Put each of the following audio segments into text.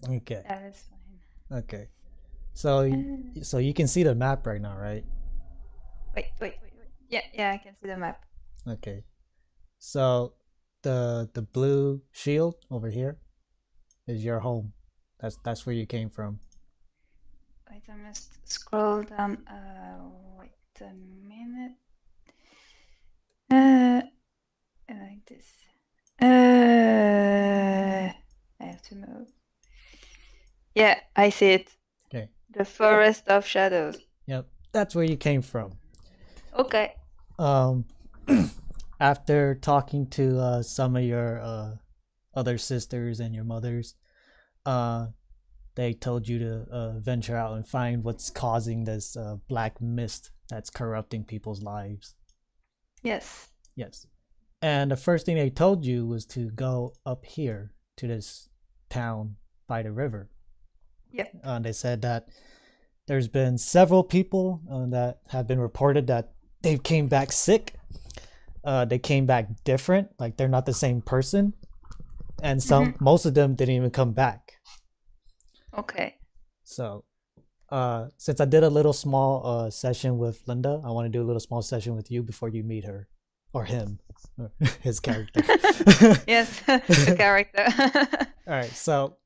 Okay. That is fine. Okay. So Uh, so you can see the map right now, right? wait. Yeah, yeah, I can see the map. Okay. So the blue shield over here is your home. That's where you came from. Wait, I must scroll down. Wait a minute. Like this. I have to move. Yeah, I see it. Okay. The Forest of Shadows. Yep. That's where you came from. Okay. Um after talking to some of your other sisters and your mothers, uh they told you to venture out and find what's causing this black mist that's corrupting people's lives. Yes. Yes. And the first thing they told you was to go up here to this town by the river. Yep. They said that there's been several people that have been reported that they came back sick. They came back different, like they're not the same person, and most of them didn't even come back. Okay. So, since I did a little small session with Linda, I want to do a little small session with you before you meet her or him, or his character. Yes, the character. All right, so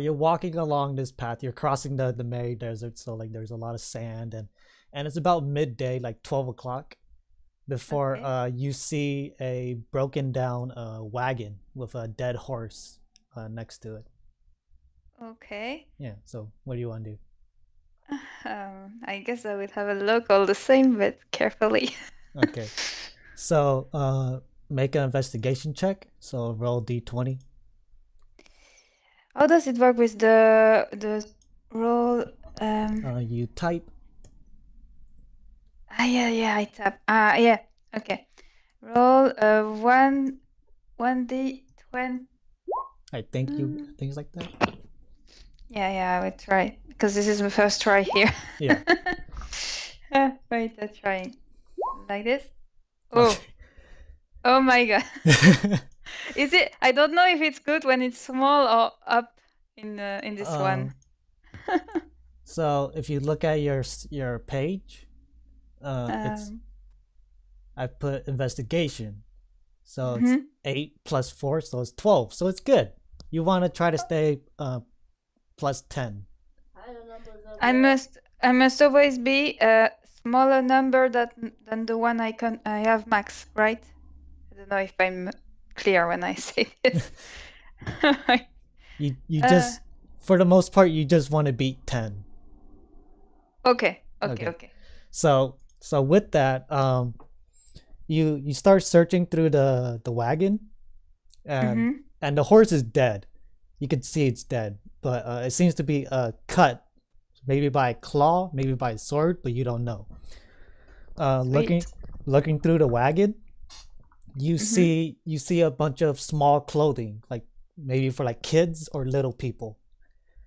you're walking along this path. You're crossing the Mary Desert, so like there's a lot of sand, and it's about midday, like 12 o'clock, before Okay. you see a broken down wagon with a dead horse next to it. Okay. Yeah. So what do you want to do? I guess I would have a look all the same, but carefully. Okay. So make an investigation check. So roll d20. How does it work with the roll? You type. Yeah, I tap. Yeah. Okay. Roll one d 20. I think things like that. Yeah, I will try because this is my first try here. Yeah. Wait, I'm trying like this. Okay. Oh my God. Is it? I don't know if it's good when it's small or up in this one. So if you look at your page, it's Um, I put investigation. So it's mhm. 8 plus 4, so it's 12. So it's good. You want to try to stay plus 10. I must always be a smaller number than the one I have max, right? I don't know if I'm clear when I say this. You Uh, just for the most part you just want to beat 10. okay. Okay. So with that, you start searching through the wagon, and Mm-hmm. and the horse is dead. You can see it's dead, but it seems to be cut, maybe by a claw, maybe by a sword, but you don't know. Looking Sweet. looking through the wagon, you Mm-hmm. see a bunch of small clothing, like maybe for like kids or little people,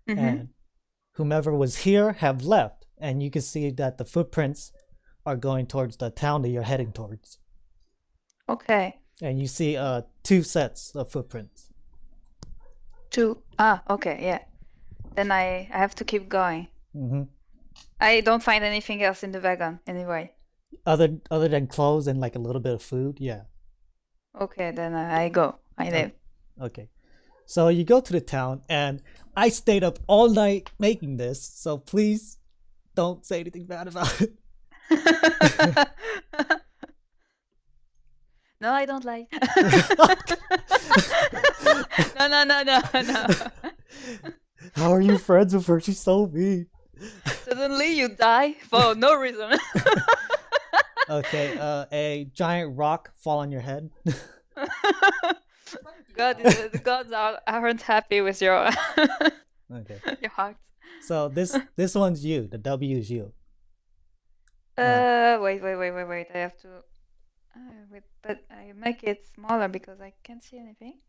Mm-hmm. and whomever was here have left, and you can see that the footprints are going towards the town that you're heading towards, Okay. and you see two sets of footprints. Two. Okay, yeah. Then I have to keep going. Hmm. I don't find anything else in the wagon anyway. Other than clothes and like a little bit of food, yeah. Okay, then I go. I Okay. live. Okay. So you go to the town, and I stayed up all night making this, so please don't say anything bad about it. No, I don't lie. No. How are you friends with her? She's so mean. Suddenly you die for no reason. Okay, a giant rock fall on your head. The gods aren't happy with your Okay. your heart. So this one's you. The W is you. Wait. I have to. Wait, but I make it smaller because I can't see anything.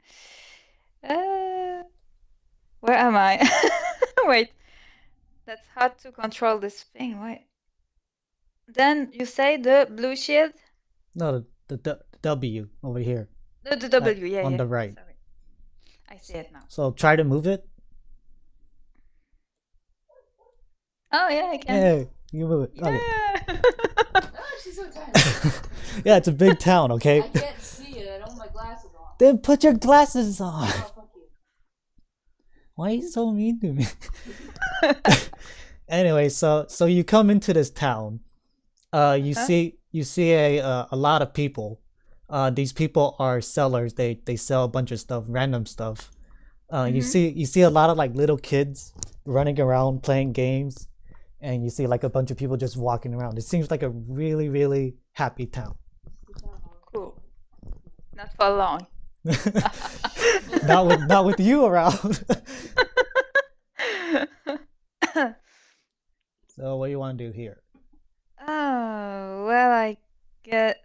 Uh, where am I? Wait, that's hard to control this thing. Wait. Then you say the blue shield? No, the The W, yeah, on yeah. the right. Sorry. I see it now. So try to move it. Oh yeah, I can. Yeah, you move it. Okay. Yeah. Oh, she's so tiny. Yeah, it's a big town. Okay. I can't see it. I don't have my glasses on. Then put your glasses on. Oh, fuck you. Why are you so mean to me? Anyway, so you come into this town. You Huh? see a lot of people. These people are sellers. They sell a bunch of stuff, random stuff. You Mhm. see a lot of like little kids running around playing games, and you see like a bunch of people just walking around. It seems like a really happy town. Cool. Not for long. Not with you around. So what do you want to do here? Oh, well, I get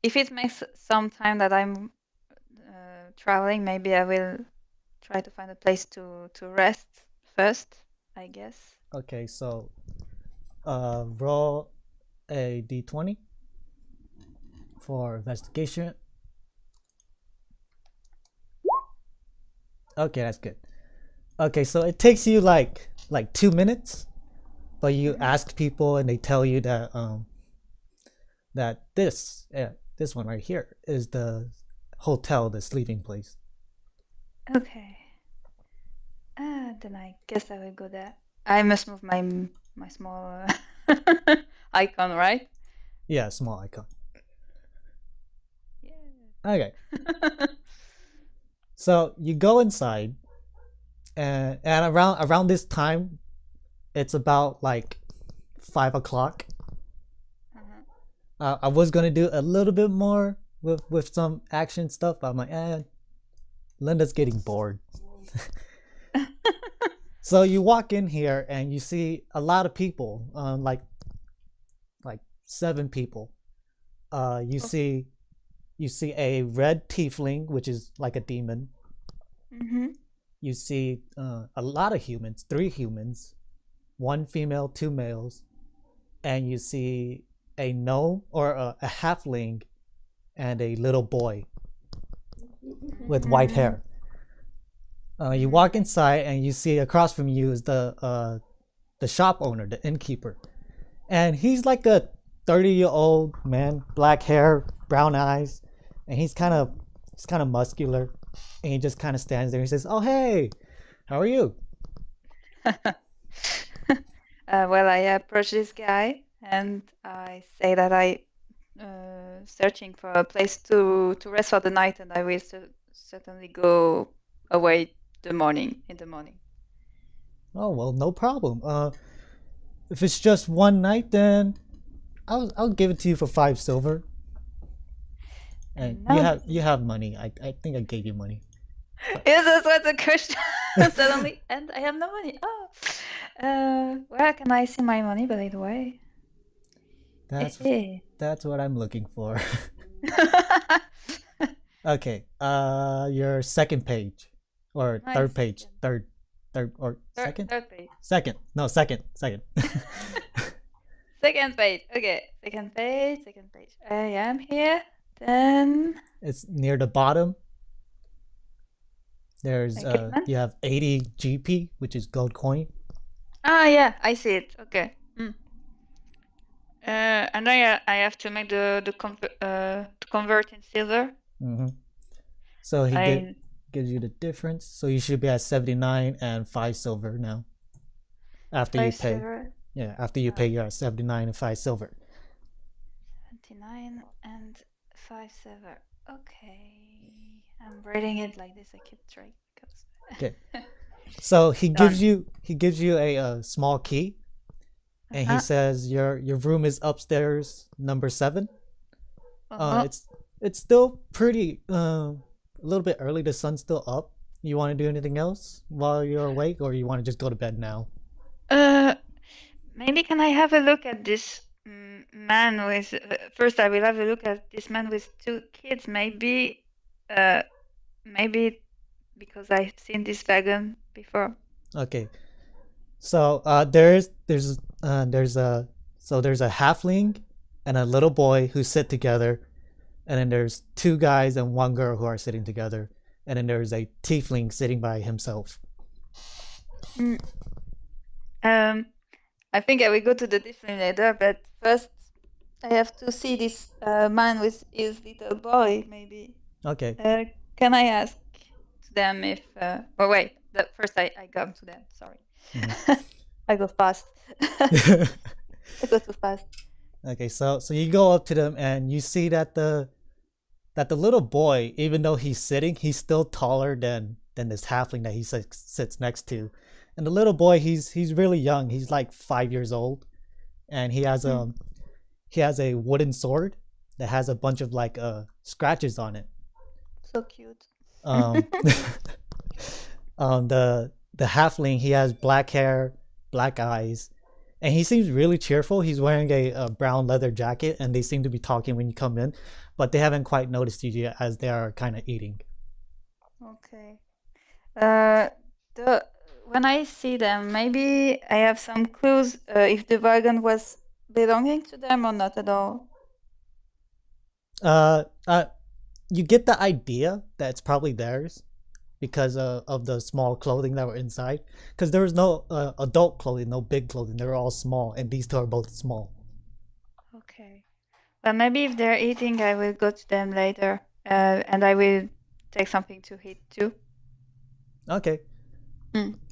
if it makes some time that I'm traveling, maybe I will try to find a place to rest first, I guess. Okay, so roll a d20 for investigation. Okay, that's good. Okay, so it takes you like 2 minutes, but you Mhm. ask people and they tell you that this one right here is the hotel, the sleeping place. Okay. Then I guess I will go there. I must move my small icon, right? Yeah, small icon. Yeah. Okay, so you go inside, and around this time, it's about like 5 o'clock. Uh-huh. I was gonna do a little bit more with some action stuff, but I'm like, Linda's getting bored. So you walk in here and you see a lot of people, like 7 people. You Oh. see a red tiefling, which is like a demon. Mm-hmm. You see a lot of humans, 3 humans, 1 female, 2 males, and you see a gnome or a halfling and a little boy with white Mm-hmm. hair. You walk inside and you see across from you is the shop owner, the innkeeper, and he's like a 30-year-old man, black hair, brown eyes, and he's kind of muscular, and he just kind of stands there. He says, "Oh hey, how are you?" Well, I approach this guy and I say that I searching for a place to rest for the night, and I will certainly go away in the morning. Oh well, no problem. If it's just one night, then I'll give it to you for 5 silver. And And now, you have money. I think I gave you money. yes, that's what the question suddenly, and I have no money. Oh, where can I see my money, by the way? That's Hey. that's what I'm looking for. Okay. Your second page, or My third page, second, third or second, third page. second. No, second. Second page. Okay, second page, second page. I am here. Then It's near the bottom. There's equipment. you have 80 GP, which is gold coin. Ah, yeah, I see it. Okay. And I have to make to convert in silver. Mm-hmm. So I gives you the difference. So you should be at 79 and 5 silver now. After you five pay, silver, yeah, after you pay, you're at 79 and 5 silver. 29 and 5 silver. Okay. I'm writing it like this. I keep track Okay. because So done. he gives you a small key, and he Uh-huh. says your room is upstairs, number 7. Uh-huh. It's still pretty a little bit early. The sun's still up. You want to do anything else while you're awake, or you want to just go to bed now? Uh, Maybe can I have a look at this man with first I will have a look at this man with 2 kids. Uh maybe because I've seen this wagon before. Okay. So there's a there's a halfling and a little boy who sit together, and then there's 2 guys and 1 girl who are sitting together, and then there's a tiefling sitting by himself. Mm. Um, I think I will go to the different later, but first I have to see this man with his little boy, maybe. Okay. Can I ask them if... oh, wait. First I come to them. Sorry. I go fast. I go too fast. Okay, so you go up to them and you see that the little boy, even though he's sitting, he's still taller than this halfling that he sits next to. And the little boy, he's really young. He's like 5 years old, and he has a wooden sword that has a bunch of like scratches on it. So cute. The halfling, he has black hair, black eyes, and he seems really cheerful. He's wearing a brown leather jacket, and they seem to be talking when you come in, but they haven't quite noticed you yet as they are kind of eating. Okay. When I see them, maybe I have some clues if the wagon was belonging to them or not at all. You get the idea that it's probably theirs because of the small clothing that were inside. Because there was no adult clothing, no big clothing. They were all small, and these two are both small. Okay. Well, maybe if they're eating, I will go to them later, and I will take something to eat too. Okay.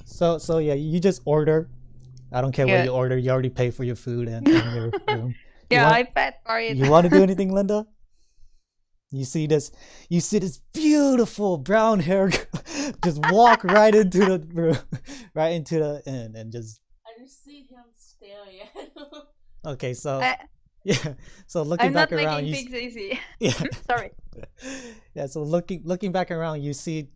So yeah, you just order. I don't care what you order. You already pay for your food and your room. I paid for it. You want to do anything, Linda? You see this beautiful brown hair just walk right into the room, right into the inn, and just. I just see him staring at him. Okay, so yeah, so looking back around, I'm not making things easy. Yeah. Sorry. Yeah, so looking back around, you see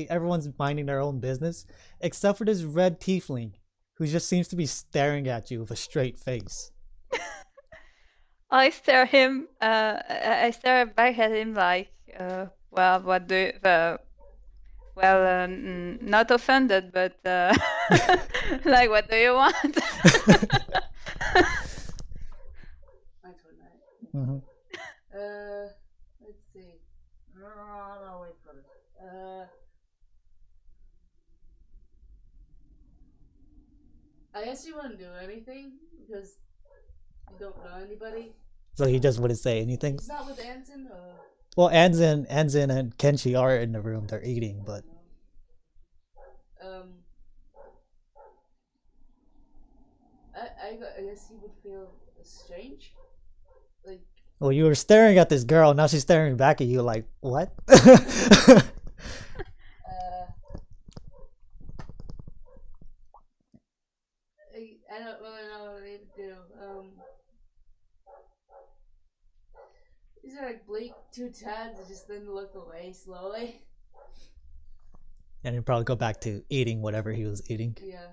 everyone's minding their own business, except for this red tiefling, who just seems to be staring at you with a straight face. I stare back at him like, well, what do you, not offended, but like, what do you want? My turn, right? Mm-hmm. Let's see. No, wait for this. I guess you wouldn't do anything because you don't know anybody. So he just wouldn't say anything. It's not with Anzin, or... Well, Anzin and Kenchi are in the room. They're eating, but. I guess he would feel strange. Like. Well, you were staring at this girl. Now she's staring back at you. Like what? I don't really know what to do. These are like blink two times and just then look away slowly. And he'd probably go back to eating whatever he was eating. Yeah.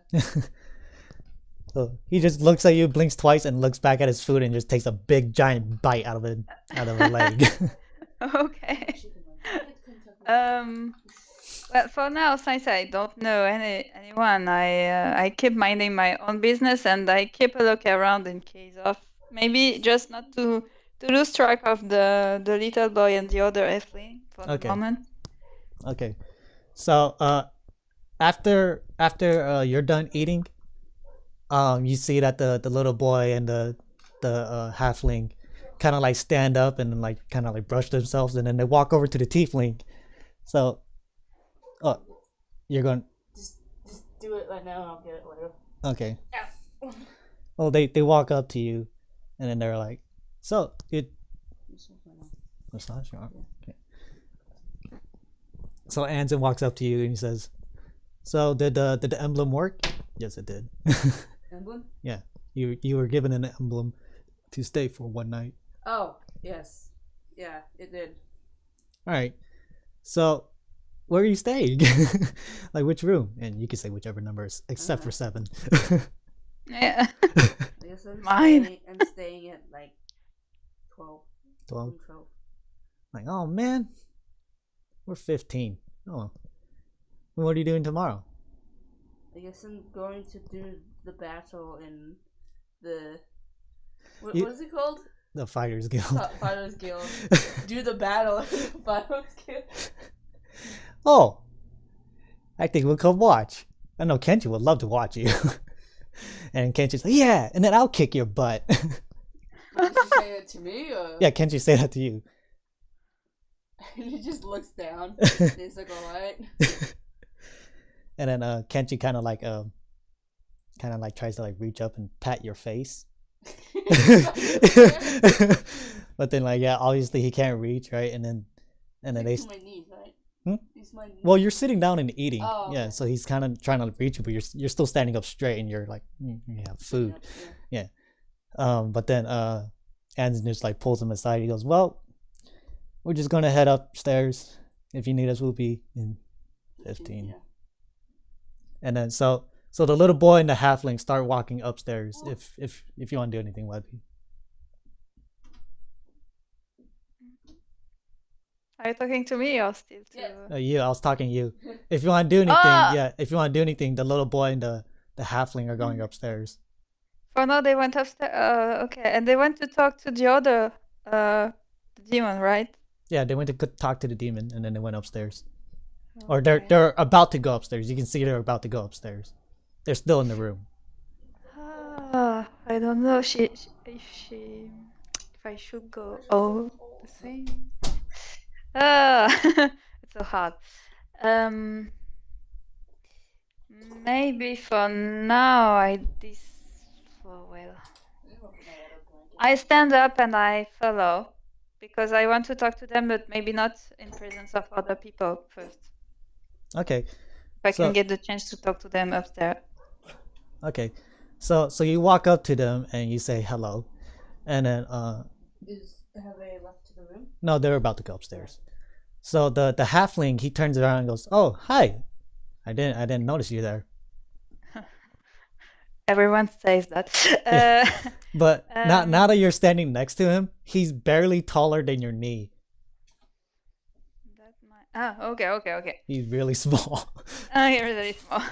So he just looks at you, blinks twice, and looks back at his food and just takes a big giant bite out of a leg. Okay. Well, for now, since I don't know anyone, I keep minding my own business and I keep a look around in case of maybe just not to lose track of the little boy and the other halfling for the moment. Okay. So after you're done eating, you see that the little boy and the halfling kind of like stand up and like kind of like brush themselves, and then they walk over to the tiefling. So, you're going. Just do it right now, and I'll get it later. Okay. Yeah. Well, they walk up to you, and then they're like, "So it." Massage your arm. Okay. So Anzin walks up to you and he says, "So did the emblem work?" Yes, it did. Emblem? Yeah, you were given an emblem to stay for one night. Oh yes, yeah, it did. All right. So, where are you staying? Like which room? And you can say whichever numbers, except for 7. Yeah. I guess I'm staying at like 12. 12. Like, oh man, we're 15. Oh, what are you doing tomorrow? I guess I'm going to do the battle in the what is it called? The Fighters Guild. Fighters Guild. Do the battle in the Fighters Guild. Oh, I think we'll come watch. I know Kenchi would love to watch you. And Kenchi's like, yeah, and then I'll kick your butt. Did you say it to me? Or... Yeah, Kenchi say that to you. And he just looks down. And he's like, alright. And then Kenchi kind of like tries to like reach up and pat your face. But then like, yeah, obviously he can't reach, right? And then they my knees, right? He's my knees. well, you're sitting down and eating. Oh, yeah, okay. so he's kind of trying to reach you, but you're still standing up straight and you're like, you have food. Yeah. But then Anzin just like pulls him aside. He goes, well, we're just gonna head upstairs. If you need us, we'll be in 15. Yeah. And then so the little boy and the halfling start walking upstairs. If you want to do anything, Webby. Are you talking to me or still to? Yeah. You, I was talking to you. If you want to do anything, if you want to do anything, the little boy and the halfling are going upstairs. For now, they went upstairs. Okay, and they went to talk to the other, the demon, right? Yeah, they went to talk to the demon and then they went upstairs. Okay. Or they're about to go upstairs. You can see they're about to go upstairs. They're still in the room. I don't know. If I should go. Oh, the same. It's so hard. Maybe for now I stand up and I follow because I want to talk to them, but maybe not in presence of other people first. Okay. If I can get the chance to talk to them upstairs. Okay. So you walk up to them and you say hello, and then have they left to the room? No, they're about to go upstairs. So the halfling, he turns around and goes, "Oh, hi! I didn't notice you there." Everyone says that. But now that you're standing next to him, he's barely taller than your knee. Okay. He's really small. He's really small.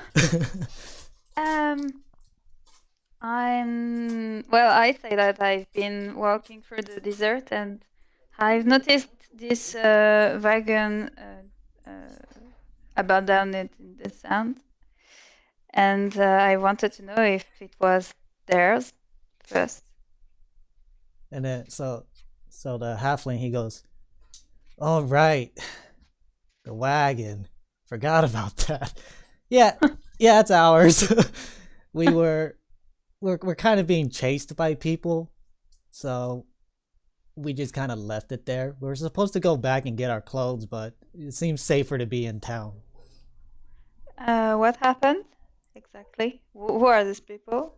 I say that I've been walking through the desert and I've noticed this wagon abandoned in the sand, and I wanted to know if it was theirs first. And then so the halfling, he goes, "All right, the wagon. Forgot about that. Yeah, it's ours. We're kind of being chased by people, so we just kind of left it there. We were supposed to go back and get our clothes, but it seems safer to be in town." What happened exactly? Who are these people?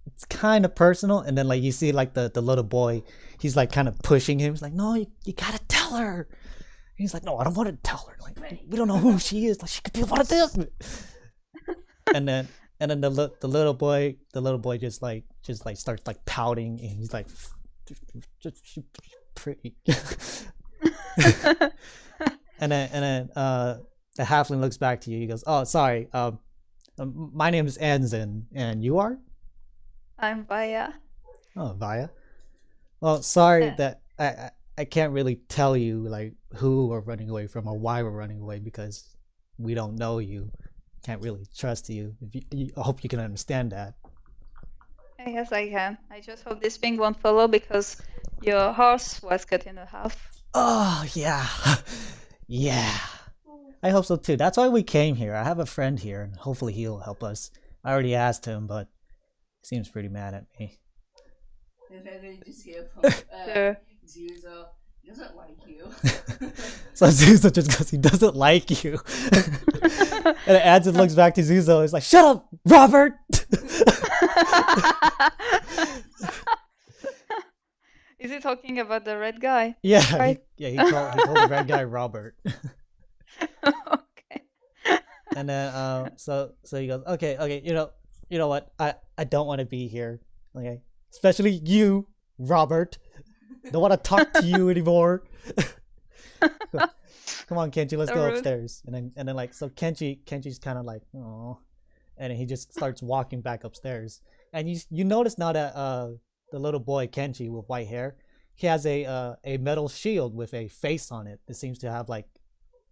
It's kind of personal, and then like you see like the little boy, he's like kind of pushing him. He's like, "No, you gotta tell her." And he's like, "No, I don't want to tell her. Like, we don't know who she is. Like, she could be one of this." And then the little boy just starts like pouting, and he's like, "Just pretty." and then the halfling looks back to you. He goes, "Oh, sorry. My name is Anzin, and you are?" I'm Waiya. Oh, Waiya. Well, sorry that I can't really tell you like who we're running away from or why we're running away because we don't know you. Can't really trust you. I hope you can understand that. Yes, I can. I just hope this thing won't follow because your horse was cut in half. Oh, yeah. Yeah. I hope so too. That's why we came here. I have a friend here and hopefully he'll help us. I already asked him, but he seems pretty mad at me. And then you just hear from Xuzo, he doesn't like you. So Xuzo just goes, he doesn't like you. And Anzin looks back to Xuzo and is like, "Shut up, Robert!" Is he talking about the red guy? Yeah, right? he told the red guy Robert. Okay. And then so he goes, okay, you know what? I don't want to be here. Okay. Especially you, Robert. Don't want to talk to you anymore. Come on, Kenchi, let's go upstairs. And then like so Kenchi's kind of like, "Oh," and he just starts walking back upstairs. And you notice now that the little boy Kenchi with white hair, he has a metal shield with a face on it that seems to have like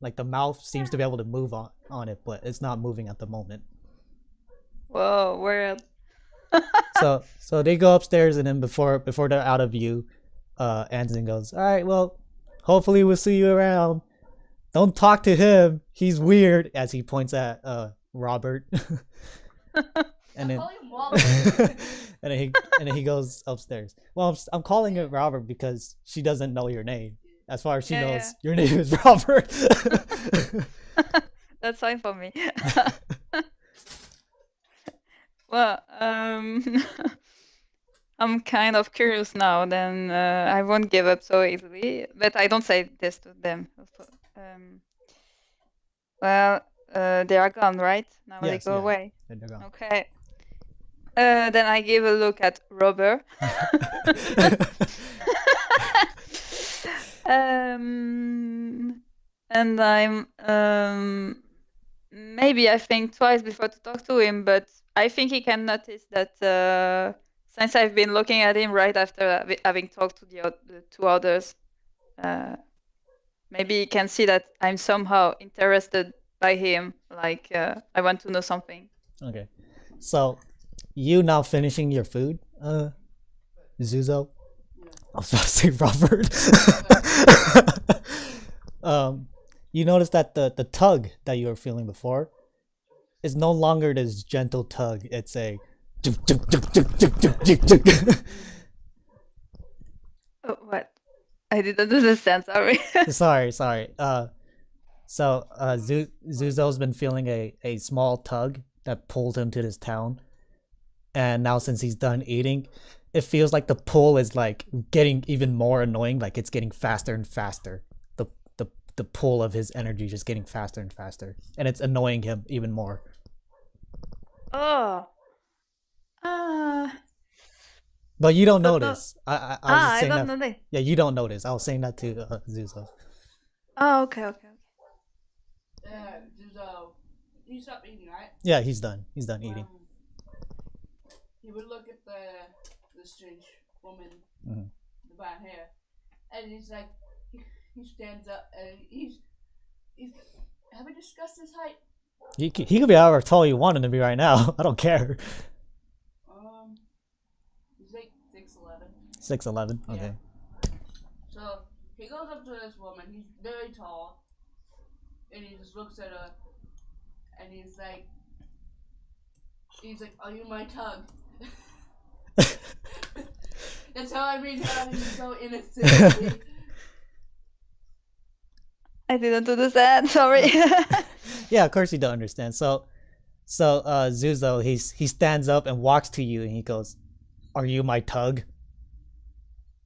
Like the mouth seems to be able to move on it, but it's not moving at the moment. Whoa, weird. So they go upstairs, and then before they're out of view, Anzin goes, "All right, well, hopefully we'll see you around. Don't talk to him. He's weird." As he points at Robert. And then, and then he goes upstairs. Well, I'm calling it Robert because she doesn't know your name. As far as she knows, your name is Robert. That's fine for me. Well, I'm kind of curious now. Then I won't give up so easily. But I don't say this to them. Well, they are gone, right? Now they go away. They're gone. Okay. Then I give a look at Robert. And I'm maybe I think twice before to talk to him, but I think he can notice that since I've been looking at him right after having talked to the two others, maybe he can see that I'm somehow interested by him, like I want to know something. Okay, so you now finishing your food, Xuzo? I was about to say Robert. You notice that the tug that you were feeling before is no longer this gentle tug. It's a Oh, what? I didn't understand. Sorry. sorry. So Xuzo's been feeling a small tug that pulled him to this town, and now since he's done eating, it feels like the pull is like getting even more annoying. Like it's getting faster and faster. The pull of his energy just getting faster and faster, and it's annoying him even more. Oh. But you don't notice. I was just saying I don't that. know. Yeah, you don't notice. I was saying that to Xuzo. Oh, okay. Xuzo, you stopped eating, right? Yeah, he's done. He's done eating. He would look at the strange woman, Mhm. the brown hair, and he's like, he stands up and he's. Have we discussed his height? He could be however tall you want him to be right now. I don't care. He's like 6'11". 6'11". Okay. Yeah. So he goes up to this woman. He's very tall, and he just looks at her, and he's like, "Are you my tug?" That's how I mean how he's so innocent. I didn't understand. Sorry. Yeah, of course you don't understand. So Xuzo, he stands up and walks to you, and he goes, "Are you my tug?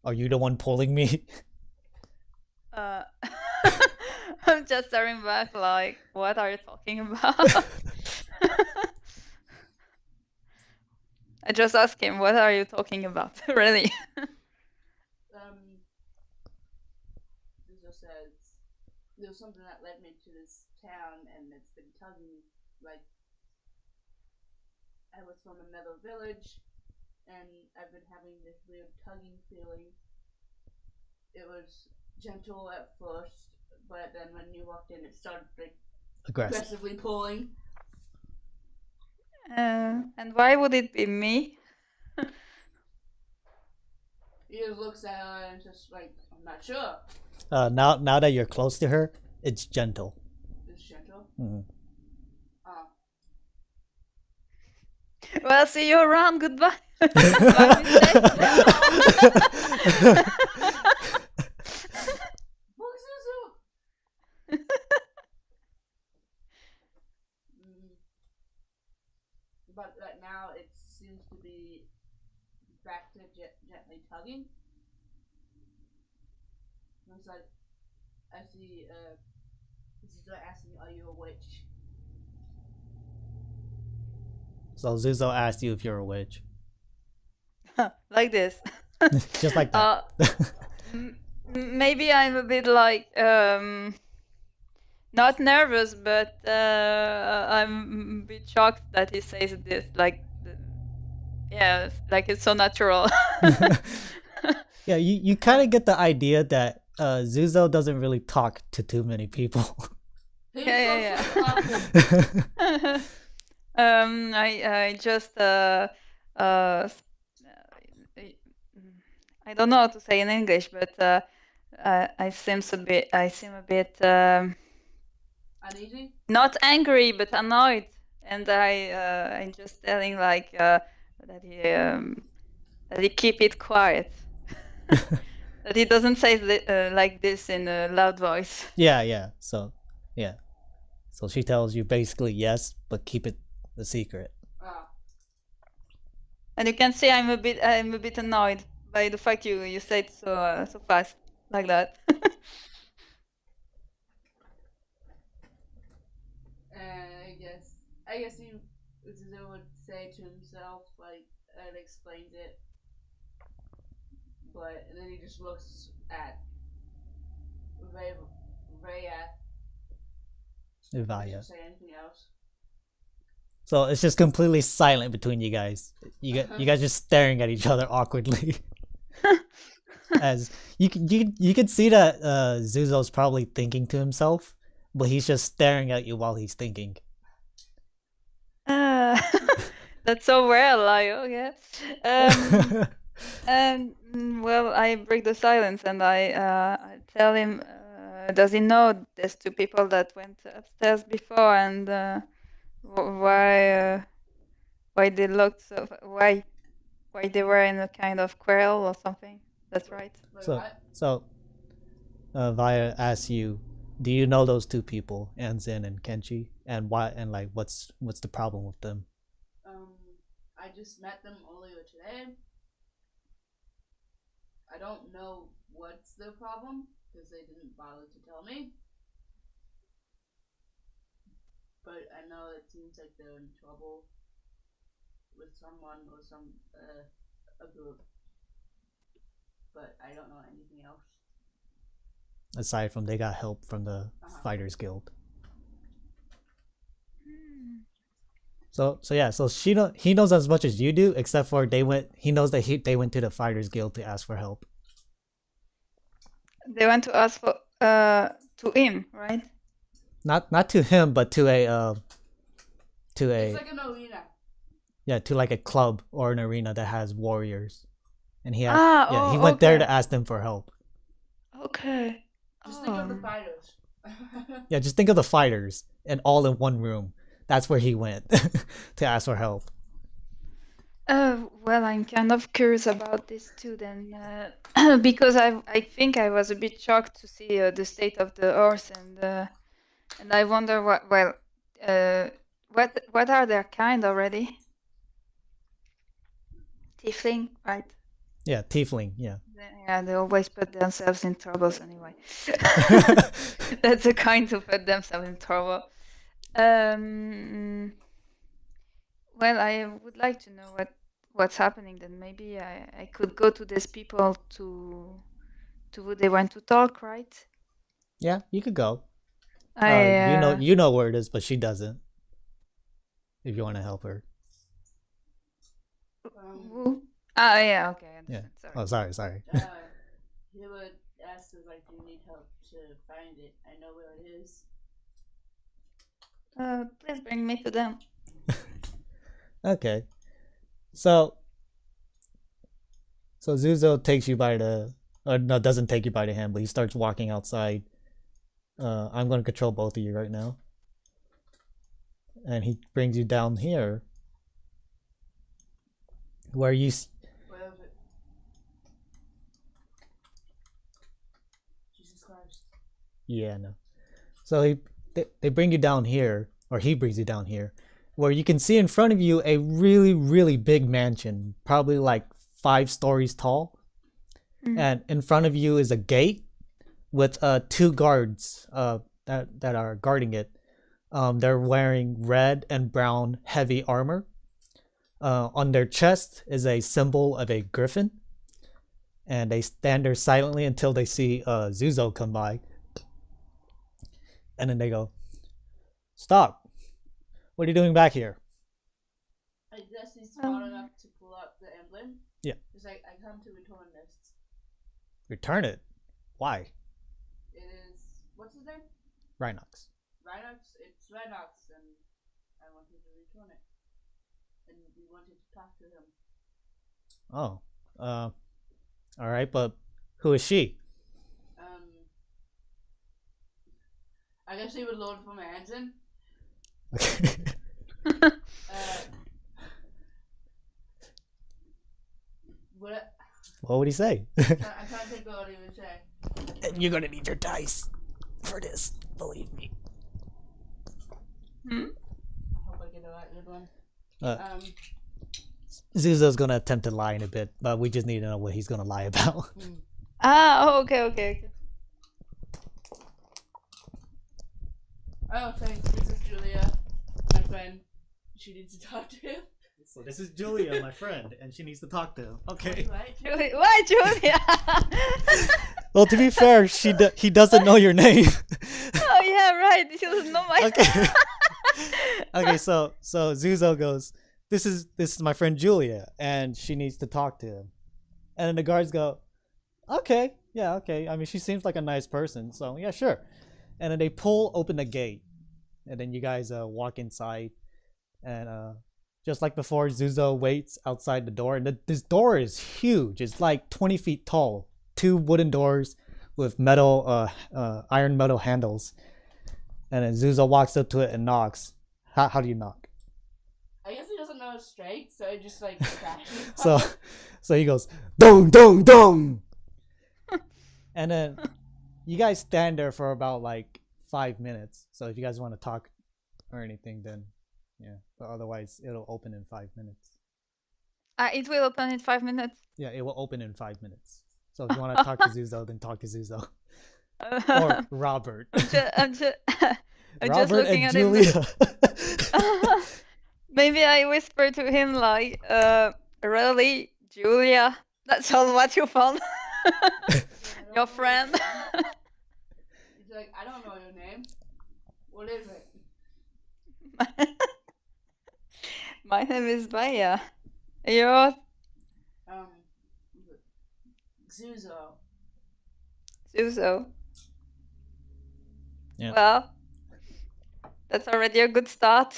Are you the one pulling me?" I'm just staring back like, what are you talking about? I just asked him, what are you talking about? Really? Xuzo says, "There was something that led me to this town, and it's been tugging me. Like, I was from another village, and I've been having this weird tugging feeling. It was gentle at first, but then when you walked in, it started like aggressively pulling." And why would it be me? He just looks at her and just like, "I'm not sure." Now that you're close to her, it's gentle. It's gentle? Mm-hmm. Well, see you around. Goodbye. But right now it seems to be back to gently tugging. It's like, I see, Xuzo asking, "Are you a witch?" So Xuzo asked you if you're a witch. Like this. Just like that. Maybe I'm a bit like, not nervous, but I'm a bit shocked that he says this. Like, yeah, like it's so natural. Yeah, you kind of get the idea that Xuzo doesn't really talk to too many people. He's Yeah, so awkward. yeah. I just I don't know how to say in English, but I seem a bit Uneasy? not angry but annoyed, and I'm just telling like that he keep it quiet, that he doesn't say like this in a loud voice. yeah. Yeah. So she tells you basically yes, but keep it a secret. Ah. And you can see I'm a bit annoyed by the fact you said so fast like that. I guess he Xuzo would say to himself, like, and explains it, but and then he just looks at Waiya. Vaya. Doesn't say anything else. So it's just completely silent between you guys. You guys just staring at each other awkwardly. As you can see that Zuzo's probably thinking to himself, but he's just staring at you while he's thinking. That's so well, like, okay. Well, I break the silence and I tell him, does he know there's two people that went upstairs before, and why they looked so, why they were in a kind of quarrel or something? That's right. Wait, So what? so Vaya asks you, do you know those two people, Anzin and Kenchi, and why, and like what's the problem with them? I just met them earlier today. I don't know what's their problem because they didn't bother to tell me. But I know it seems like they're in trouble with someone or a group. But I don't know anything else. Aside from they got help from the Fighters Guild. So yeah, so he knows as much as you do, except for he knows that they went to the Fighters Guild to ask for help. They went to ask for to him, right? Not to him, but to a It's like an arena. Yeah, to like a club or an arena that has warriors. And he oh, went there okay. to ask them for help. Okay. Just think of the fighters. Yeah, just think of the fighters and all in one room. That's where he went to ask for help. Well, I'm kind of curious about this too, then, because I think I was a bit shocked to see the state of the horse, and I wonder what are their kind already? Tiefling, right? Yeah, tiefling. Yeah. Yeah, they always put themselves in troubles anyway. That's a kind to put themselves in trouble. Well, I would like to know what's happening. Then maybe I could go to these people to who they want to talk, right? Yeah, you could go. I you know where it is, but she doesn't. If you want to help her. who? Ah, yeah, okay, I Yeah. understand. Oh, sorry. He would ask us, like, do you need help to find it? I know where it is. Please bring me to them. Okay. So Xuzo takes you by the, or no, doesn't take you by the hand, but he starts walking outside. I'm going to control both of you right now. And he brings you down here, where you. Where is it? Jesus Christ. Yeah, no. So they bring you down here, or he brings you down here, where you can see in front of you a really, really big mansion, probably like 5 stories tall. And in front of you is a gate with 2 guards that are guarding it. They're wearing red and brown heavy armor. On their chest is a symbol of a griffin. And they stand there silently until they see Xuzo come by. And then they go, "Stop! What are you doing back here?" I guess he's smart enough to pull out the emblem. Yeah. He's like, I come to return this. Return it? Why? It is, what's his name? Rhinox. It's radiates, and I wanted to return it. And we wanted to talk to him. Oh, all right, but who is she? I guess he would load from Anzin. What would he say? I can't think of what he would say. And you're gonna need your dice for this, believe me. I hope I get a right good one. Xuzo's gonna attempt to lie in a bit, but we just need to know what he's gonna lie about. Okay. Oh, thanks. This is Julia, my friend. She needs to talk to him. So this is Julia, my friend, and she needs to talk to him. Okay. Julia. Why, Julia? Well, to be fair, he doesn't know your name. Oh yeah, right. He doesn't know my. Okay. Okay, so Xuzo goes, This is my friend Julia, and she needs to talk to him. And then the guards go, okay. I mean, she seems like a nice person, so yeah, sure. And then they pull open the gate, and then you guys walk inside, and just like before, Xuzo waits outside the door, and this door is huge. It's like 20 feet tall, 2 wooden doors with metal, iron metal handles. And then Xuzo walks up to it and knocks. How do you knock? I guess he doesn't know it's straight, so he just like crashes. So he goes, dong dong dong. And then you guys stand there for about like 5 minutes. So if you guys want to talk or anything, then yeah. But otherwise, it'll open in 5 minutes. It will open in 5 minutes. Yeah, it will open in 5 minutes. So if you want to talk to Xuzo, then talk to Xuzo. Or Robert. I'm just Robert looking and at Julia. him. Maybe I whisper to him like, really, Julia? That's all what you found? Your friend? He's like, I don't know your name. What is it? My name is Waiya. Yours? Xuzo. Xuzo. Yeah. Well, that's already a good start.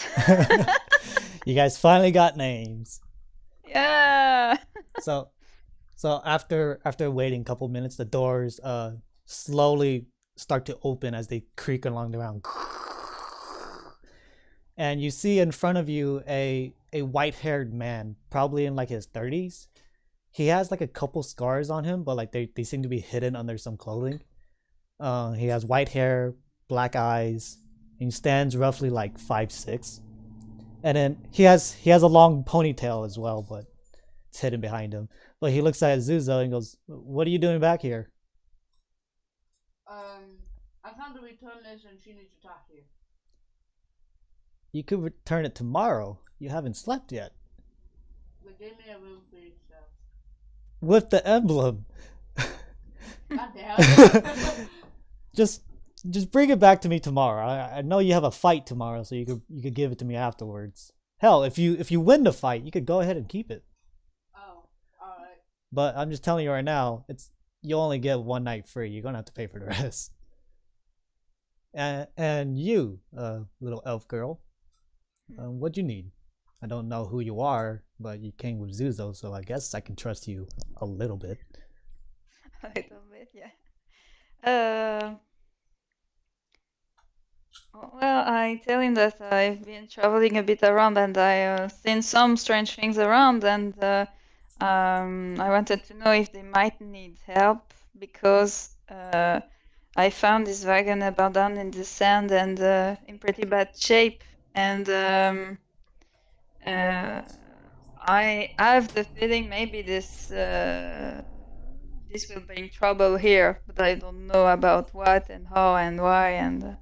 You guys finally got names. Yeah. So after waiting a couple minutes, the doors slowly start to open as they creak along the ground. And you see in front of you a white-haired man, probably in like his 30s. He has like a couple scars on him, but like they seem to be hidden under some clothing. He has white hair, black eyes, and he stands roughly like 5'6". And then he has a long ponytail as well, but it's hidden behind him. But he looks at Xuzo and goes, "What are you doing back here?" I come to return this, and she needs to talk to you. You could return it tomorrow. You haven't slept yet. They gave me a room for yourself. With the emblem. God damn. Just bring it back to me tomorrow. I know you have a fight tomorrow, so you could give it to me afterwards. Hell, if you win the fight, you could go ahead and keep it. Oh, all right. But I'm just telling you right now, you only get 1 night free. You're gonna have to pay for the rest. And you, little elf girl, what'd you need? I don't know who you are, but you came with Xuzo, so I guess I can trust you a little bit. A little bit, yeah. Well, I tell him that I've been traveling a bit around and I've seen some strange things around, and I wanted to know if they might need help because I found this wagon abandoned in the sand and in pretty bad shape, and I have the feeling maybe this will bring trouble here, but I don't know about what and how and why, and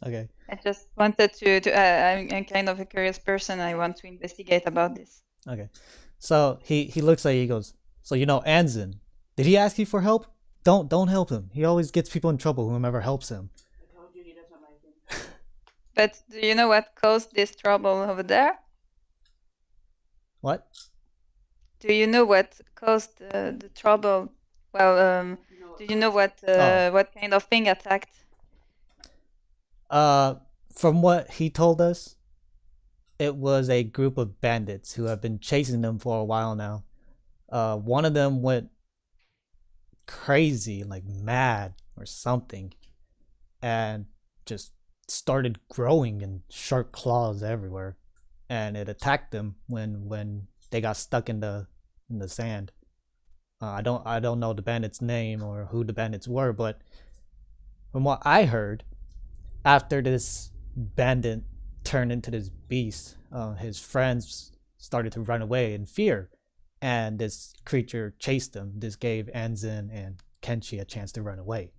Okay. I just wanted to I'm kind of a curious person. I want to investigate about this. Okay. So he looks at you, he goes, "So you know Anzin. Did he ask you for help? Don't help him. He always gets people in trouble, whomever helps him." I told you he doesn't like him. But do you know what caused this trouble over there? What? Do you know what caused the trouble? Well, do you know what kind of thing attacked? From what he told us, it was a group of bandits who have been chasing them for a while now. One of them went crazy, like mad or something, and just started growing and sharp claws everywhere, and it attacked them when they got stuck in the sand. I don't know the bandit's name or who the bandits were, but from what I heard, after this bandit turned into this beast, his friends started to run away in fear, and this creature chased them. This gave Anzin and Kenchi a chance to run away,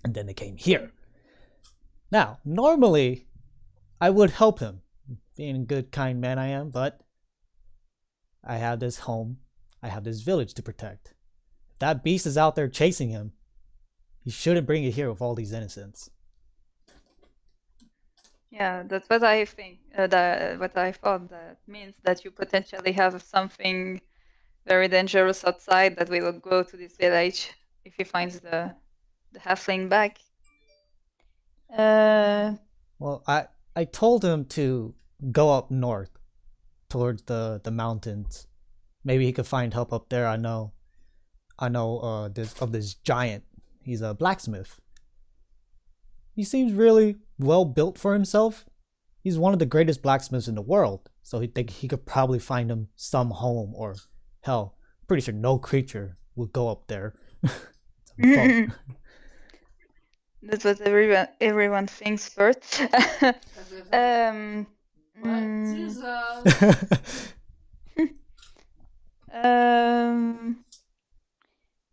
and then they came here. Now, normally, I would help him, being a good, kind man I am, but I have this home, I have this village to protect. If that beast is out there chasing him, he shouldn't bring it here with all these innocents. Yeah, that's what I think. What I thought that means that you potentially have something very dangerous outside that will go to this village if he finds the halfling back. Well, I told him to go up north towards the mountains. Maybe he could find help up there. I know this giant. He's a blacksmith. He seems really well built for himself. He's one of the greatest blacksmiths in the world, so he think he could probably find him some home, or hell, pretty sure no creature would go up there. That's what everyone thinks first.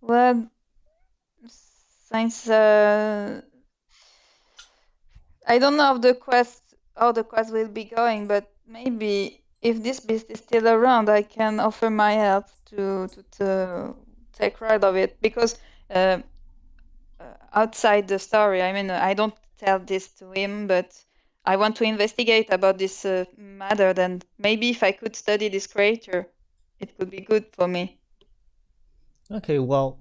Well, since I don't know how the quest will be going, but maybe if this beast is still around, I can offer my help to take right of it, because outside the story, I mean, I don't tell this to him, but I want to investigate about this matter. Then maybe if I could study this creature, it could be good for me. Okay, well,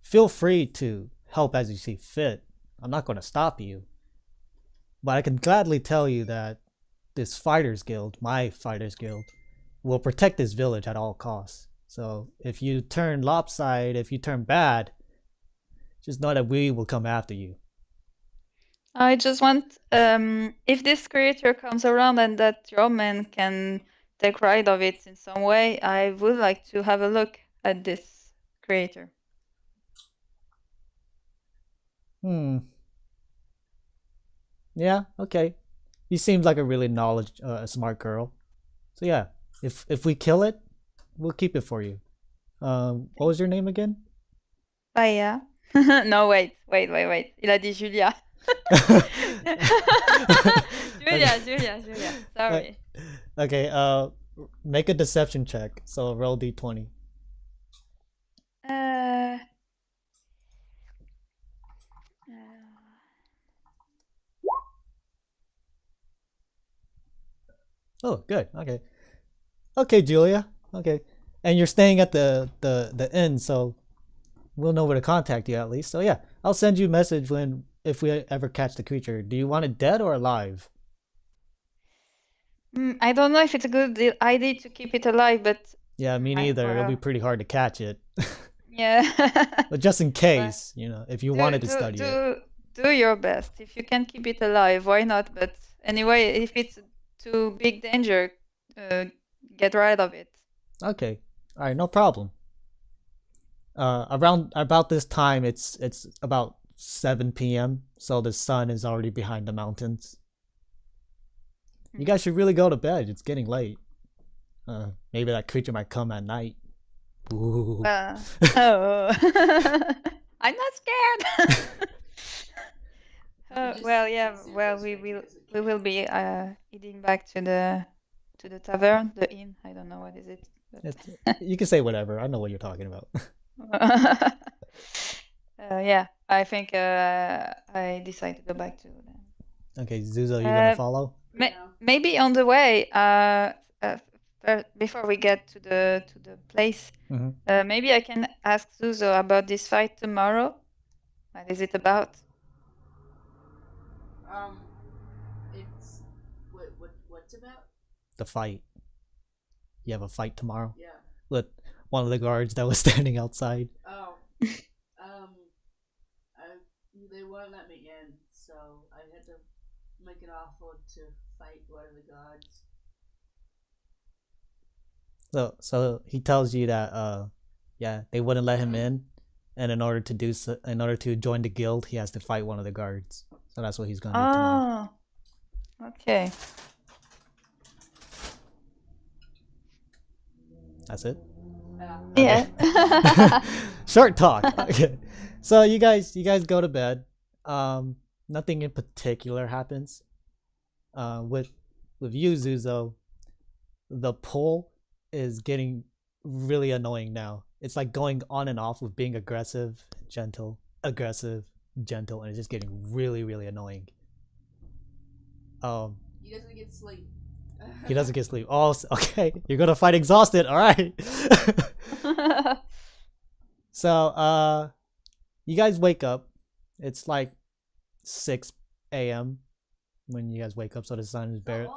feel free to help as you see fit. I'm not going to stop you. But I can gladly tell you that this fighters guild, my fighters guild, will protect this village at all costs. So if you turn lopsided, if you turn bad, just know that we will come after you. I just want, if this creature comes around and that your man can take right of it in some way, I would like to have a look at this creature. Yeah, okay. He seems like a really smart girl. So yeah, if we kill it, we'll keep it for you. What was your name again? Waiya. No, wait. Il a dit Julia. Julia. Sorry. Okay, make a deception check. So roll d20. Oh, good. Okay, Julia. Okay, and you're staying at the inn, so we'll know where to contact you at least. So yeah, I'll send you a message if we ever catch the creature. Do you want it dead or alive? I don't know if it's a good idea to keep it alive, but yeah, me neither. It'll be pretty hard to catch it. Yeah. But just in case, if you wanted to study it. Do your best. If you can keep it alive, why not? But anyway, if it's too big danger, get rid of it. Okay. All right, no problem. Around about this time, it's about 7 p.m. So the sun is already behind the mountains. You guys should really go to bed. It's getting late. Maybe that creature might come at night. Ooh. Oh. I'm not scared. Well, yeah. Well, we will be heading back to the tavern, the inn. I don't know what is it. You can say whatever. I know what you're talking about. Yeah, I think I decide to go back to them. Okay, Xuzo, you gonna follow? Maybe on the way, before we get to the place, maybe I can ask Xuzo about this fight tomorrow. What is it about? It's what's about? The fight. You have a fight tomorrow Yeah. with one of the guards that was standing outside. Oh. They wouldn't let me in, so I had to make an offer to fight one of the guards. So he tells you that yeah, they wouldn't let him in, and in order to join the guild, he has to fight one of the guards. So that's what he's gonna do tomorrow. Oh, okay. That's it. Yeah. Short talk. Okay. So you guys go to bed. Nothing in particular happens. With you, Xuzo, the pull is getting really annoying now. It's like going on and off with being aggressive, gentle, and it's just getting really, really annoying. He doesn't get sleep. He doesn't get sleep. Oh, okay. You're gonna fight exhausted. All right. So, you guys wake up. It's like 6 a.m. when you guys wake up, so the sun is bare.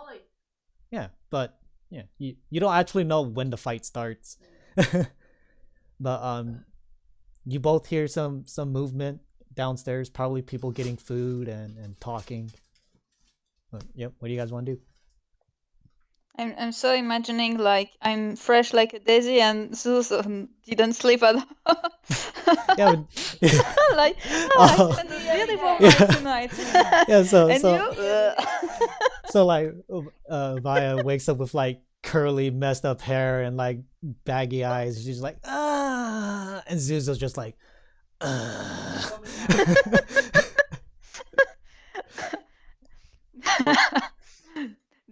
Yeah, but yeah, you don't actually know when the fight starts. But you both hear some movement downstairs, probably people getting food and talking. Yep. What do you guys want to do? I'm so imagining like I'm fresh like a daisy and Xuzo didn't sleep at all. Yeah. Like, I spent a beautiful night tonight. Yeah. So And so you? so like Waiya wakes up with like curly, messed up hair and like baggy eyes. She's like, and Xuzo's just like,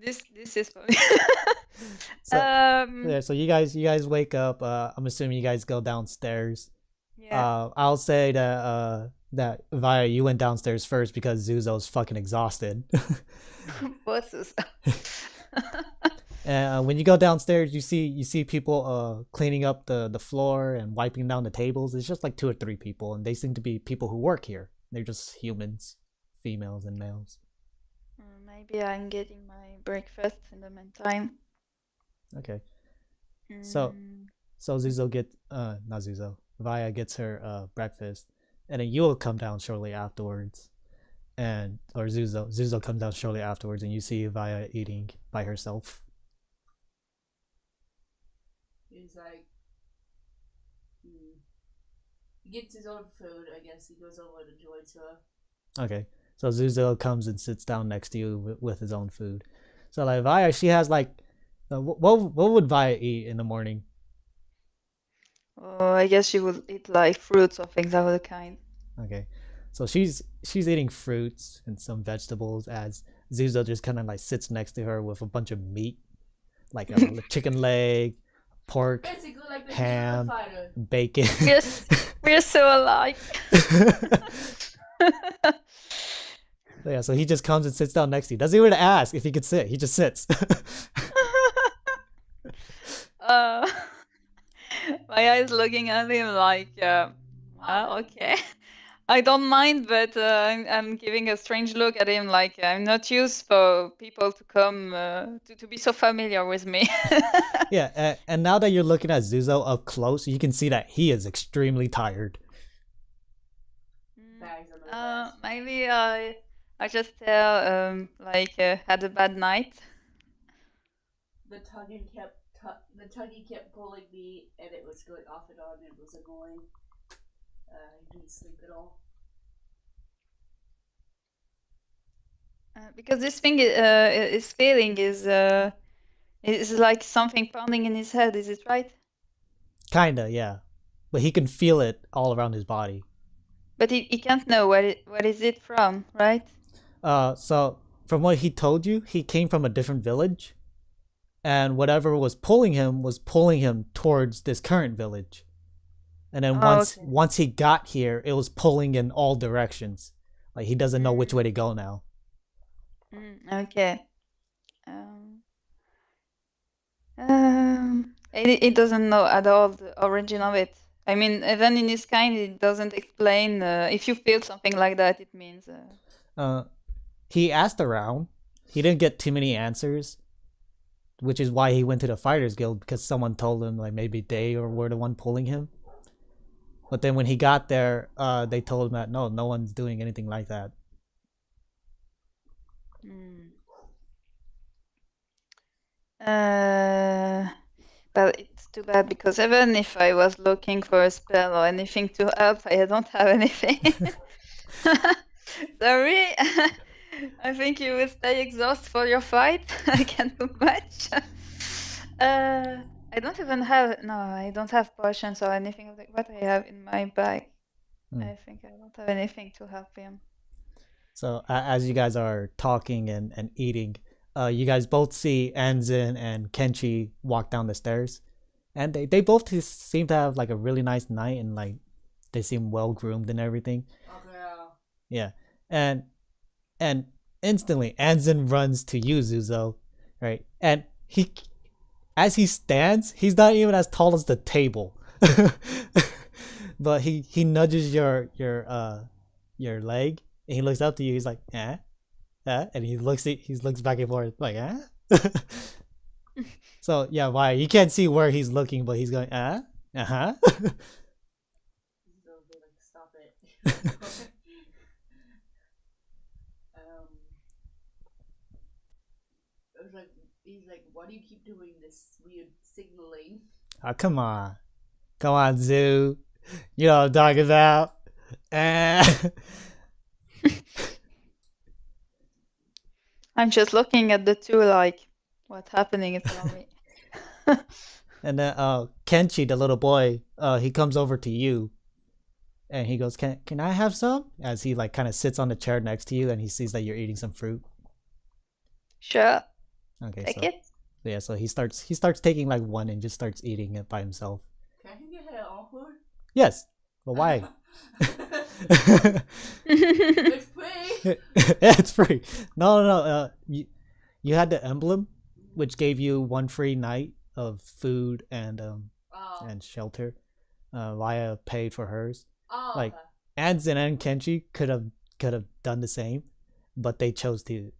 This is funny. So, yeah, so you guys wake up. I'm assuming you guys go downstairs. Yeah. I'll say that Waiya, you went downstairs first because Xuzo's fucking exhausted. Bosses. And when you go downstairs, you see people cleaning up the floor and wiping down the tables. It's just like 2 or 3 people, and they seem to be people who work here. They're just humans, females and males. Maybe I'm getting my breakfast in the meantime. Okay. So Xuzo not Xuzo. Waiya gets her breakfast, and then you'll come down shortly afterwards, or Xuzo comes down shortly afterwards, and you see Waiya eating by herself. He's like, he gets his own food. I guess he goes over to join her. Okay, so Xuzo comes and sits down next to you with his own food. So like Waiya, she has like, what would Waiya eat in the morning? Oh, I guess she would eat like fruits or things of the kind. Okay, so she's eating fruits and some vegetables as Xuzo just kind of like sits next to her with a bunch of meat, like a chicken leg, pork, Basically like the ham, fighter. bacon. Yes, we're so alike. Yeah, so he just comes and sits down next to you. Doesn't even ask if he could sit. He just sits. My eyes looking at him like, okay. I don't mind, but I'm giving a strange look at him like I'm not used for people to come to be so familiar with me. Yeah, and now that you're looking at Xuzo up close, you can see that he is extremely tired. Maybe I just tell like had a bad night. The tugging kept pulling me, and it was going off and on. It was annoying. I didn't sleep at all. Because this thing is feeling is like something pounding in his head. Is it right? Kinda, yeah, but he can feel it all around his body. But he can't know what is it from, right? So from what he told you, he came from a different village, and whatever was pulling him towards this current village. And then once he got here, it was pulling in all directions. Like he doesn't know which way to go now. Okay. It doesn't know at all the origin of it. I mean, even in his kind, it doesn't explain if you feel something like that. It means. he asked around. He didn't get too many answers, which is why he went to the Fighters Guild, because someone told him like maybe they were the one pulling him. But then when he got there, they told him that no one's doing anything like that. But it's too bad because even if I was looking for a spell or anything to help, I don't have anything. Sorry. I think you will stay exhausted for your fight. I can't do much. I don't even have. No, I don't have potions or anything of what I have in my bag. I think I don't have anything to help him. So as you guys are talking and eating, you guys both see Anzin and Kenchi walk down the stairs, and they both seem to have like a really nice night, and like they seem well groomed and everything. Okay. Yeah, and instantly Anzin runs to you, Xuzo, right? And as he stands, he's not even as tall as the table, but he nudges your leg, and he looks up to you. He's like, and he looks back and forth like, So yeah, why you can't see where he's looking, but he's going, Like, stop it. It was like he's like, why do you keep doing this weird signaling? Oh, come on, Zoo. You know what I'm talking about. I'm just looking at the two like, what's happening in front of me. And then Kenchi, the little boy, he comes over to you, and he goes, "Can I have some?" As he like kind of sits on the chair next to you, and he sees that you're eating some fruit. Sure. Okay, Take so it. yeah, so he starts taking like one and just starts eating it by himself. Can I get it offer? Yes, but why? It's free. It's free. No. You had the emblem, which gave you 1 free night of food and shelter. Waiya paid for hers. Like Anzin and Kenchi could have done the same, but they chose to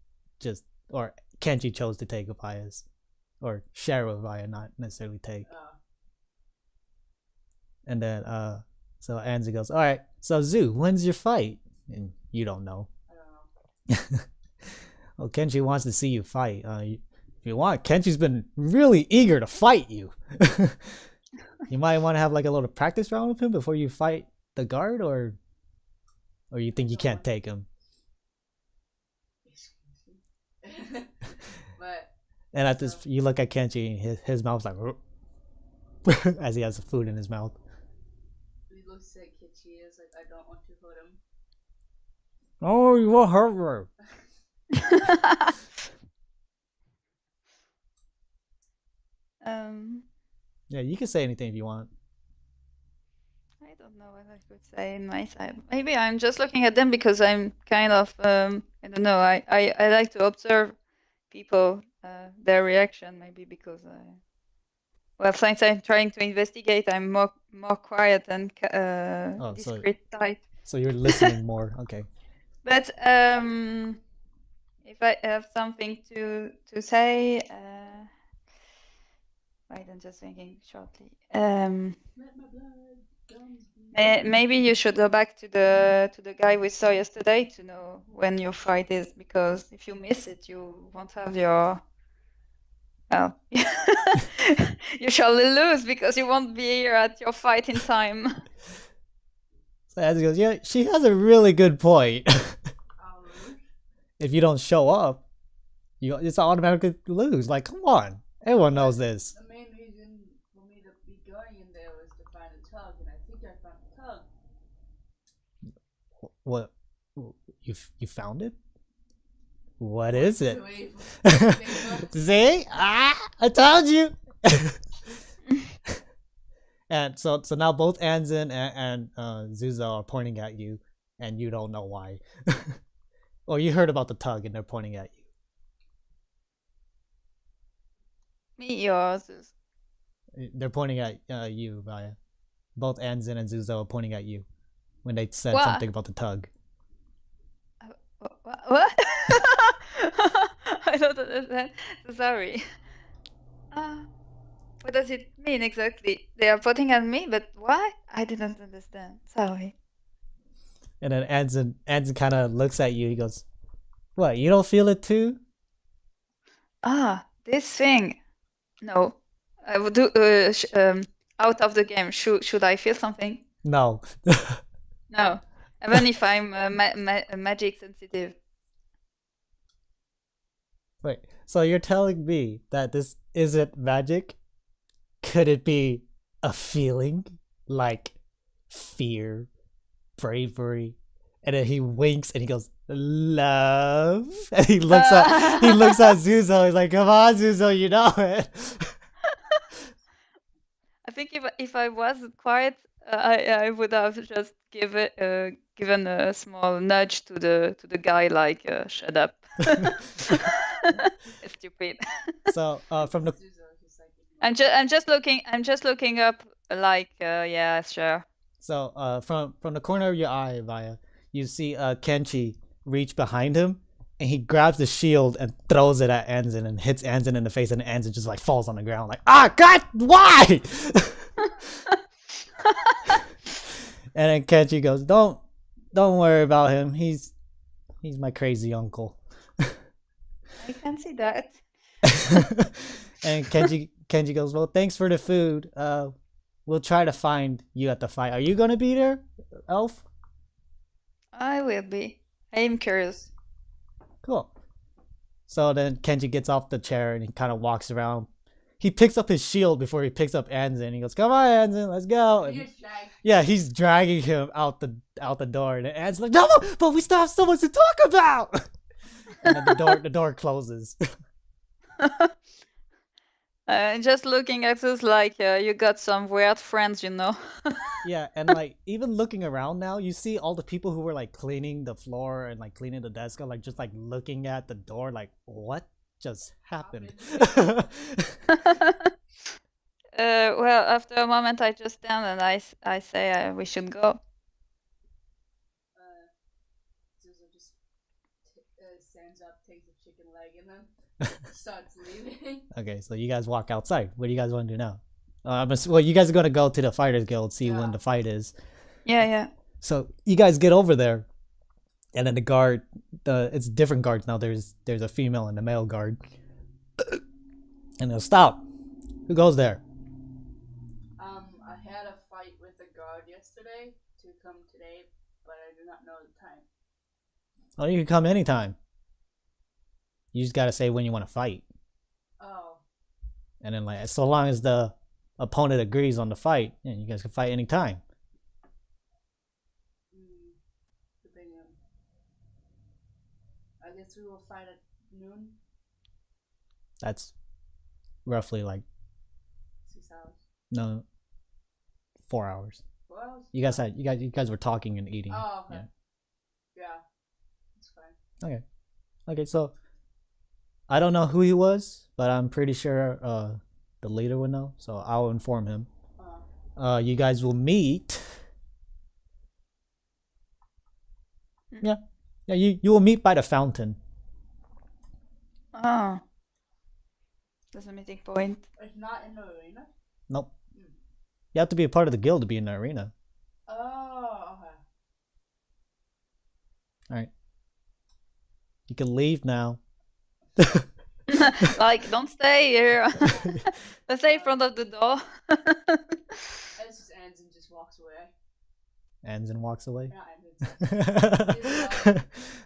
or Kenchi chose to take Waiya's, or share with Waiya, not necessarily take. And then so Anzin goes, all right, so Zoo, when's your fight? And you don't know. I don't know. Well, Kenchi wants to see you fight. If you want, Kenchi's been really eager to fight you. You might want to have like a little practice round with him before you fight the guard, or you think you can't take him. But and at this, you look at Kenchi, and his mouth's like as he has the food in his mouth. he looks at Kitchi is like, I don't want to hurt him. Oh, you will hurt her. Yeah, you can say anything if you want. I don't know what I could say in my side. Maybe I'm just looking at them because I'm kind of I don't know. I like to observe people, their reaction. Maybe because since I'm trying to investigate, I'm more quiet and discreet type. So you're listening more, okay. But if I have something to say, wait, I'm just thinking shortly. Maybe you should go back to the guy we saw yesterday to know when your fight is, because if you miss it, you won't have your. Well, you shall lose because you won't be here at your fight in time. So as he goes, yeah, she has a really good point. If you don't show up, you just automatically lose. Like, come on, everyone knows this. The main reason for me to be going in there was to find a tug, and I think I found a tug. What? You found it? What is it? See? I told you. And so now both Anzin and Xuzo are pointing at you, and you don't know why. Or you heard about the tug, and they're pointing at you. Me, yours. They're pointing at you, Waiya. Both Anzin and Xuzo are pointing at you when they said What? something about the tug. What? don't understand. So sorry. What does it mean exactly? They are pointing at me, but why? I didn't understand. Sorry. And then Anzin kind of looks at you. He goes, "What? You don't feel it too?" This thing. No, I would do. Out of the game. Should I feel something? No. No. Even if I'm magic sensitive. Wait. So you're telling me that this isn't magic? Could it be a feeling like fear, bravery? And then he winks and he goes, "Love." And he looks at Xuzo. He's like, "Come on, Xuzo, you know it." I think if I was quiet, I would have just given a small nudge to the guy, like shut up. Stupid. So from the Xuzo just like I'm just looking up, like yeah, sure. So from the corner of your eye, Waiya, you see Kenchi reach behind him, and he grabs the shield and throws it at Anzin and hits Anzin in the face, and Anzin just like falls on the ground like, "Ah, God, why?" And then Kenchi goes, "Don't worry about him. He's my crazy uncle." I can see that. And Kenji goes, "Well, thanks for the food. We'll try to find you at the fight. Are you gonna be there, Elf?" I will be. I am curious. Cool. So then Kenji gets off the chair and he kind of walks around. He picks up his shield before he picks up Anzin. He goes, "Come on, Anzin, let's go." And yeah, he's dragging him out the door, and Anzin's like, "No, but we still have so much to talk about." And then the door closes. Just looking at us like you got some weird friends, you know. Yeah, and like even looking around now, you see all the people who were like cleaning the floor and like cleaning the desk are like just like looking at the door like, what just happened? Well, after a moment, I just stand and I say we should go. Xuzo just stands up, takes a chicken leg, and then starts leaving. Okay, so you guys walk outside. What do you guys want to do now? Well, you guys are gonna go to the Fighters Guild, see when the fight is. Yeah. So you guys get over there, and then the guard, it's different guards now. There's a female and a male guard, and they'll stop. Who goes there? I had a fight with a guard yesterday to come today, but I do not know the time. Oh, you can come anytime. You just gotta say when you want to fight. Oh. And then like, so long as the opponent agrees on the fight, and you guys can fight anytime. I guess we will fight at noon. That's roughly like 6 hours. no, 4 hours. 4 hours? You guys were talking and eating. Oh, okay. Yeah. That's fine. Okay, so I don't know who he was, but I'm pretty sure the leader would know, so I'll inform him. You guys will meet. Yeah, you will meet by the fountain. Oh. That's a meeting point. It's not in the arena? Nope. You have to be a part of the guild to be in the arena. Oh, okay. Alright. You can leave now. Like, don't stay here. Let's stay in front of the door. It's just Anzin just walks away. Anzin walks away. Yeah,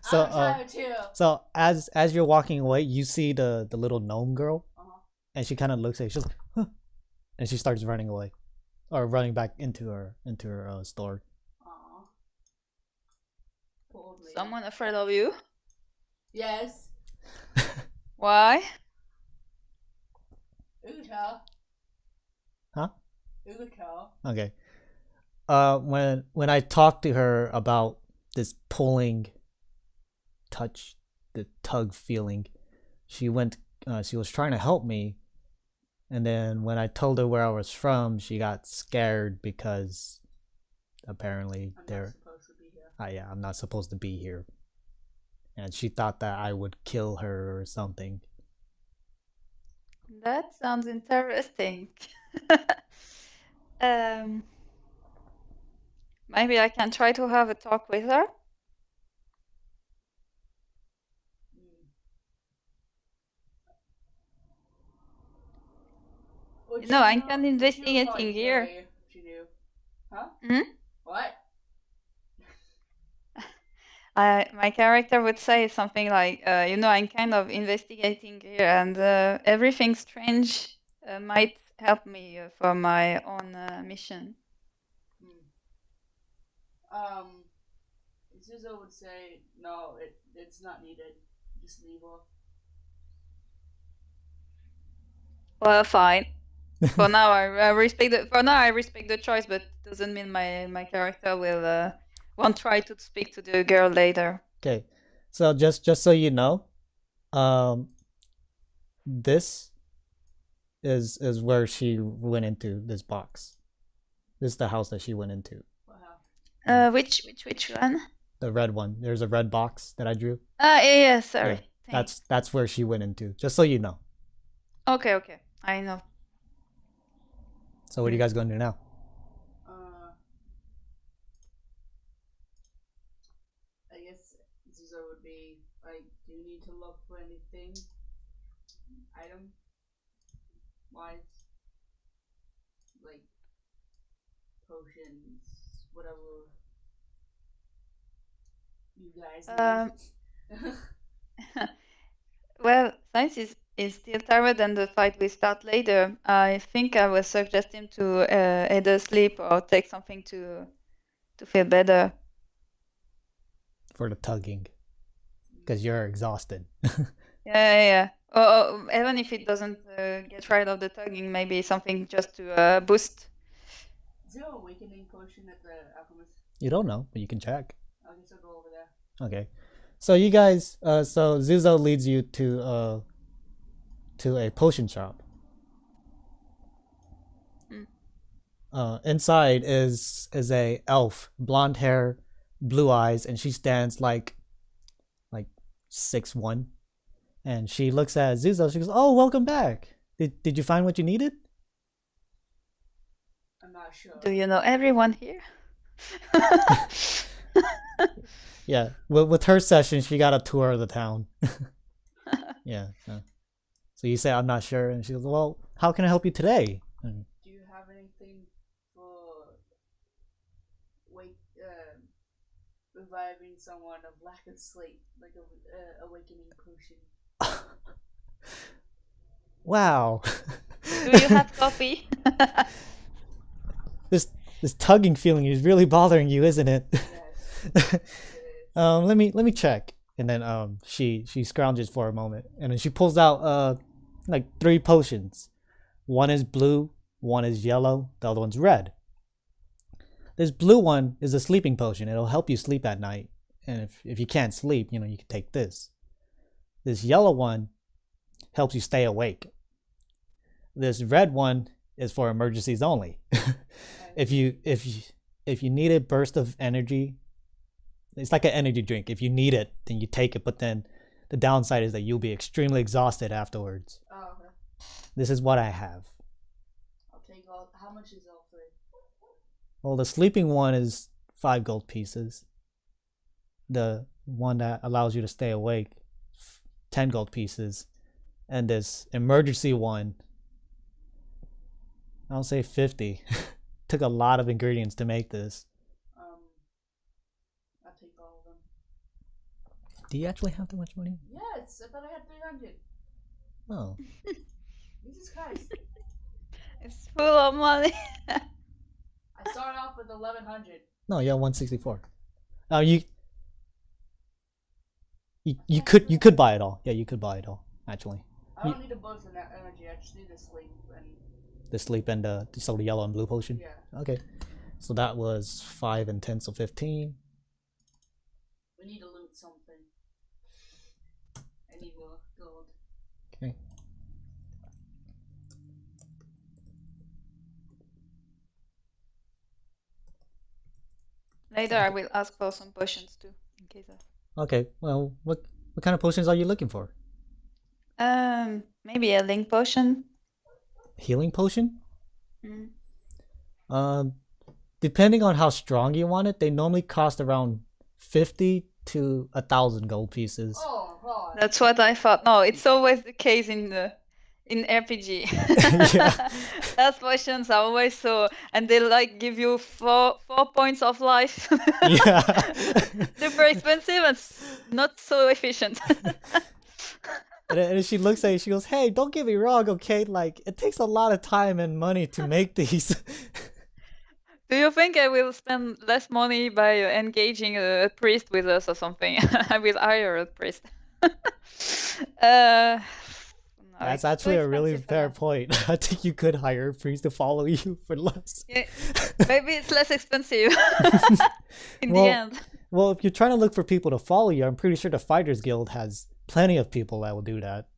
So as you're walking away, you see the little gnome girl, and she kind of looks at you. She's like, huh, and she starts running away, or running back into her store. Someone afraid of you? Yes. Why? Uta. Huh? Uta. Okay. When I talked to her about this pulling touch, the tug feeling, she was trying to help me, and then when I told her where I was from, she got scared because apparently I'm not supposed to be here. and she thought that I would kill her or something. That sounds interesting. Um, maybe I can try to have a talk with her. Would No, she I not- can would you investigate not in here. enjoy if she knew? Huh? Hmm? What? My character would say something like, I'm kind of investigating here, and everything strange might help me for my own mission. Xuzo would say, no, it's not needed. Just leave her. Well, fine. For now, I respect the choice, but doesn't mean my character will won't try to speak to the girl later. Okay, so just so you know, this is where she went into this box. This is the house that she went into. Wow. Which one? The red one. There's a red box that I drew. Yeah, sorry. Yeah, Thanks. that's where she went into. Just so you know. Okay, I know. So what are you guys going to do now? I guess Xuzo would be like, do you need to look for anything? Item wise? Like potions, whatever you guys need. Well, Science is still tired and the fight will start later. I think I will suggest him to either sleep or take something to feel better. For the tugging. Because you're exhausted. Yeah. Or even if it doesn't get rid of the tugging, maybe something just to boost. Is there a awakening potion at the alchemist? You don't know, but you can check. I guess I'll go over there. Okay. So you guys, so Xuzo leads you to a potion shop. Inside is a elf, blonde hair, blue eyes, and she stands like 6'1", and she looks at Xuzo. She goes, "Oh, welcome back. Did you find what you needed?" I'm not sure. Do you know everyone here? Yeah, with her session, she got a tour of the town. Yeah. So you say, "I'm not sure," and she goes, "Well, how can I help you today?" Do you have anything for reviving someone of lack of sleep, like a awakening potion? Wow. Do you have coffee? This tugging feeling is really bothering you, isn't it? Yes. Let me check. And then she scrounges for a moment, and then she pulls out like 3 potions. One is blue, one is yellow, the other one's red. This blue one is a sleeping potion. It'll help you sleep at night. And if you can't sleep, you can take this. This yellow one helps you stay awake. This red one is for emergencies only. If you need a burst of energy, it's like an energy drink. If you need it, then you take it. But then the downside is that you'll be extremely exhausted afterwards. Oh, okay. This is what I have. I'll take all. How much is all 3? Well, the sleeping one is 5 gold pieces. The one that allows you to stay awake, 10 gold pieces. And this emergency one, I'll say 50. Took a lot of ingredients to make this. I'll take all of them. Do you actually have that much money? Yes, I thought I had 300. Oh. Jesus Christ. It's full of money. I started off with 1100. No, you have 164. You could buy it all. Yeah, you could buy it all, actually. I don't need a burst of energy. I just need to sleep and. The sleep and the yellow and blue potion? Yeah. Okay. So that was 5 and 10, so 15. We need to loot something. I need more gold. Okay. Later, I will ask for some potions too, in case of. Okay. Well, what kind of potions are you looking for? Maybe a link potion. Healing potion? Mm. Um, depending on how strong you want it, they normally cost around 50 to 1,000 gold pieces. Oh god. That's what I thought. No, it's always the case in RPG. Yeah. Health potions are always so, and they like give you four points of life. Yeah. Super expensive and not so efficient. And she looks at you, she goes, "Hey, don't get me wrong, okay? Like, it takes a lot of time and money to make these." Do you think I will spend less money by engaging a priest with us or something? I will hire a priest. No, That's it's too actually a really expensive for fair that. point. I think you could hire a priest to follow you for less. Yeah, maybe it's less expensive in the Well, end. well, if you're trying to look for people to follow you, I'm pretty sure the Fighters Guild has plenty of people that will do that.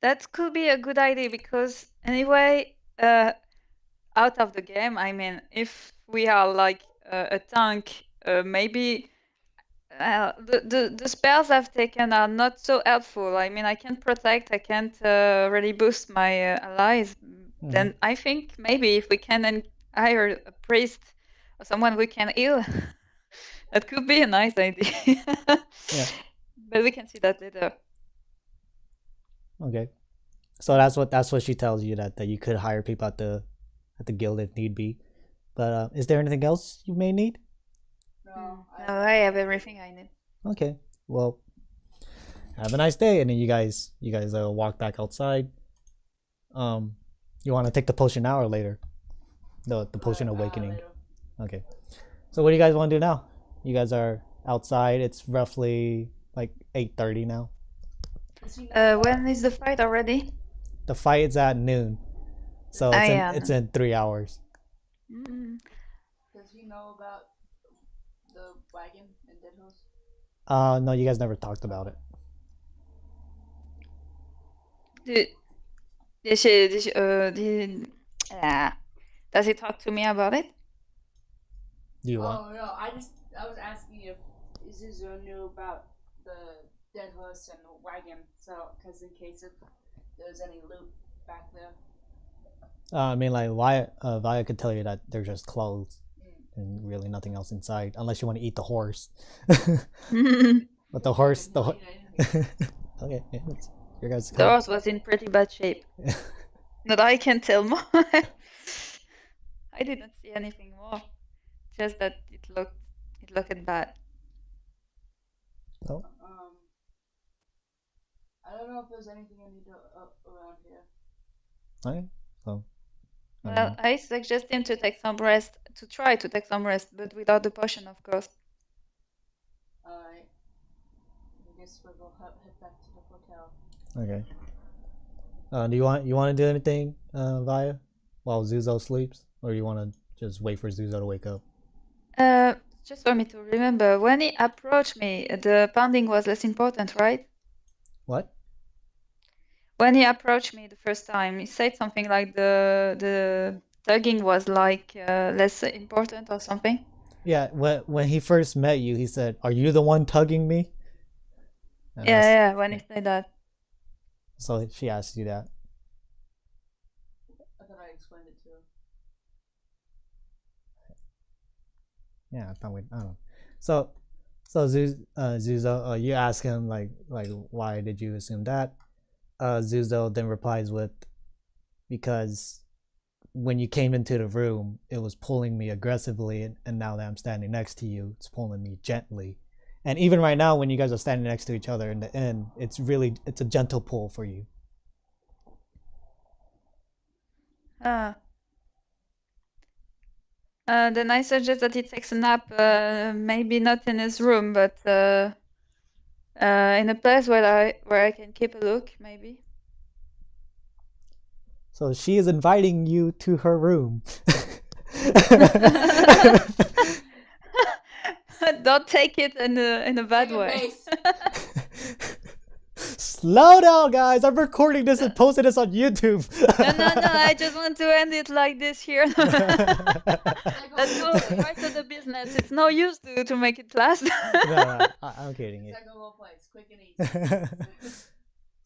That could be a good idea because anyway, out of the game, I mean, if we are like a tank, maybe the spells I've taken are not so helpful. I mean, I can't protect, I can't really boost my allies. Then I think maybe if we can hire a priest or someone we can heal, that could be a nice idea. Yeah. But we can see that later. Okay. So that's what she tells you, that you could hire people at the guild if need be. But is there anything else you may need? No, No, I have everything I need. Okay. Well, have a nice day, and then you guys walk back outside. You want to take the potion now or later? The potion awakening. later. Okay. So what do you guys want to do now? You guys are outside. It's roughly like 8:30 now. Does he know When is the fight already? The fight is at noon, so it's in 3 hours. Mm. Does he know about the wagon and dead horse? No, you guys never talked about it. Does he talk to me about it? Do you want? Oh no, I was asking if Xuzo knew about the dead horse and the wagon, so because in case if there was any loot back there. I mean, like Waiya could tell you that they're just clothes and really nothing else inside, unless you want to eat the horse. But the horse, okay, yeah, it's your guys' The call. horse was in pretty bad shape. But I can tell more. I didn't see anything more. Just that it looked bad. Oh, I don't know if there's anything I need to around here. okay. So, Well, I suggest him to try to take some rest, but without the potion, of course. Alright. I guess we'll head back to the hotel. okay. Do you want to do anything, Vaya, while Xuzo sleeps, or you want to just wait for Xuzo to wake up? Just for me to remember, when he approached me, the pounding was less important, right? What? When he approached me the first time, he said something like the tugging was like less important or something. Yeah, when he first met you, he said, "Are you the one tugging me?" And Yeah, when he said that. So she asked you that. I thought I explained it to him. Yeah, I thought I don't know. So Xuzo, you ask him like why did you assume that? Xuzo then replies with, because when you came into the room, it was pulling me aggressively, and now that I'm standing next to you, it's pulling me gently. And even right now, when you guys are standing next to each other in the inn, it's a gentle pull for you. Then I suggest that he takes a nap, maybe not in his room, but in a place where I can keep a look, maybe. So she is inviting you to her room. Don't take it in a bad way. Slow down, guys. I'm recording this and posting this on YouTube. No. I just want to end it like this here. Let's go right to the business. It's no use to make it last. No, I'm kidding. It's like a little place, quick and easy.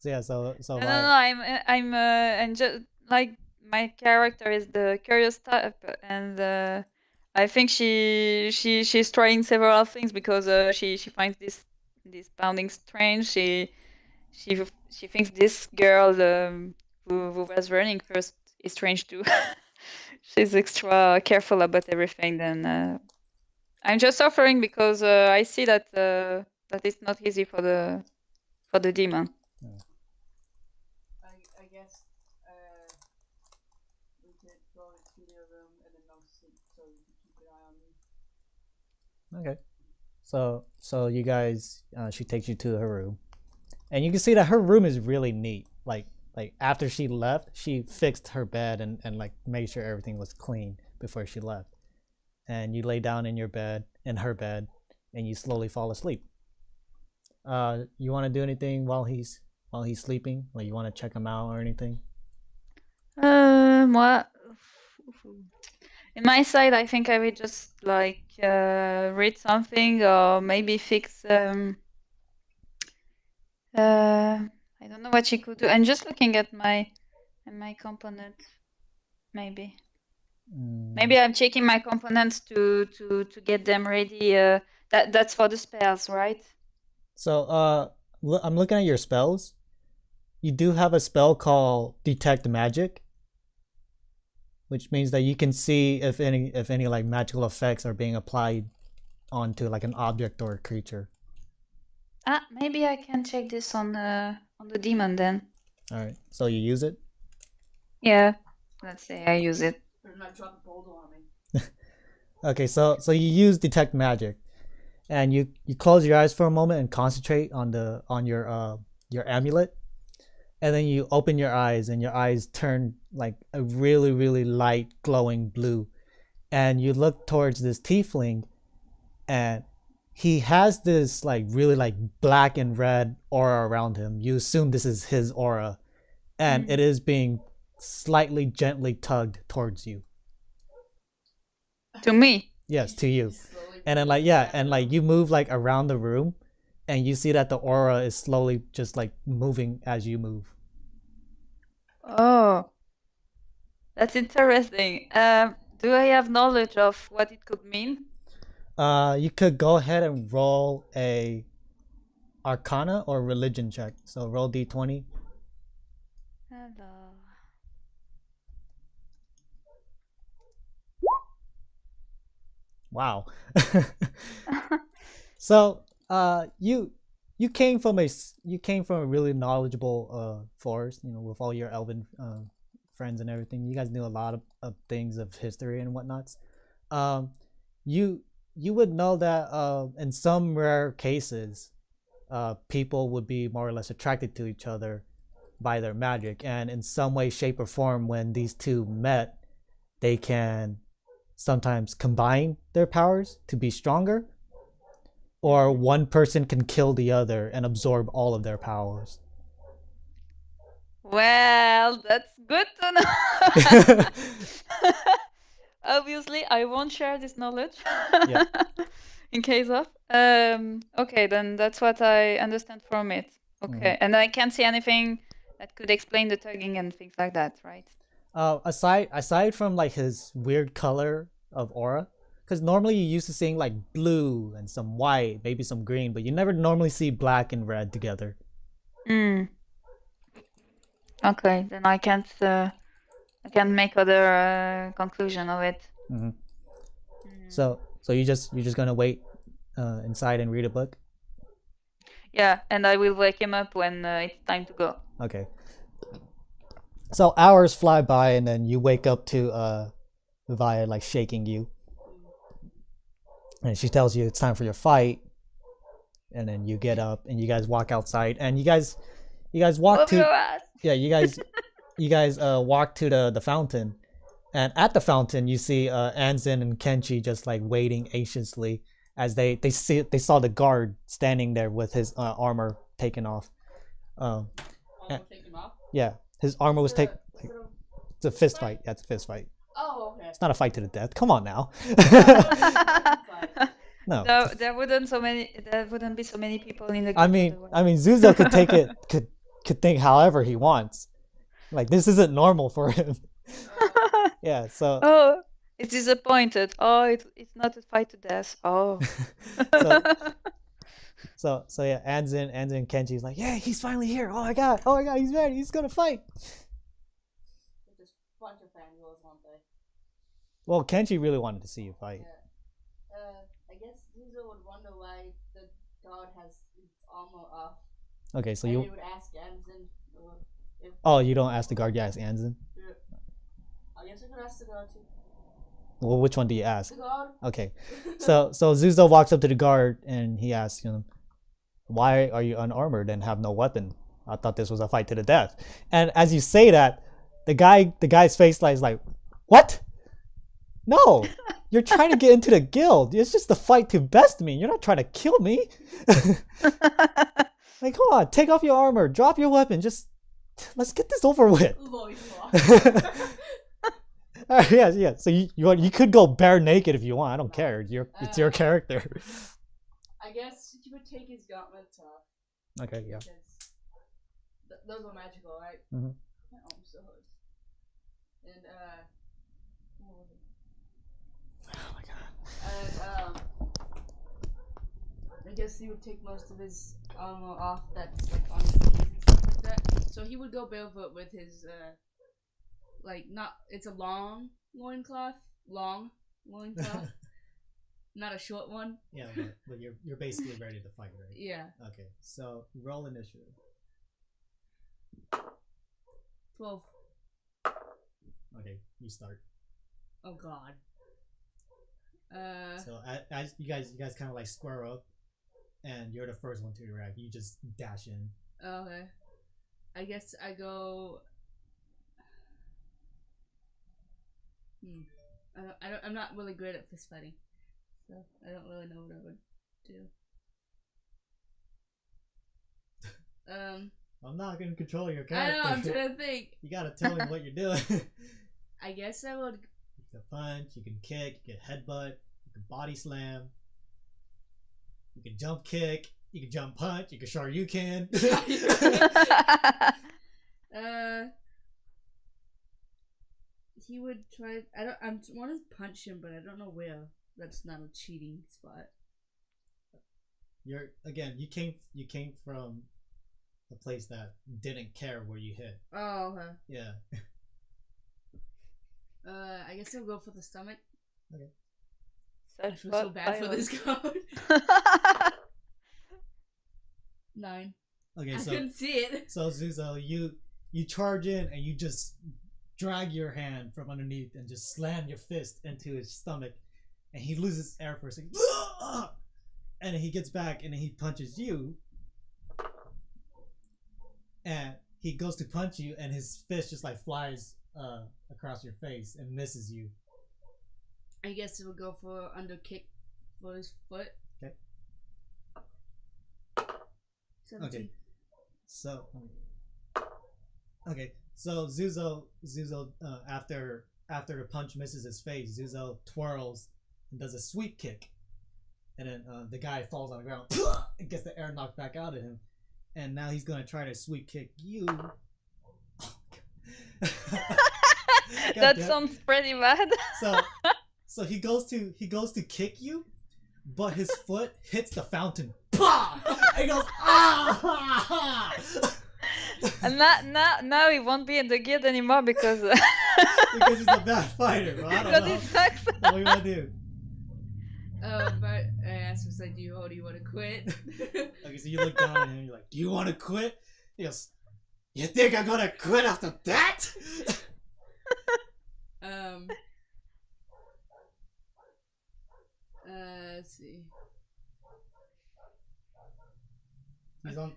So yeah, so No. I'm and just like my character is the curious type, and I think she's trying several things because she finds this pounding strange. She thinks this girl who was running first is strange too. She's extra careful about everything. Then I'm just suffering because I see that that it's not easy for the demon. I guess we could go into their room and then I'll sleep so you can keep an eye on me. Okay. So you guys, she takes you to her room, and you can see that her room is really neat. Like after she left, she fixed her bed and like made sure everything was clean before she left. And you lay down in her bed, and you slowly fall asleep. You want to do anything while he's sleeping? Like you want to check him out or anything? What? In my side, I think I will just like read something or maybe fix. I don't know what she could do. I'm just looking at my component. Maybe I'm checking my components to get them ready. That's for the spells, right? So I'm looking at your spells. You do have a spell called Detect Magic, which means that you can see if any like magical effects are being applied onto like an object or a creature. Maybe I can check this on the demon then. All right. So you use it? Yeah. Let's say I use it. Better not drop a boulder on me. Okay, so you use Detect Magic, and you close your eyes for a moment and concentrate on your amulet, and then you open your eyes, and your eyes turn like a really, really light glowing blue, and you look towards this tiefling, and he has this like really like black and red aura around him. You assume this is his aura, and it is being slightly gently tugged towards you. To me? Yes, to you. And then like yeah, and like you move like around the room, and you see that the aura is slowly just like moving as you move. Oh, that's interesting. Do I have knowledge of what it could mean? You could go ahead and roll a Arcana or Religion check. So roll d20. Hello. Wow. So you came from a really knowledgeable forest, with all your elven friends and everything. You guys knew a lot of things of history and whatnots. You would know that in some rare cases, people would be more or less attracted to each other by their magic, and in some way, shape, or form, when these two met, they can sometimes combine their powers to be stronger, or one person can kill the other and absorb all of their powers. Well, that's good to know. Obviously, I won't share this knowledge. Yeah. In case of. Okay, then that's what I understand from it. Okay, and I can't see anything that could explain the tugging and things like that, right? Aside from like his weird color of aura, because normally you used to seeing like blue and some white, maybe some green, but you never normally see black and red together. Okay, then I can't make other conclusion of it. So you're just gonna wait inside and read a book? Yeah, and I will wake him up when it's time to go. Okay. So hours fly by, and then you wake up to Waiya like shaking you, and she tells you it's time for your fight. And then you get up and you guys walk outside, and you guys walk to you guys walk to the fountain, and at the fountain you see Anzin and Kenchi just like waiting anxiously as they saw the guard standing there with his armor taken off. I'll take him off. Yeah, his armor was taken. Is it a- It's a fist fight. Yeah, it's a fist fight. Oh, okay. It's not a fight to the death. Come on now. No. No, there wouldn't be so many people in the I game. mean, otherwise. Xuzo could take it, could think however he wants. Like this isn't normal for him. Yeah. So. Oh, it's disappointed. Oh, it's not a fight to death. Oh. So yeah, Anzin and Kenchi's like, yeah, he's finally here. Oh my god, he's ready. He's gonna fight. Just a bunch of fangirls, won't they? Well, Kenchi really wanted to see you fight. Yeah. I guess Xuzo would wonder why the god has his armor off. Okay, so And you. he would ask Anzin. If, Oh, you don't ask the guard. You ask Anzin. I guess I could ask the god too. Well, which one do you ask? The god. Okay, so Xuzo walks up to the guard and he asks him, "Why are you unarmored and have no weapon? I thought this was a fight to the death." And as you say that, the guy's face is like, "What? No, you're trying to get into the guild. It's just a fight to best me. You're not trying to kill me." Like, come on, take off your armor, drop your weapon, just let's get this over with. Yeah. So you could go bare naked if you want. I don't care. It's your character. I guess you would take his gauntlets off. Okay, yeah. Those are magical, right? Mhm. My arm still hurts. And what was it? Oh my god. And I guess he would take most of his armor off that's like on his knees and stuff like that. So he would go barefoot with his it's a long loincloth. Not a short one. Yeah, but you're basically ready to fight, right? Yeah. Okay, so roll initiative. 12. Okay, you start. Oh god. So as you guys kind of like square up, and you're the first one to react. You just dash in. Okay. I guess I go. I'm not really good at fist fighting, so I don't really know what I would do. I'm not gonna control your I character. know. I'm trying to think. You gotta tell me what you're doing. I guess I would. You can punch. You can kick. You can headbutt. You can body slam. You can jump kick. You can jump punch. You can Shoryuken. He would try. I want to punch him, but I don't know where. That's not a cheating spot. You came from a place that didn't care where you hit. Oh, okay. Yeah. I guess I'll go for the stomach. Okay. I feel so bad for this card. 9. Okay, I so couldn't see it. So Xuzo, you charge in and you just drag your hand from underneath and just slam your fist into his stomach, and he loses air for a second. And he gets back and he punches you, and he goes to punch you, and his fist just like flies across your face and misses you. I guess it would go for under kick for his foot. Okay. 17. Okay. So Xuzo after the punch misses his face, Xuzo twirls and does a sweep kick, and then the guy falls on the ground and gets the air knocked back out of him, and now he's gonna try to sweep kick you. That sounds pretty bad. So he goes to kick you, but his foot hits the fountain. And he goes, ah! And now he won't be in the guild anymore because because he's a bad fighter. Well, I don't because know. he sucks. What do you want to do? But I asked him, like, do you want to quit? Okay, so you look down at him and you're like, do you want to quit? He goes, you think I'm gonna quit after that? Let's see.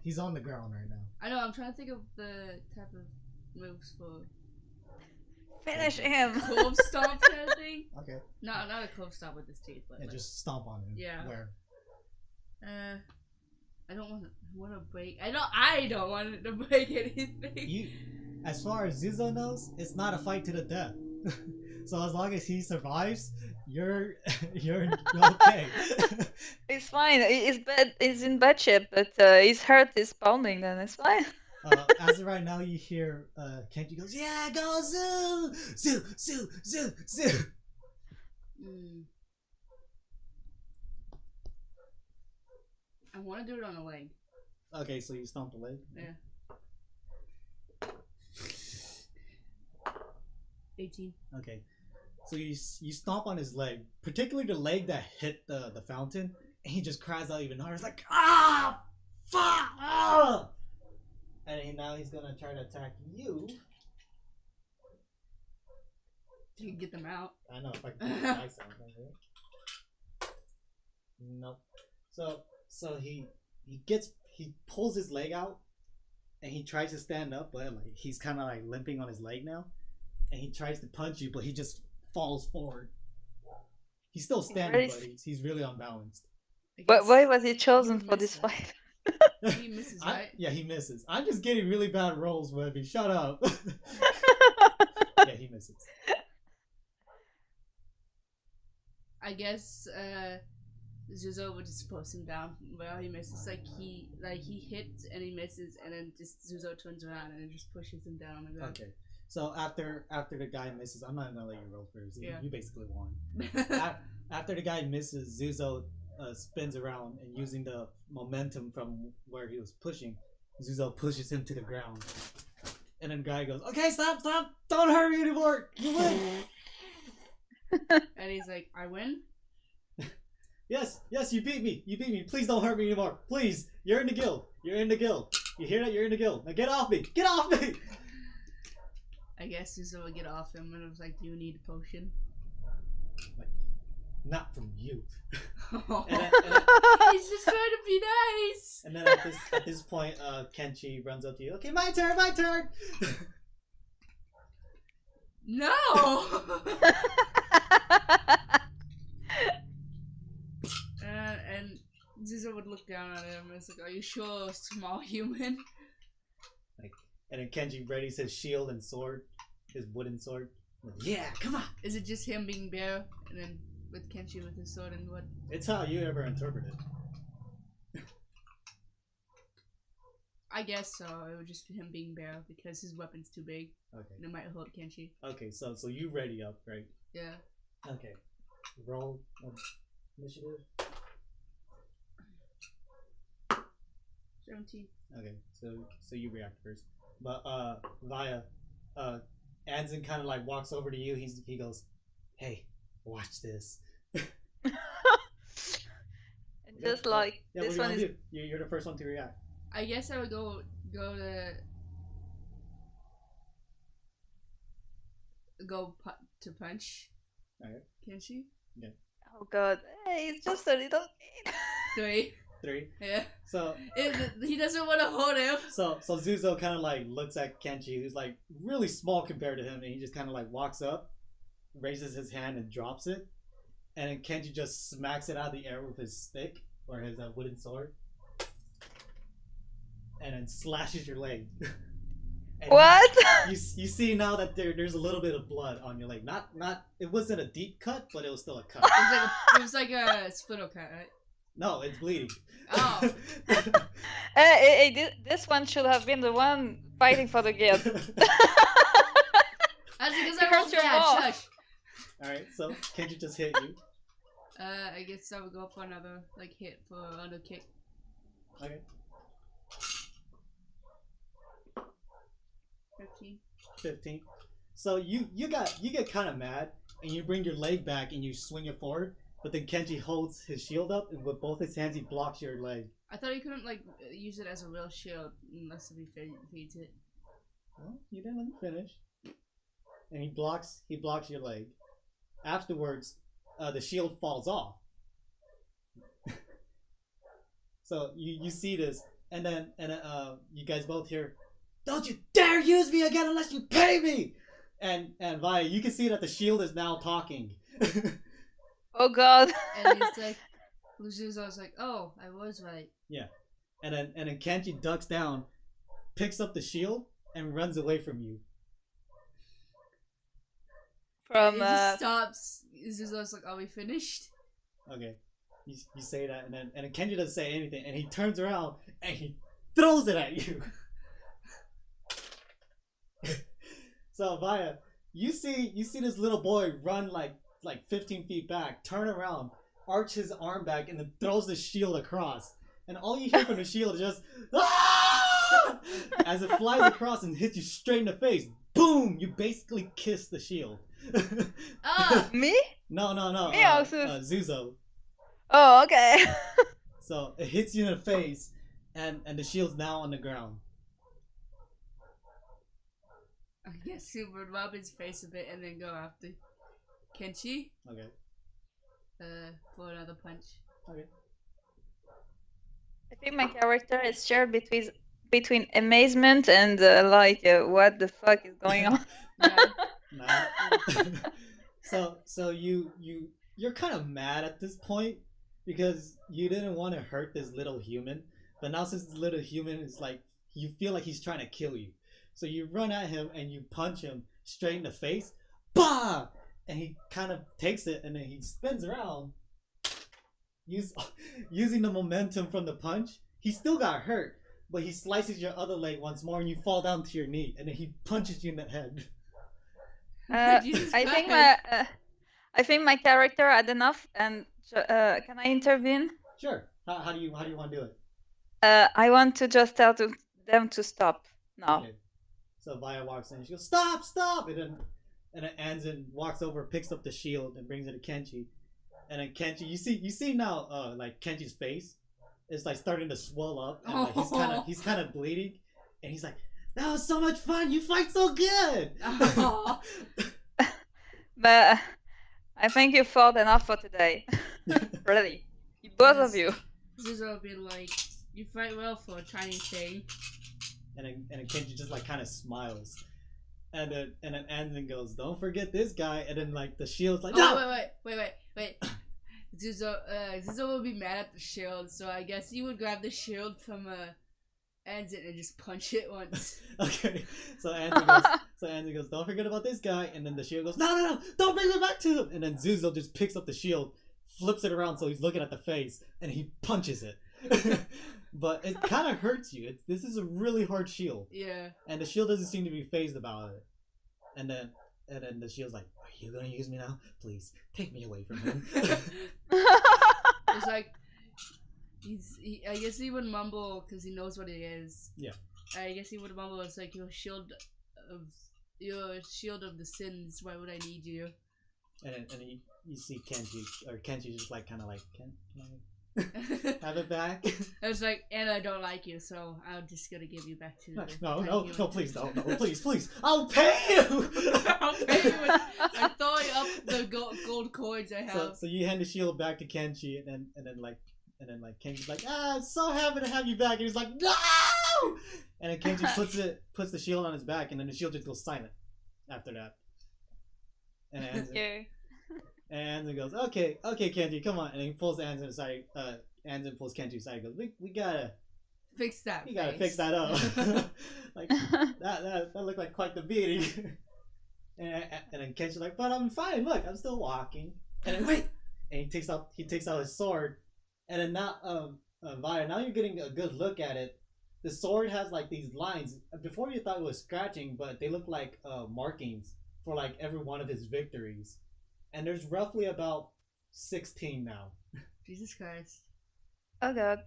He's on the ground right now. I know, I'm trying to think of the type of moves for Finish him. clove stomp kind of thing. Okay. Not a clove stomp with his teeth, but And like, just stomp on him. Yeah. Where? I don't want to break. I don't want it to break anything. As far as Xuzo knows, it's not a fight to the death. So as long as he survives, you're okay. It's fine. It's bad. It's in bad shape, but his heart is pounding. Then it's fine. As of right now, you hear Kenchi goes, "Yeah, go Zoo, Zoo, Zoo, Zoo, Zoo." I want to do it on a leg. Okay, so you stomp the leg. Yeah. 18. Okay, so you stomp on his leg, particularly the leg that hit the fountain, and he just cries out even harder. It's like, ah, fuck, ah! And now he's gonna try to attack you. You can get them out. I know if I can get my sound right. Nope. So he pulls his leg out, and he tries to stand up, but like he's kind of like limping on his leg now, and he tries to punch you, but he just falls forward. He's still standing, but he's really unbalanced. But why was he chosen for this fight? He misses, right? Yeah, he misses. I'm just getting really bad rolls, Webby. Shut up. Yeah, he misses. I guess Xuzo would just post him down. Well, he misses. He hits and he misses, and then just Xuzo turns around and then just pushes him down on the ground. Okay. So after the guy misses, I'm not gonna let you roll first. Yeah. You basically won. After the guy misses, Xuzo spins around, and using the momentum from where he was pushing, Xuzo pushes him to the ground. And then the guy goes, "Okay, stop! Don't hurt me anymore! You win!" And he's like, "I win?" Yes, you beat me. Please don't hurt me anymore. Please, you're in the guild. You hear that? You're in the guild. Now get off me! I guess Xuzo would get off him, and it was like, "Do you need a potion?" Like, not from you. and he's just trying to be nice. And then at this point, Kenchi runs up to you. "Okay, my turn. No. And Xuzo would look down at him and it's like, "Are you sure, small human?" And then Kenji readies his shield and sword, his wooden sword. Yeah, come on. Is it just him being bear, and then with Kenchi with his sword and wood? It's how you ever interpret it. I guess so. It would just be him being bear because his weapon's too big. Okay. And it might hurt Kenchi. Okay, so you ready up, right? Yeah. Okay. Roll initiative. 17. Okay, so you react first. But Waiya, Anzin kind of like walks over to you. He goes, "Hey, watch this." And just like this one is. Do? You're the first one to react. I guess I would go to punch. Alright. Kenchi. Yeah. Oh god, hey, it's just a little. 3. 3. Yeah. So he doesn't want to hold him. So Xuzo kind of like looks at Kenchi, who's like really small compared to him, and he just kind of like walks up, raises his hand and drops it, and then Kenchi just smacks it out of the air with his stick or his wooden sword, and then slashes your leg. What? You see now that there's a little bit of blood on your leg. Not it wasn't a deep cut, but it was still a cut. It was like a spittle cut, right? No, it's bleeding. Oh. This one should have been the one fighting for the guild. That's because I Hurts was your bad. ball. Shush. Alright, so Kenji just hit you. I guess I would go for another hit for another kick. Okay. 15. So you get kind of mad, and you bring your leg back and you swing it forward, but then Kenji holds his shield up, and with both his hands he blocks your leg. I thought he couldn't use it as a real shield unless he feeds it. Well, you didn't let me finish. And he blocks your leg. Afterwards, the shield falls off. So you see this, and then you guys both hear, "Don't you dare use me again unless you pay me!" And Waiya, you can see that the shield is now talking. Oh god. And he's like, Xuzo's like, "Oh, I was right." Yeah. then Kenchi ducks down, picks up the shield, and runs away from you. From He just stops. Xuzo's like, "Are we finished?" Okay, you say that, and then Kenji doesn't say anything, and he turns around and he throws it at you. So Waiya, you see this little boy run like 15 feet back, turn around, arch his arm back, and then throws the shield across. And all you hear from the shield is just "Ah!" as it flies across and hits you straight in the face. Boom! You basically kiss the shield. me? No. Me also. Xuzo. Oh, okay. So it hits you in the face, and the shield's now on the ground. I guess he would rub his face a bit and then go after Kenchi. Okay. For another punch. Okay. I think my character is shared between amazement and what the fuck is going on? Nah. So you're kind of mad at this point because you didn't want to hurt this little human, but now since this little human is like, you feel like he's trying to kill you, so you run at him and you punch him straight in the face, bah! And he kind of takes it and then he spins around, using the momentum from the punch. He still got hurt, but he slices your other leg once more and you fall down to your knee, and then he punches you in the head. I think my character had enough, and can I intervene? Sure. How do you want to do it? I want to just tell them to stop now. Okay. So Waiya walks in and she goes, "Stop!" And then Anzin walks over, picks up the shield, and brings it to Kenchi. And then Kenchi, you see now, like Kenchi's face is like starting to swell up, and like, he's kind of bleeding, and he's like, "That was so much fun! You fight so good!" But I think you fought enough for today. Really, both of you. Xuzo will be like, "You fight well for a tiny thing." And then Kenji just like kind of smiles, and then Anzin goes, "Don't forget this guy." And then like the shield's like, "No!" Wait. Xuzo will be mad at the shield, so I guess he would grab the shield from Anzin and just punch it once. Okay, so Anzin goes, "Don't forget about this guy." And then the shield goes, "No, don't bring me back to him." And then Xuzo just picks up the shield, flips it around so he's looking at the face, and he punches it. But it kind of hurts you. This is a really hard shield. Yeah. And the shield doesn't seem to be phased about it. And then the shield's like, "Are you gonna use me now? Please take me away from him." It's like I guess he would mumble because he knows what it is. Yeah. I guess he would mumble, "It's like your shield of the sins. Why would I need you?" And you see Kenji just like kind of like, can I have it back? I was like, "And I don't like you, so I'm just gonna give you back to the No, please, no, please, I'll pay you. I'll pay you. I'm throwing up the gold coins I have. So you hand the shield back to Kenchi, and then Kenchi's like, "I'm so happy to have you back." And he's like, "No!" And then Kenchi puts the shield on his back, and then the shield just goes silent after that. And Anzin goes, okay, Kenji, come on. And he pulls Anzin aside. Anzin pulls Kenji aside and goes, we gotta fix that. We gotta fix that up. Like that looked like quite the beating. And then Kenji's like, "But I'm fine. Look, I'm still walking." And then wait, and he takes out his sword. And then now, Waiya, now you're getting a good look at it. The sword has like these lines. Before you thought it was scratching, but they look like markings for like every one of his victories. And there's roughly about 16 now. Jesus Christ. Oh God.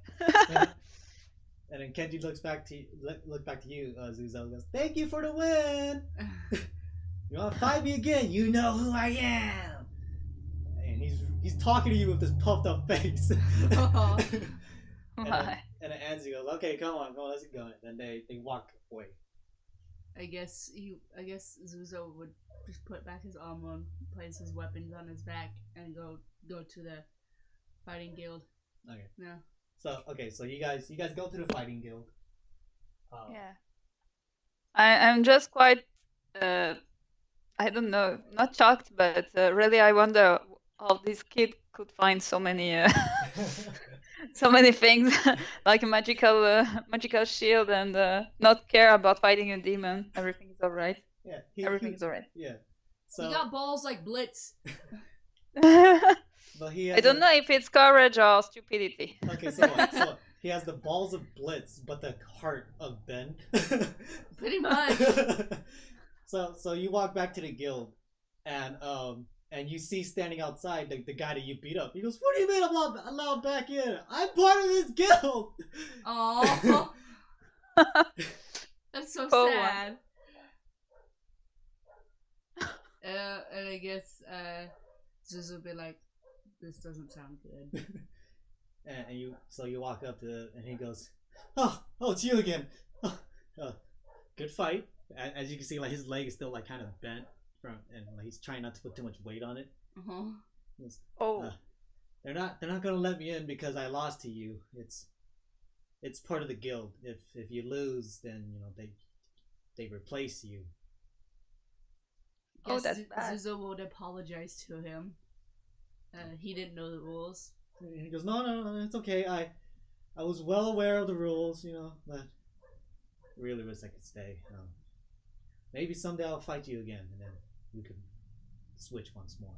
And then Kenji looks back to you, Xuzo, goes, "Thank you for the win. You want to fight me again? You know who I am." And he's talking to you with this puffed up face. And then Anzin goes, "Okay, come on, let's go." And then they walk away. I guess Xuzo would just put back his armor on, place his weapons on his back, and go to the fighting guild. Okay. Yeah. So you guys go to the fighting guild. Yeah. I'm just quite I don't know, not shocked, but really I wonder how this kid could find so many so many things, like a magical shield, and not care about fighting a demon. Everything is alright. Yeah, Everything is alright. yeah. So He got balls like Blitz. but he I has don't know if it's courage or stupidity. Okay, so what? So he has the balls of Blitz, but the heart of Ben. Pretty much. So you walk back to the guild, and you see standing outside the guy that you beat up. He goes, "What do you mean I'm allowed back in? I'm part of this guild." Oh, that's so Poor sad. And I guess Xuzo will be like, "This doesn't sound good." and you walk up to and he goes, "Oh, it's you again. Good fight." As you can see, like his leg is still like kind of bent and like, he's trying not to put too much weight on it. Uh-huh. He goes, Oh, they're not gonna let me in because I lost to you. It's part of the guild. If you lose, then they replace you. Oh, Yes, that's bad. Xuzo would apologize to him. He didn't know the rules. And he goes, no, it's okay. I was well aware of the rules, but really wish I could stay. Maybe someday I'll fight you again, and then we could switch once more.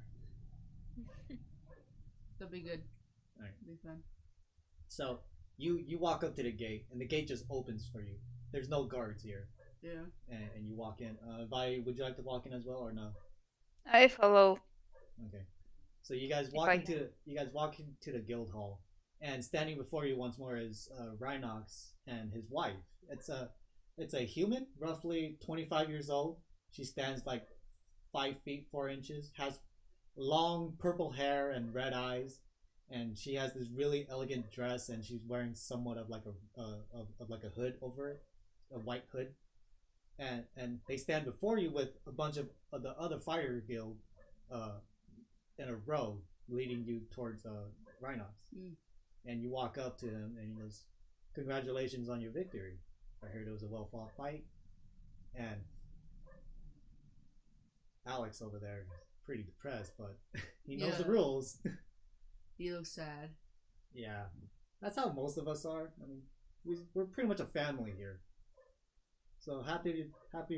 That'd be good. Alright. Be fun. So you walk up to the gate, and the gate just opens for you. There's no guards here, Yeah. and you walk in. Vi, would you like to walk in as well, or no? I follow. Okay. So you guys If walk I into the guild hall, and standing before you once more is Rhinox and his wife. It's a human, roughly 25 years old. She stands like 5 feet 4 inches, has long purple hair and red eyes, and she has this really elegant dress, and she's wearing somewhat of like a hood over it, a white hood, and they stand before you with a bunch of the other fire guild in a row leading you towards Rhinox. And you walk up to him and he goes, "Congratulations on your victory. I heard it was a well fought fight." And Alex over there is pretty depressed, but he knows the rules. He looks sad. Yeah, that's how most of us are. I mean, we're pretty much a family here. So happy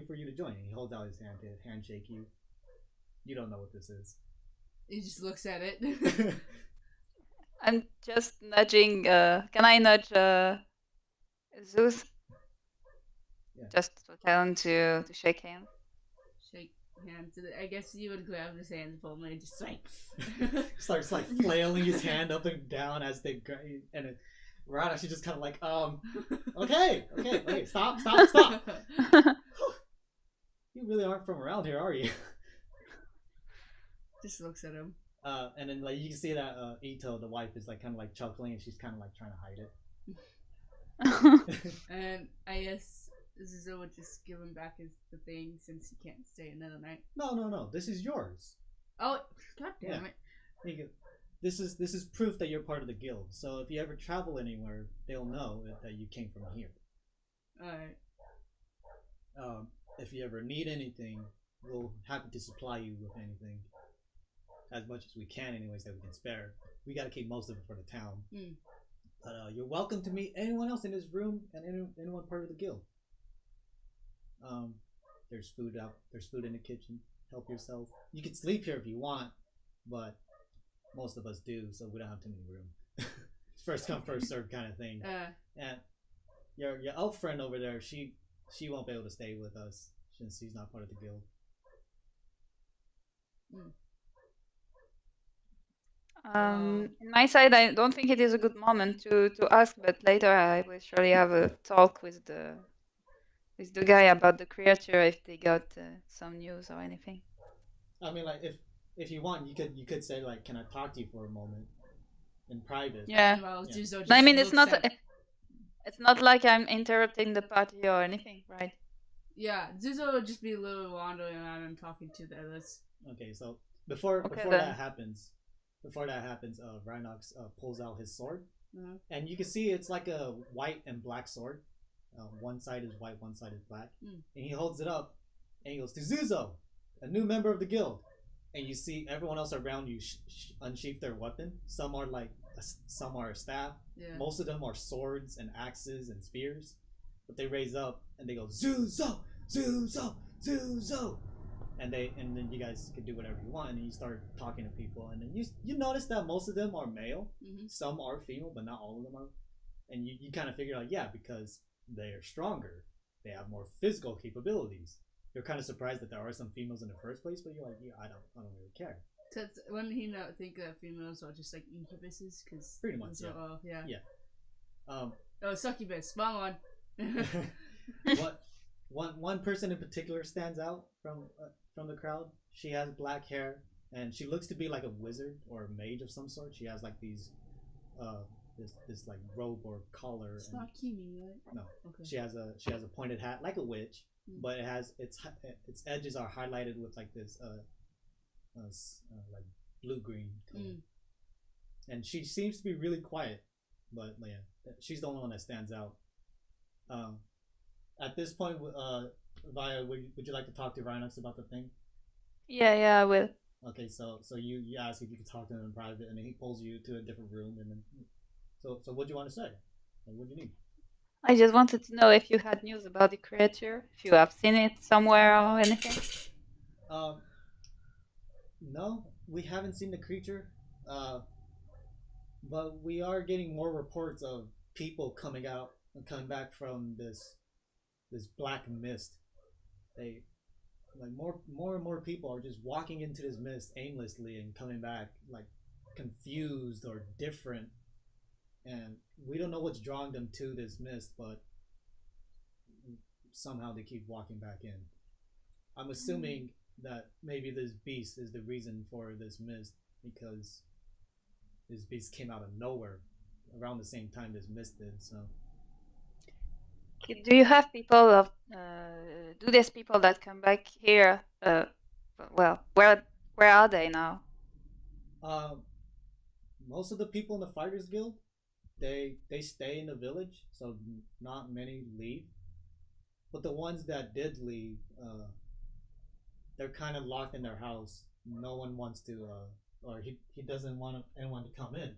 for you to join. And he holds out his hand to handshake you. You don't know what this is. He just looks at it. I'm just nudging. Can I nudge Zeus? Yeah. Just to tell him to shake hands. Shake hands. I guess you would grab his hand for me and just like Starts like flailing his hand up and down as they and Rana, she just kind of like okay, wait, stop. You really aren't from around here, are you? Just looks at him. And then like you can see that Ito, the wife, is like kind of like chuckling, and she's kind of like trying to hide it. And I guess Xuzo would just give him back the thing since he can't stay another night. No, this is yours. Oh, god damn it! This is proof that you're part of the guild. So if you ever travel anywhere, they'll know that you came from here. Alright. If you ever need anything, we're happy to supply you with anything. As much as we can, anyways, that we can spare. We gotta keep most of it for the town. But you're welcome to meet anyone else in this room and anyone part of the guild. There's food in the kitchen. Help yourself. You can sleep here if you want, but most of us do, so we don't have too many room. It's first come first serve kind of thing. And your elf friend over there, she won't be able to stay with us since she's not part of the guild. On my side, I don't think it is a good moment to ask, but later I will surely have a talk with the guy about the creature if they got some news or anything. I mean, like if you want, you could say like, "Can I talk to you for a moment in private?" Yeah. Well, Yeah. Xuzo just I mean, it's looks not at- it's not like I'm interrupting the party or anything, right? Yeah, Xuzo would just be literally wandering around and talking to the others. Okay, so before then. that happens, Rhinox pulls out his sword, and you can see it's like a white and black sword. One side is white, one side is black, and he holds it up, and he goes to Xuzo, a new member of the guild. And you see everyone else around you unsheath their weapon. Some are like some are a staff. Yeah. Most of them are swords and axes and spears, but they raise up and they go Xuzo, Xuzo, Xuzo, and then you guys can do whatever you want, and then you start talking to people, and then you notice that most of them are male, some are female, but not all of them are, and you kind of figure out, yeah, because they are stronger, they have more physical capabilities. You're kind of surprised that there are some females in the first place, but you're like, yeah, I don't really care. When he not think that females are just like incubuses, because pretty much, yeah. Oh, succubus, wrong one. One person in particular stands out from the crowd. She has black hair, and she looks to be like a wizard or a mage of some sort. She has like these, this like robe or collar. It's not Kimi, right? No. Okay. She has a pointed hat like a witch, but it has its edges are highlighted with like this like blue green color. And she seems to be really quiet, but yeah, she's the only one that stands out. At this point, Waiya, would you like to talk to Rhinox about the thing? Yeah, I will. Okay, so you ask if you could talk to him in private, and then he pulls you to a different room, and then so what do you want to say? Like, what do you need? I just wanted to know if you had news about the creature, if you have seen it somewhere or anything. No, we haven't seen the creature, but we are getting more reports of people coming back from this black mist. They like more and more people are just walking into this mist aimlessly and coming back like confused or different, and we don't know what's drawing them to this mist, but somehow they keep walking back in. I'm assuming that maybe this beast is the reason for this mist, because this beast came out of nowhere around the same time this mist did. So Do you have people of do these people that come back here well, where are they now? Most of the people in the Fighters Guild, they stay in the village, so not many leave. But the ones that did leave, they're kind of locked in their house. No one wants to, or he doesn't want anyone to come in.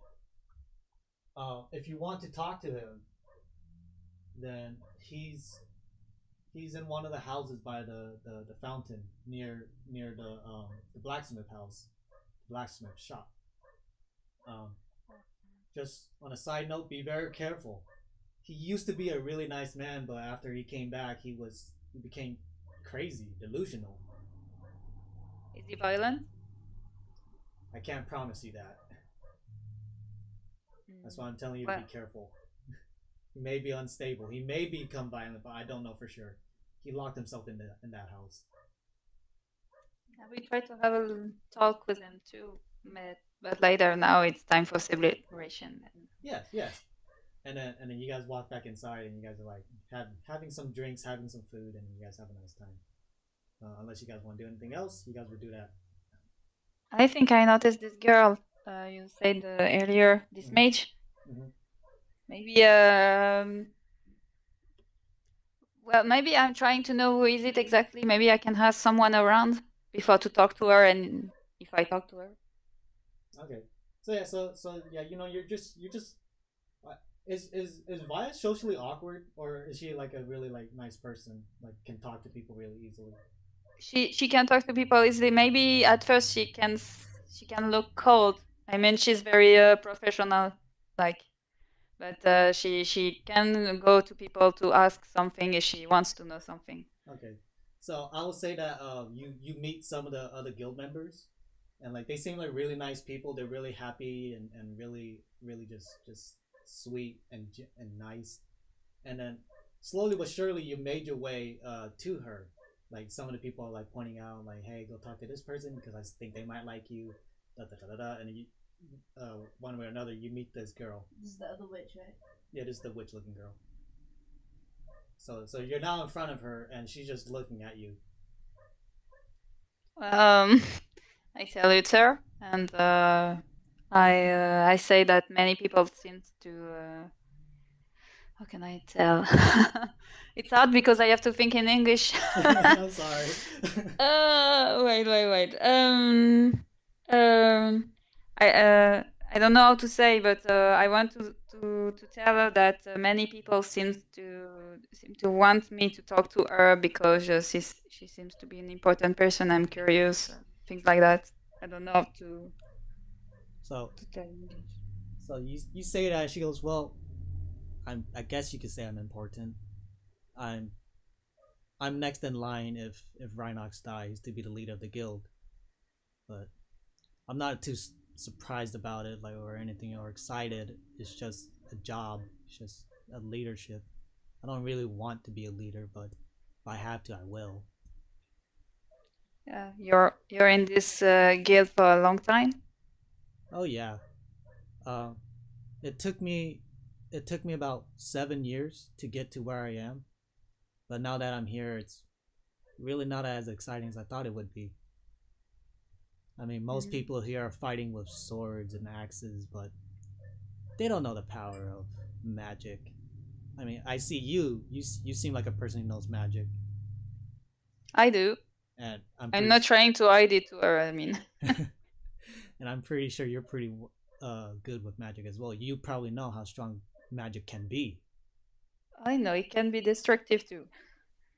If you want to talk to him, then he's in one of the houses by the fountain near the blacksmith house, blacksmith shop. Just on a side note, be very careful. He used to be a really nice man, but after he came back, he became crazy, delusional. Is he violent? I can't promise you that. That's why I'm telling you to be careful. He may be unstable. He may become violent, but I don't know for sure. He locked himself in that house. We tried to have a talk with him too, but later now it's time for celebration. Yes. And then you guys walk back inside, and you guys are like having some drinks, having some food, and you guys have a nice time. Unless you guys want to do anything else, you guys will do that. I think I noticed this girl you said earlier, this mage. Maybe well, maybe I'm trying to know who is it exactly. Maybe I can have someone around before to talk to her, and if I talk to her. Okay. So yeah, you're just is Waiya socially awkward, or is she like a really like nice person, like can talk to people really easily? She can talk to people easily. Maybe at first she can look cold. I mean, she's very professional, like, but she can go to people to ask something if she wants to know something. Okay, so I will say that you meet some of the other guild members, and like they seem like really nice people. They're really happy and really just sweet and nice. And then slowly but surely you made your way to her. Like some of the people are like pointing out like, hey, go talk to this person because I think they might like you. And you, one way or another, you meet this girl. This is the other witch, right? Yeah, this is the witch-looking girl. So you're now in front of her, and she's just looking at you. I salute her, and I say that many people seem to. How can I tell? It's hard because I have to think in English. I'm sorry. Wait. I I don't know how to say, but I want to tell her that many people seem to want me to talk to her because she seems to be an important person. I'm curious, things like that. I don't know how So to tell in English. so you say that, she goes, well, I guess you could say I'm important. I'm I'm next in line if Rhinox dies to be the leader of the guild. But I'm not too surprised about it, like, or anything, or excited. It's just a job. It's just a leadership. I don't really want to be a leader, but if I have to, I will. You're in this guild for a long time. Oh yeah. Uh, it took me it took me about 7 years to get to where I am, but now that I'm here, it's really not as exciting as I thought it would be. I mean, most Mm. people here are fighting with swords and axes, but they don't know the power of magic. I mean, I see you seem like a person who knows magic, I do. and I'm not trying to hide it to her. I mean, and I'm pretty sure you're pretty good with magic as well. You probably know how strong magic can be. I know it can be destructive too.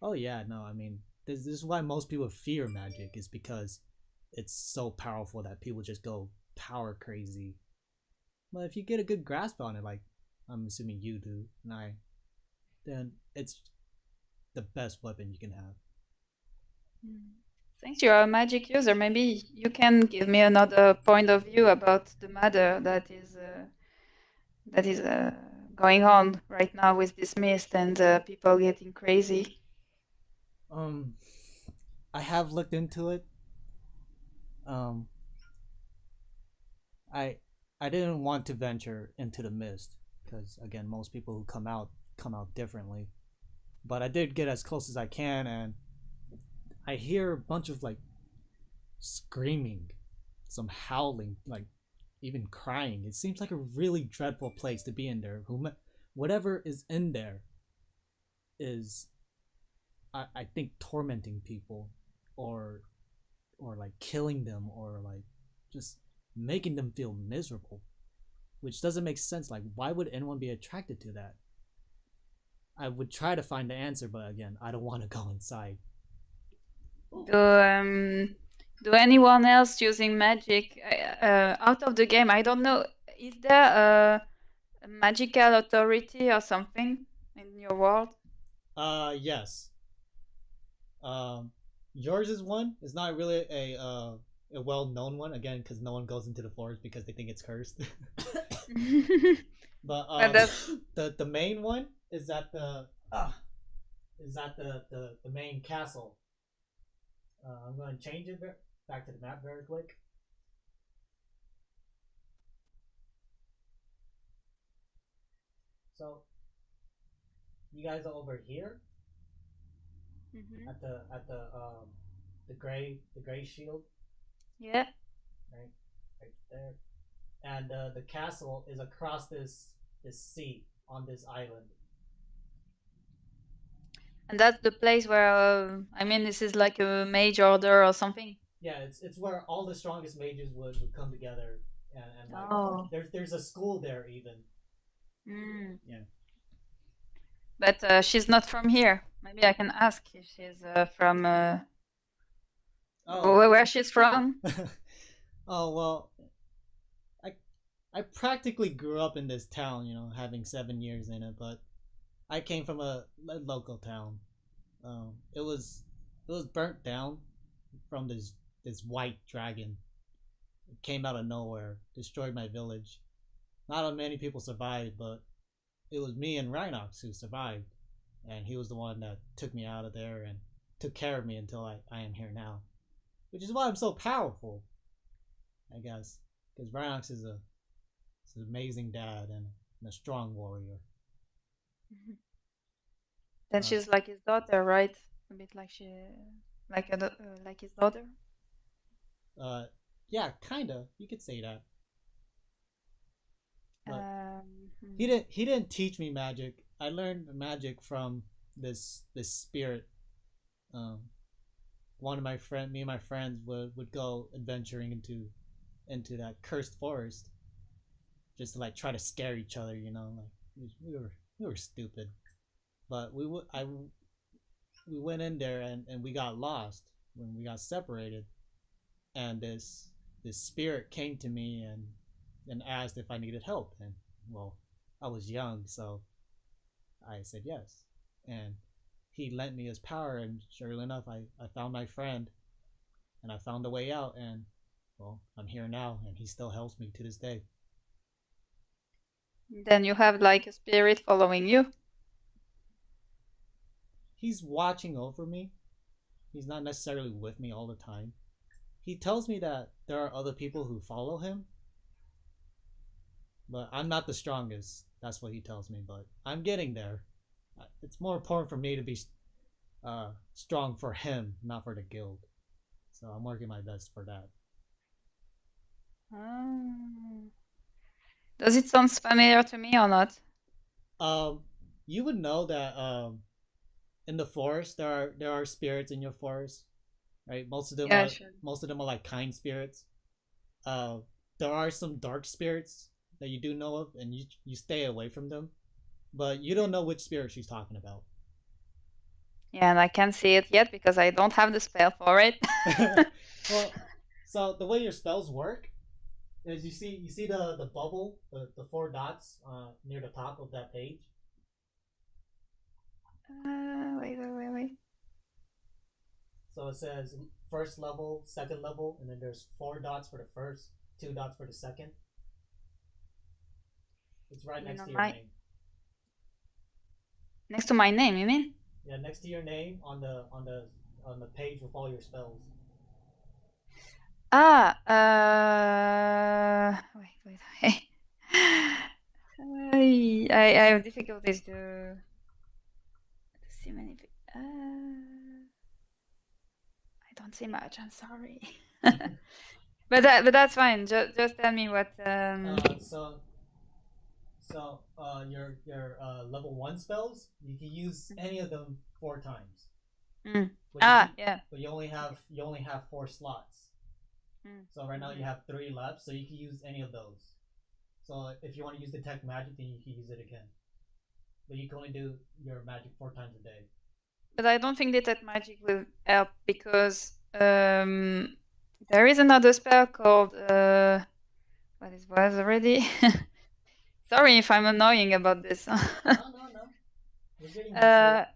Oh yeah, no, I mean, this is why most people fear magic, is because it's so powerful that people just go power crazy. But if you get a good grasp on it, like I'm assuming you do, and then it's the best weapon you can have. Since you're a magic user, maybe you can give me another point of view about the matter that is going on right now with this mist and people getting crazy. Um, I have looked into it. Um, I I didn't want to venture into the mist because again, most people who come out differently. But I did get as close as I can, and I hear a bunch of like screaming, some howling, like even crying. It seems like a really dreadful place to be in there. Whatever is in there is, I think, tormenting people, or like killing them, or like just making them feel miserable, which doesn't make sense. Like, why would anyone be attracted to that? I would try to find the answer, but again, I don't want to go inside. Do anyone else using magic out of the game? I don't know. Is there a magical authority or something in your world? Yes. Yours is one. It's not really a well known one again because no one goes into the forest because they think it's cursed. But But that's the main one is at the main castle. I'm going to change it back to the map very quick. So you guys are over here Mhm. at the gray shield, Yeah. right there, and the castle is across this sea on this island. And that's the place where, I mean, this is like a mage order or something. Yeah, it's where all the strongest mages would come together, and like Oh. there's a school there even. Mm. Yeah. But she's not from here. Maybe I can ask if she's from Oh. where she's from. Oh well, I I practically grew up in this town, having 7 years in it, but I came from a local town. It was burnt down from this white dragon. It came out of nowhere, destroyed my village. Not many people survived, but it was me and Rhinox who survived, and he was the one that took me out of there and took care of me until I am here now, which is why I'm so powerful, I guess, because Rhinox is an amazing dad and a strong warrior. Then she's like his daughter, right? A bit like like his daughter. Yeah, kinda. You could say that. But Hmm. he didn't teach me magic. I learned magic from this spirit. Um, me and my friends would go adventuring into that cursed forest, just to like try to scare each other, you know, like we were stupid. But we went in there and we got lost when we got separated, and this spirit came to me and asked if I needed help, and well, I was young, so I said yes, and he lent me his power, and sure enough, I found my friend, and I found a way out, and well, I'm here now, and he still helps me to this day. Then you have like a spirit following you. He's watching over me. He's not necessarily with me all the time. He tells me that there are other people who follow him, but I'm not the strongest. That's what he tells me, but I'm getting there. It's more important for me to be strong for him, not for the guild. So I'm working my best for that. Ah. Does it sound familiar to me or not? Um, you would know that in the forest there are spirits in your forest, right? Yeah, sure. Most of them are like kind spirits. Uh, there are some dark spirits that you do know of, and you stay away from them, but you don't know which spirit she's talking about. Yeah, and I can't see it yet because I don't have the spell for it. Well, so the way your spells work is you see the bubble, the four dots near the top of that page. Wait. So it says first level, second level, and then there's four dots for the first, two dots for the second. It's right next to your name. Next to my name, you mean? Yeah, next to your name on the page with all your spells. Ah, wait. I have difficulties to see many. I don't see much. I'm sorry. But that's fine. Just tell me what. Your level 1 spells, you can use any of them 4 times. Yeah. But you only have 4 slots. So right now you have 3 left, so you can use any of those. So if you want to use detect magic, then you can use it again. But you can only do your magic 4 times a day. But I don't think detect magic will help because there is another spell called what it was already. Sorry if I'm annoying about this. No. We're getting used to it.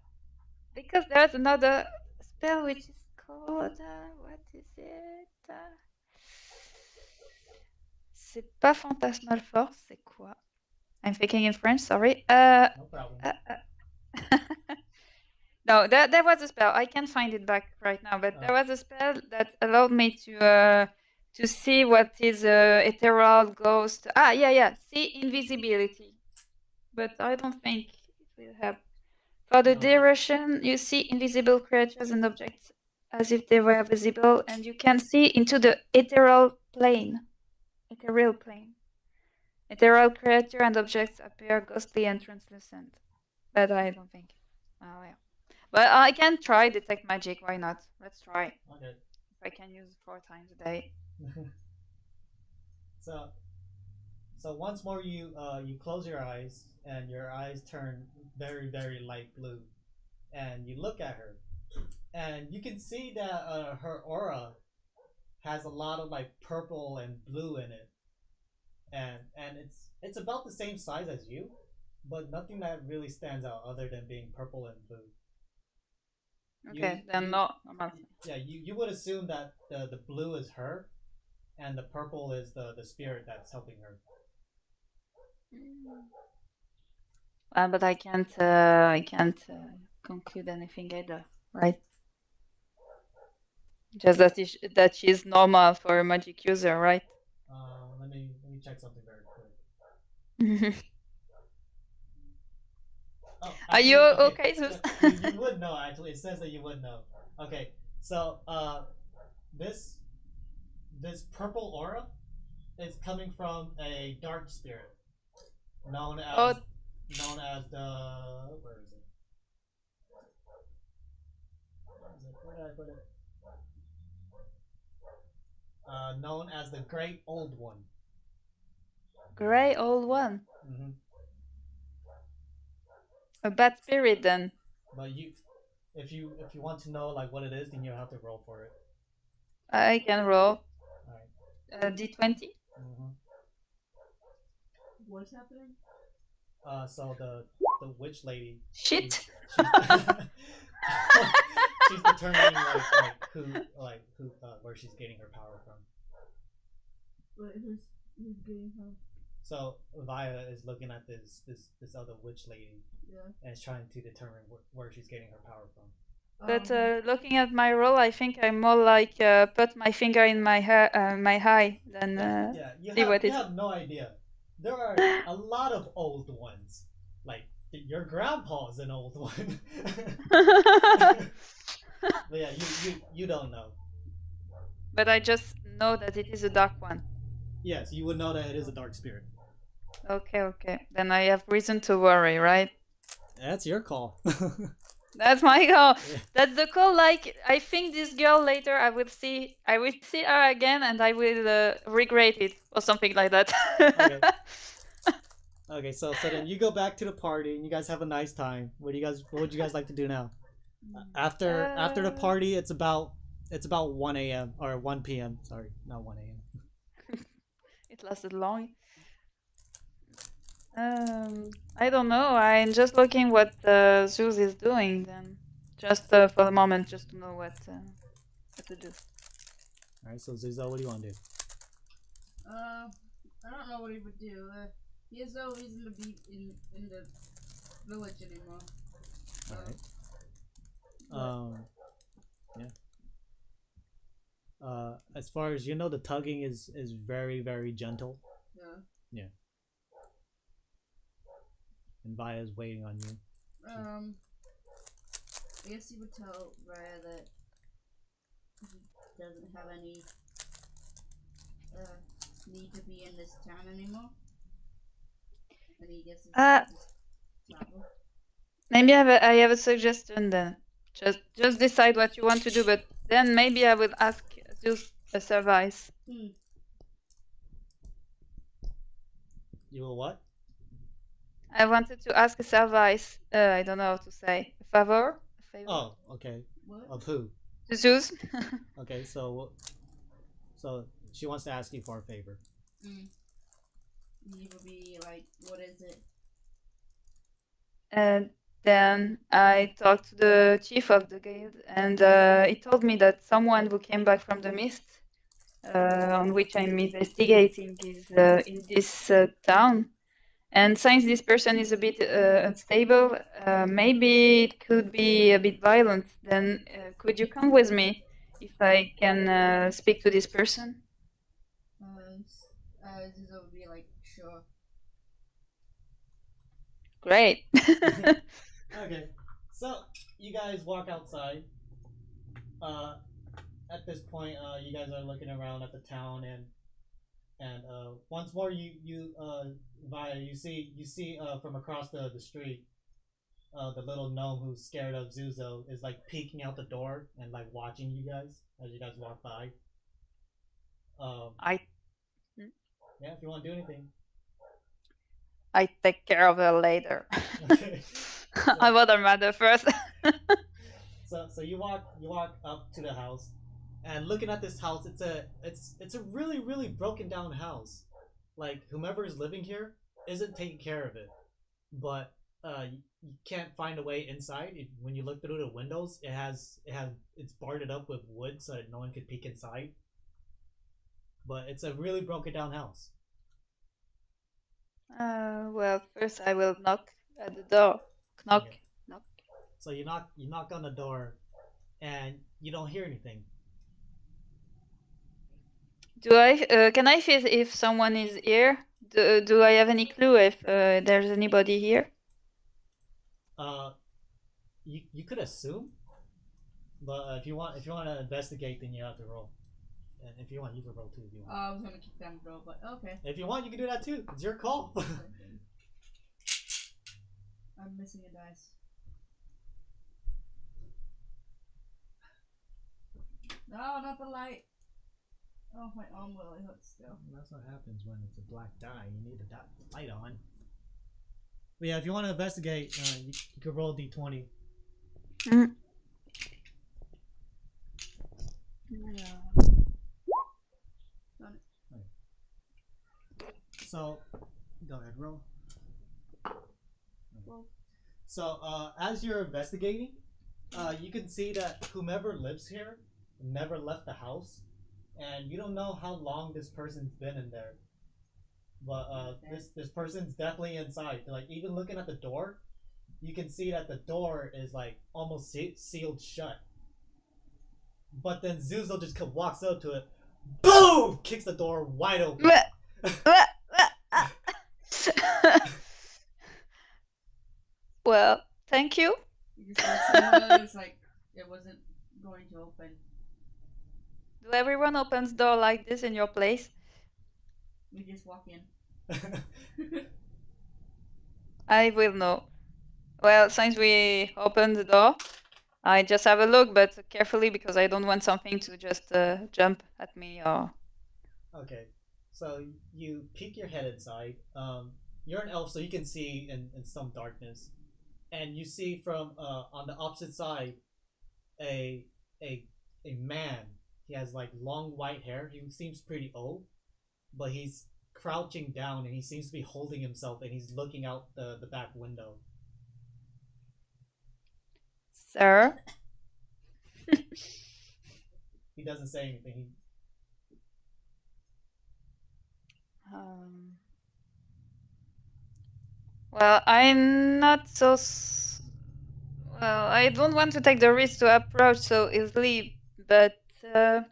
Because there's another spell which is called what is it? C'est pas Fantasmal Force, c'est quoi? I'm thinking in French, sorry. No problem. No, there was a spell. I can't find it back right now, but there was a spell that allowed me to see what is ethereal ghost. Yeah. See invisibility, but I don't think it will help. For the duration, you see invisible creatures and objects as if they were visible, and you can see into the ethereal plane. Ethereal plane. Ethereal creature and objects appear ghostly and translucent, but I don't think. Oh yeah. But I can try detect magic. Why not? Let's try. Okay. If I can use it 4 times a day. So once more you close your eyes and your eyes turn very, very light blue, and you look at her, and you can see that her aura has a lot of like purple and blue in it, and it's about the same size as you, but nothing that really stands out other than being purple and blue. Okay, then no. Yeah, you would assume that the blue is her, and the purple is the spirit that's helping her. But I can't conclude anything either, right? Just that she's normal for a magic user, right? Let me check something very quick. Are you okay? You would know, actually. It says that you would know. Okay, so this purple aura is coming from a dark spirit known as the where is it? Where did I put it? Known as the Great Old One. gray old one. Hmm. A bad spirit then. But if you want to know like what it is, then you have to roll for it. I can roll All right. d20. Mm-hmm. What's happening? So the witch lady. Shit. She's she's determining like who where she's getting her power from. Wait, who's getting her? So Waiya is looking at this other witch lady Yeah. and is trying to determine where she's getting her power from. But looking at my roll, I think I'm more like put my finger in my hair, my eye, than Yeah, see what you it. have no idea. There are a lot of old ones. Like your grandpa's an old one. But yeah, you don't know. But I just know that it is a dark one. Yes, you would know that it is a dark spirit. Okay. Then I have reason to worry, right? That's your call. That's my call. Yeah. That's the call. Like I think this girl later, I will see her again, and I will regret it or something like that. Okay. Okay, so then you go back to the party and you guys have a nice time. What would you guys like to do now? After the party, it's about 1 a.m. or 1 p.m. Sorry, not 1 a.m. It lasted long. I don't know. I'm just looking what Zeus is doing then. Just for the moment, just to know what to do. All right, so Xuzo, what do you want to do? I don't know what he would do. He has no reason to be in the village anymore. All right. Yeah. As far as you know, the tugging is very very gentle. Yeah. And Waiya's waiting on you. I guess he would tell Waiya that he doesn't have any need to be in this town anymore. And he gets his travel. Maybe I have a suggestion then. Just decide what you want to do, but then maybe I would ask Zeus a service. You will what? I wanted to ask a service. I don't know how to say. A favor? Oh, okay. What? Of who? To Zeus. Okay, so she wants to ask you for a favor. He would be like, what is it? And then I talked to the chief of the guild, and he told me that someone who came back from the mist, on which I'm investigating, is in this town. And since this person is a bit unstable, maybe it could be a bit violent. Then could you come with me if I can speak to this person? Xuzo would be like, sure. Great. Okay, so you guys walk outside. At this point, you guys are looking around at the town, and once more, Waiya, you see from across the street, the little gnome who's scared of Xuzo is like peeking out the door and like watching you guys as you guys walk by. Yeah, if you want to do anything. I take care of her later. Okay. I want her mother first. So you walk up to the house, and looking at this house, it's a really really broken down house. Like whomever is living here isn't taking care of it, but you can't find a way inside. When you look through the windows, it's boarded up with wood so that no one could peek inside. But it's a really broken down house. Well, first I will knock at the door. Knock, Okay. knock. So you knock on the door, and you don't hear anything. Can I feel if someone is here? Do I have any clue if there's anybody here? You could assume, but if you want to investigate, then you have to roll. And if you want, you can roll too. If you want. I was gonna kick down the door, but okay. If you want, you can do that too. It's your call. I'm missing a dice. No, not the light. Oh, my arm really hurts still. That's what happens when it's a black dye. You need the light on. But yeah, if you want to investigate, you can roll d20. Mm. So, go ahead, roll. Well, So, as you're investigating, you can see that whomever lives here never left the house, and you don't know how long this person's been in there. But this person's definitely inside. Like even looking at the door, you can see that the door is like almost sealed shut. But then Xuzo just walks up to it, boom, kicks the door wide open. Well, thank you. because it was like it wasn't going to open. Do everyone opens door like this in your place? We just walk in. I will know. Well, since we opened the door, I just have a look, but carefully because I don't want something to just jump at me or. Okay, so you peek your head inside. You're an elf, so you can see in some darkness, and you see from on the opposite side a a a man. He has like long white hair. He seems pretty old, but he's crouching down and he seems to be holding himself and he's looking out the back window. Sir? He doesn't say anything. Well, I'm not so. Well, I don't want to take the risk to approach so easily, but. What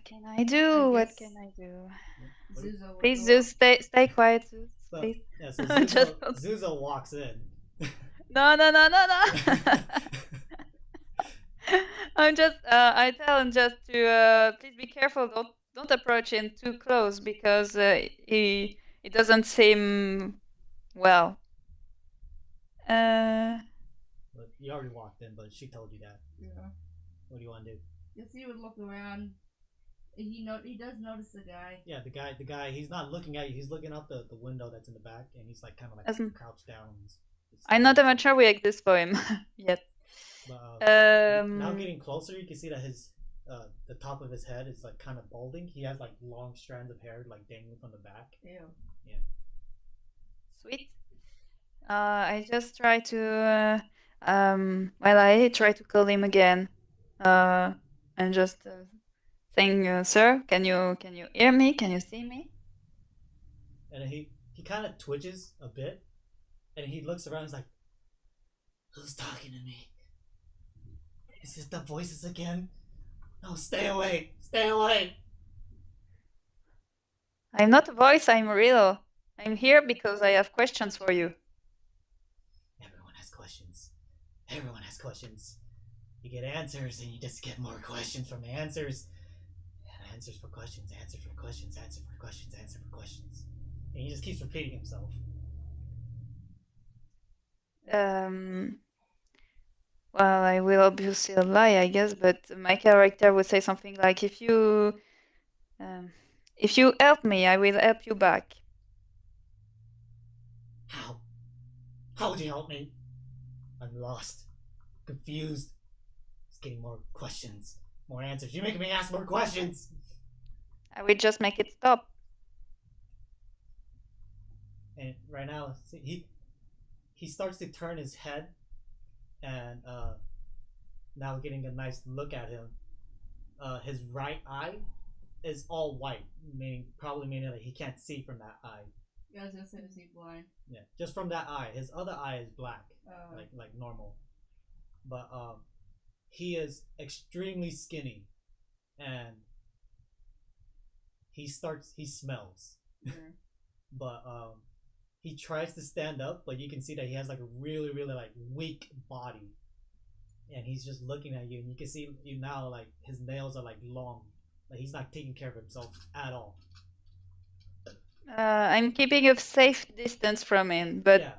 can I do? What can I do? Xuzo Please just stay quiet, Zeus, So, please. yeah, so Just- Xuzo walks in. No. I'm just. I tell him just to please be careful. Don't approach him too close because he doesn't seem well. But you already walked in, but she told you that. Yeah. What do you want to do? Yes, he would look around. He does notice the guy. Yeah, the guy. He's not looking at you. He's looking out the window that's in the back, and he's like kind of like Doesn't- crouched down. I'm not even sure we exist for him yet. But, now Um, getting closer, you can see that his the top of his head is like kind of balding. He has like long strands of hair like dangling from the back. Ew. Sweet. I just try to. Well, I try to call him again. And just saying, "Sir, can you hear me? Can you see me?" And he kind of twitches a bit, and he looks around. He's like, "Who's talking to me? Is it the voices again? No, stay away! Stay away!" I'm not a voice. I'm real. I'm here because I have questions for you. Everyone has questions. Everyone has questions. You get answers, and you just get more questions from the answers. And answers for questions, answers for questions, answer for questions, answer for questions. And he just keeps repeating himself. Well, I will obviously lie, I guess, but my character would say something like, if you help me, I will help you back. How? How would you help me? I'm lost. Confused. Just getting more questions. More answers. You're making me ask more questions! I will just make it stop. And right now, he starts to turn his head, and now getting a nice look at him. His right eye is all white, meaning that he can't see from that eye. Yeah, I was gonna say, is he blind? Yeah, just from that eye. His other eye is black, Oh. like normal. But he is extremely skinny, and he smells. Yeah. But he tries to stand up, but you can see that he has like a really like weak body, and he's just looking at you, and you can see you now like his nails are like long, like he's not taking care of himself at all. I'm keeping a safe distance from him, but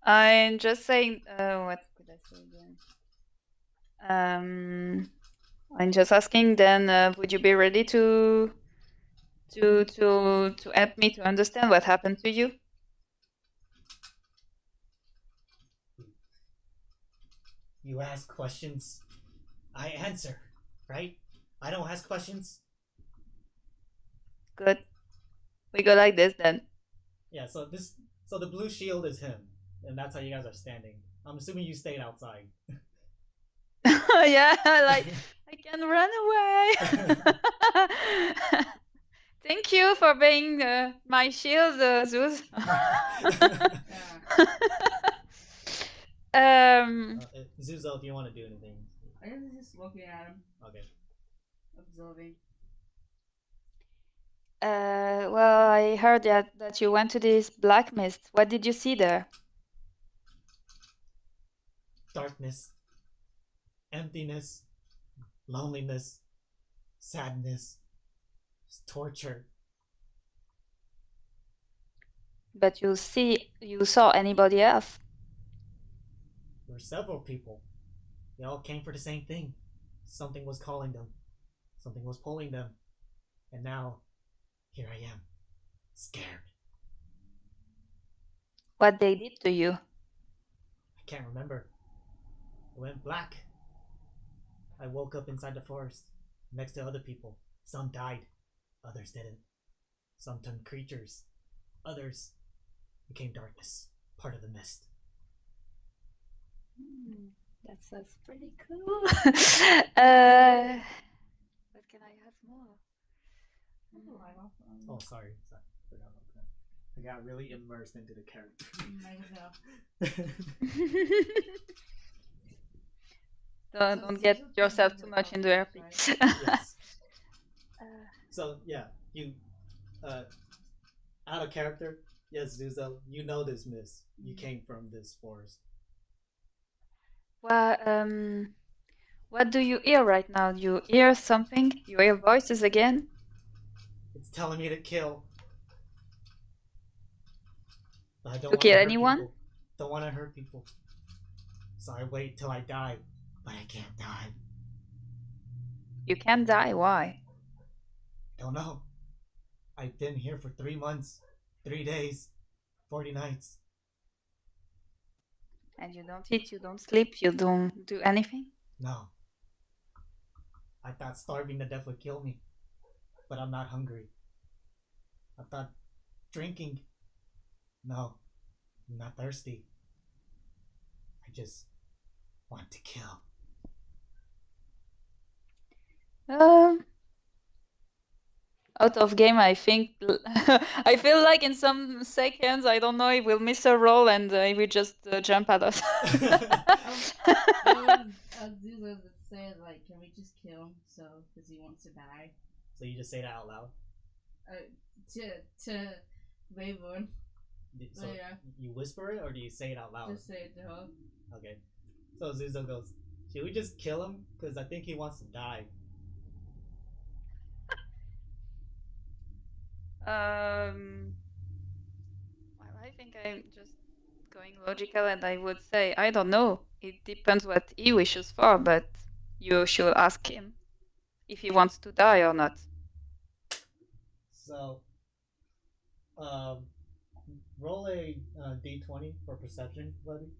I'm just saying. What could I say again? I'm just asking. Then, would you be ready to help me to understand what happened to you? You ask questions, I answer, right? I don't ask questions. Good. We go like this then. Yeah, so the blue shield is him, and that's how you guys are standing. I'm assuming you stayed outside. Yeah, like I can run away. Thank you for being my shield, Zeus. Xuzo, if you want to do anything. I guess it's just looking at him, Okay. observing. Well, I heard that you went to this black mist. What did you see there? Darkness, emptiness, loneliness, sadness, torture. But you saw anybody else? There were several people. They all came for the same thing. Something was calling them. Something was pulling them. And now, here I am, scared. What they did to you? I can't remember. It went black. I woke up inside the forest, next to other people. Some died, others didn't. Some turned creatures, others became darkness, part of the mist. That sounds pretty cool. What can I ask more? Oh, sorry. Forgot about that. I got really immersed into the character. Don't get yourself too much into RP. Yes. So yeah, you out of character. Yes, Xuzo, you know this mist. You came from this forest. Well, what do you hear right now? You hear something? You hear voices again? It's telling me to kill. But I don't To want kill to hurt anyone? people. Don't want to hurt people. So I wait till I die, but I can't die. You can die. Why? Don't know. I've been here for 3 months, 3 days, 40 nights. And you don't eat, you don't sleep, you don't do anything? No. I thought starving to death would kill me, but I'm not hungry. I thought drinking. No, I'm not thirsty. I just want to kill. Out of game, I think. I feel like in some seconds, I don't know, he will miss a roll and he will just jump at us. Xuzo say like, can we just kill him? So, because he wants to die. So you just say that out loud? To Wayward. So yeah. you whisper it or do you say it out loud? Just say it to her. Okay. So Xuzo goes, should we just kill him? Because I think he wants to die. Well, I think I'm just going logical and I would say, I don't know. It depends what he wishes for, but you should ask him if he wants to die or not. So, roll a d20 for perception, buddy.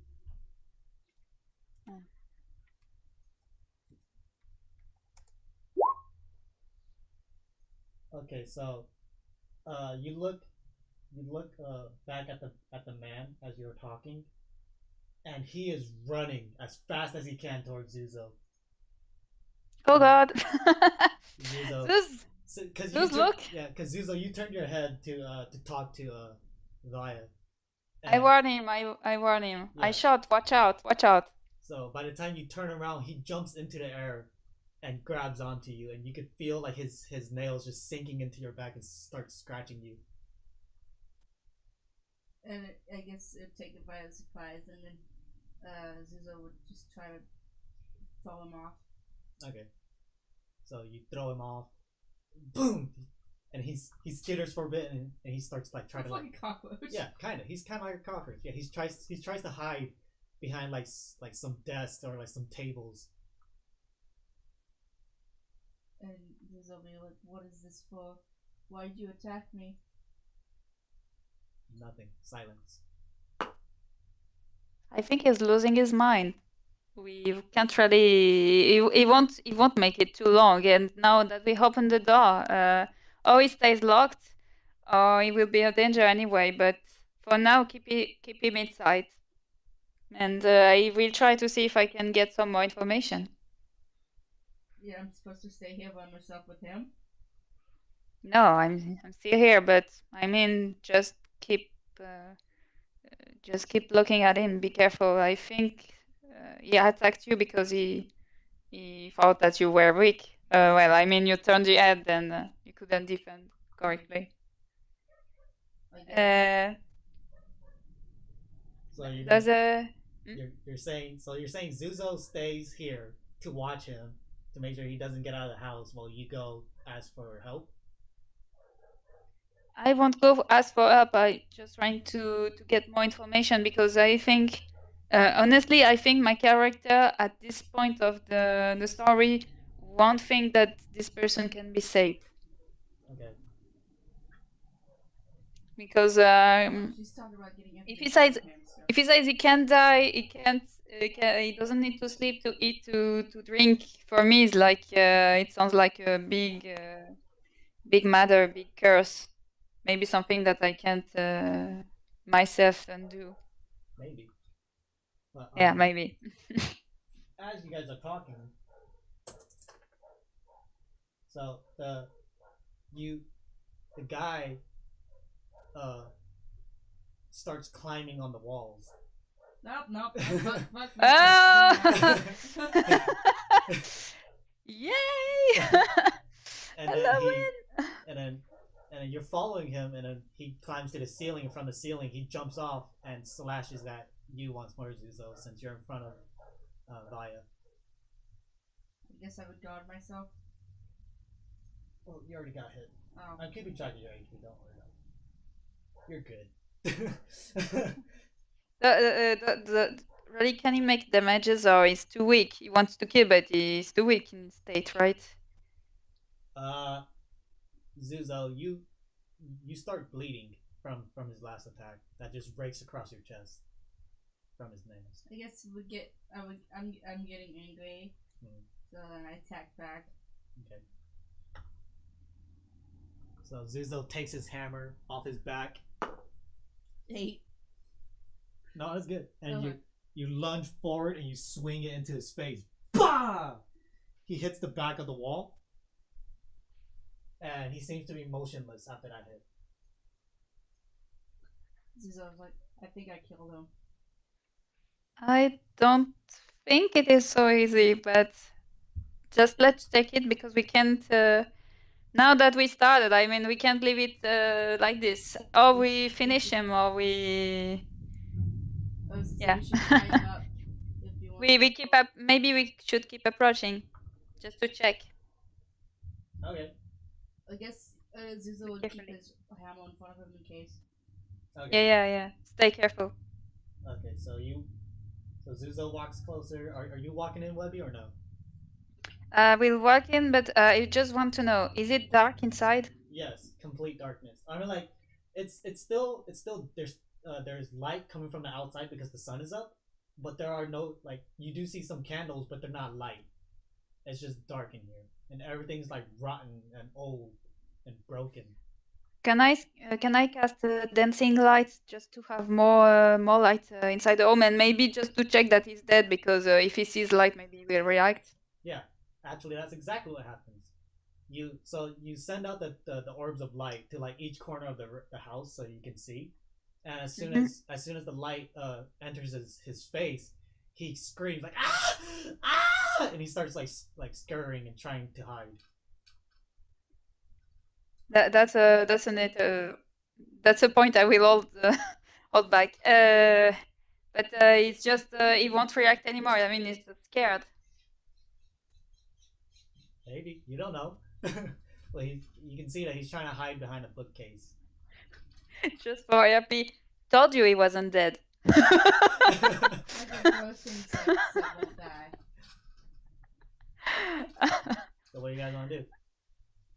Okay, so you look back at the man as you were talking, and he is running as fast as he can towards Xuzo. Oh God! Xuzo, Zeus, look! Yeah, because Xuzo, you turned your head to talk to Waiya. I warn him. I warn him. Yeah. I shot. Watch out! Watch out! So by the time you turn around, he jumps into the air and grabs onto you, and you could feel like his nails just sinking into your back and start scratching you. And I guess it'd take it by surprise, and then Xuzo would just try to throw him off. Okay. So you throw him off. Boom! And he skitters for a bit, and he starts like trying to like a cockroach. Yeah, kind of. He's kind of like a cockroach. Yeah, he tries to hide behind like some desks or like some tables. And Xuzo will be like, what is this for? Why'd you attack me? Nothing. Silence. I think he's losing his mind. We can't really. He won't make it too long. And now that we open the door, or he stays locked, or he will be a danger anyway. But for now, keep him inside, and I will try to see if I can get some more information. Yeah, I'm supposed to stay here by myself with him. No, I'm still here, but I mean, just keep looking at him. Be careful. I think he attacked you because he thought that you were weak. Well, I mean, you turned your head and you couldn't defend correctly. I guess. So you're Does gonna, a you're saying Xuzo stays here to watch him to make sure he doesn't get out of the house while you go ask for help. I won't go ask for help. I just trying to get more information because I think, honestly, I think my character at this point of the story won't think that this person can be saved Okay. because She's talking about getting if information he from him, so. if he says he can't die, he doesn't need to sleep, to eat, to drink. For me, it's like it sounds like a big matter, big curse. Maybe something that I can't myself undo. Maybe. But, Yeah, maybe. as you guys are talking, so the guy starts climbing on the walls. Nope. Ah! Yay! And Hello, and then you're following him, and then he climbs to the ceiling. And from the ceiling, he jumps off and slashes at you once more, Xuzo, since you're in front of Waiya. I guess I would guard myself. Well, you already got hit. Oh. I'm keeping track of your HP. Don't worry about it. You're good. Really, can he make damages or he's too weak? He wants to kill, but he's too weak in state, right? Xuzo, you start bleeding from his last attack. That just breaks across your chest from his nails. I guess I'm getting angry, so then I attack back. Okay. So Xuzo takes his hammer off his back. 8. No, that's good. And Okay. you lunge forward and you swing it into his face. Bah! He hits the back of the wall, and he seems to be motionless after that hit. Xuzo's like, I think I killed him. I don't think it is so easy, but just let's take it because we can't. Now that we started, I mean, we can't leave it like this. Or we finish him, or we. Oh, so Yeah. we should tie him up if you want. we keep up. Maybe we should keep approaching, just to check. Okay. I guess Xuzo would keep Carefully. his hammer in front of him in case. Okay. Yeah. Stay careful. Okay, so Xuzo walks closer. Are you walking in, Webby, or no? We'll walk in, but I just want to know: is it dark inside? Yes, complete darkness. I mean, like, it's still there's light coming from the outside because the sun is up, but there are no, like, you do see some candles, but they're not light. It's just dark in here, and everything's like rotten and old and broken. Can I cast dancing lights just to have more light inside the home, and maybe just to check that he's dead, because if he sees light, maybe he will react. Yeah, actually, that's exactly what happens. You send out the orbs of light to like each corner of the house so you can see, and as soon as the light enters his face, he screams like ah, and he starts like scurrying and trying to hide. That's a point I will hold back. But it's just he won't react anymore. I mean, he's just scared. Maybe, you don't know. Well, you can see that he's trying to hide behind a bookcase. Just for happy. Told you he wasn't dead. I can throw things like that. So what do you guys want to do?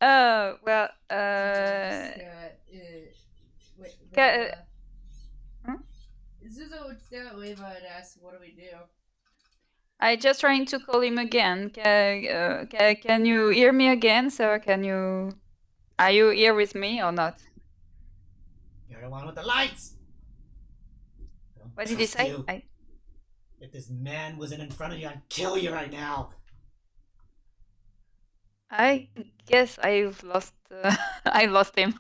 Well, Stare at, wait, Xuzo would stare at Waiya and ask, "What do we do?" I just trying to call him again. Can you hear me again, sir? Are you here with me or not? You're the one with the lights. I don't What did he trust say? you. If this man wasn't in front of you, I'd kill you right now. I guess I've lost. I lost him.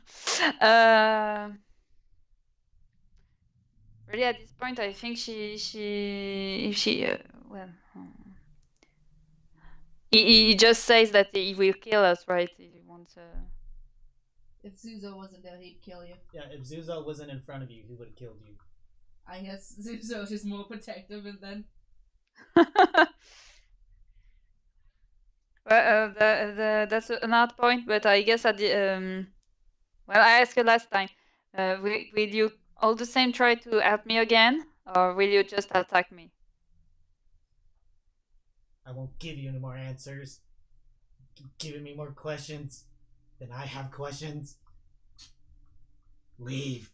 Really, at this point, I think well, he just says that he will kill us, right? He wants. If Xuzo wasn't there, he'd kill you. Yeah, if Xuzo wasn't in front of you, he would have killed you. I guess Xuzo's just more protective, and then Well, that's another point, but I guess at the well, I asked you last time. Will you all the same try to help me again, or will you just attack me? I won't give you any more answers. Keep giving me more questions. Then I have questions. Leave.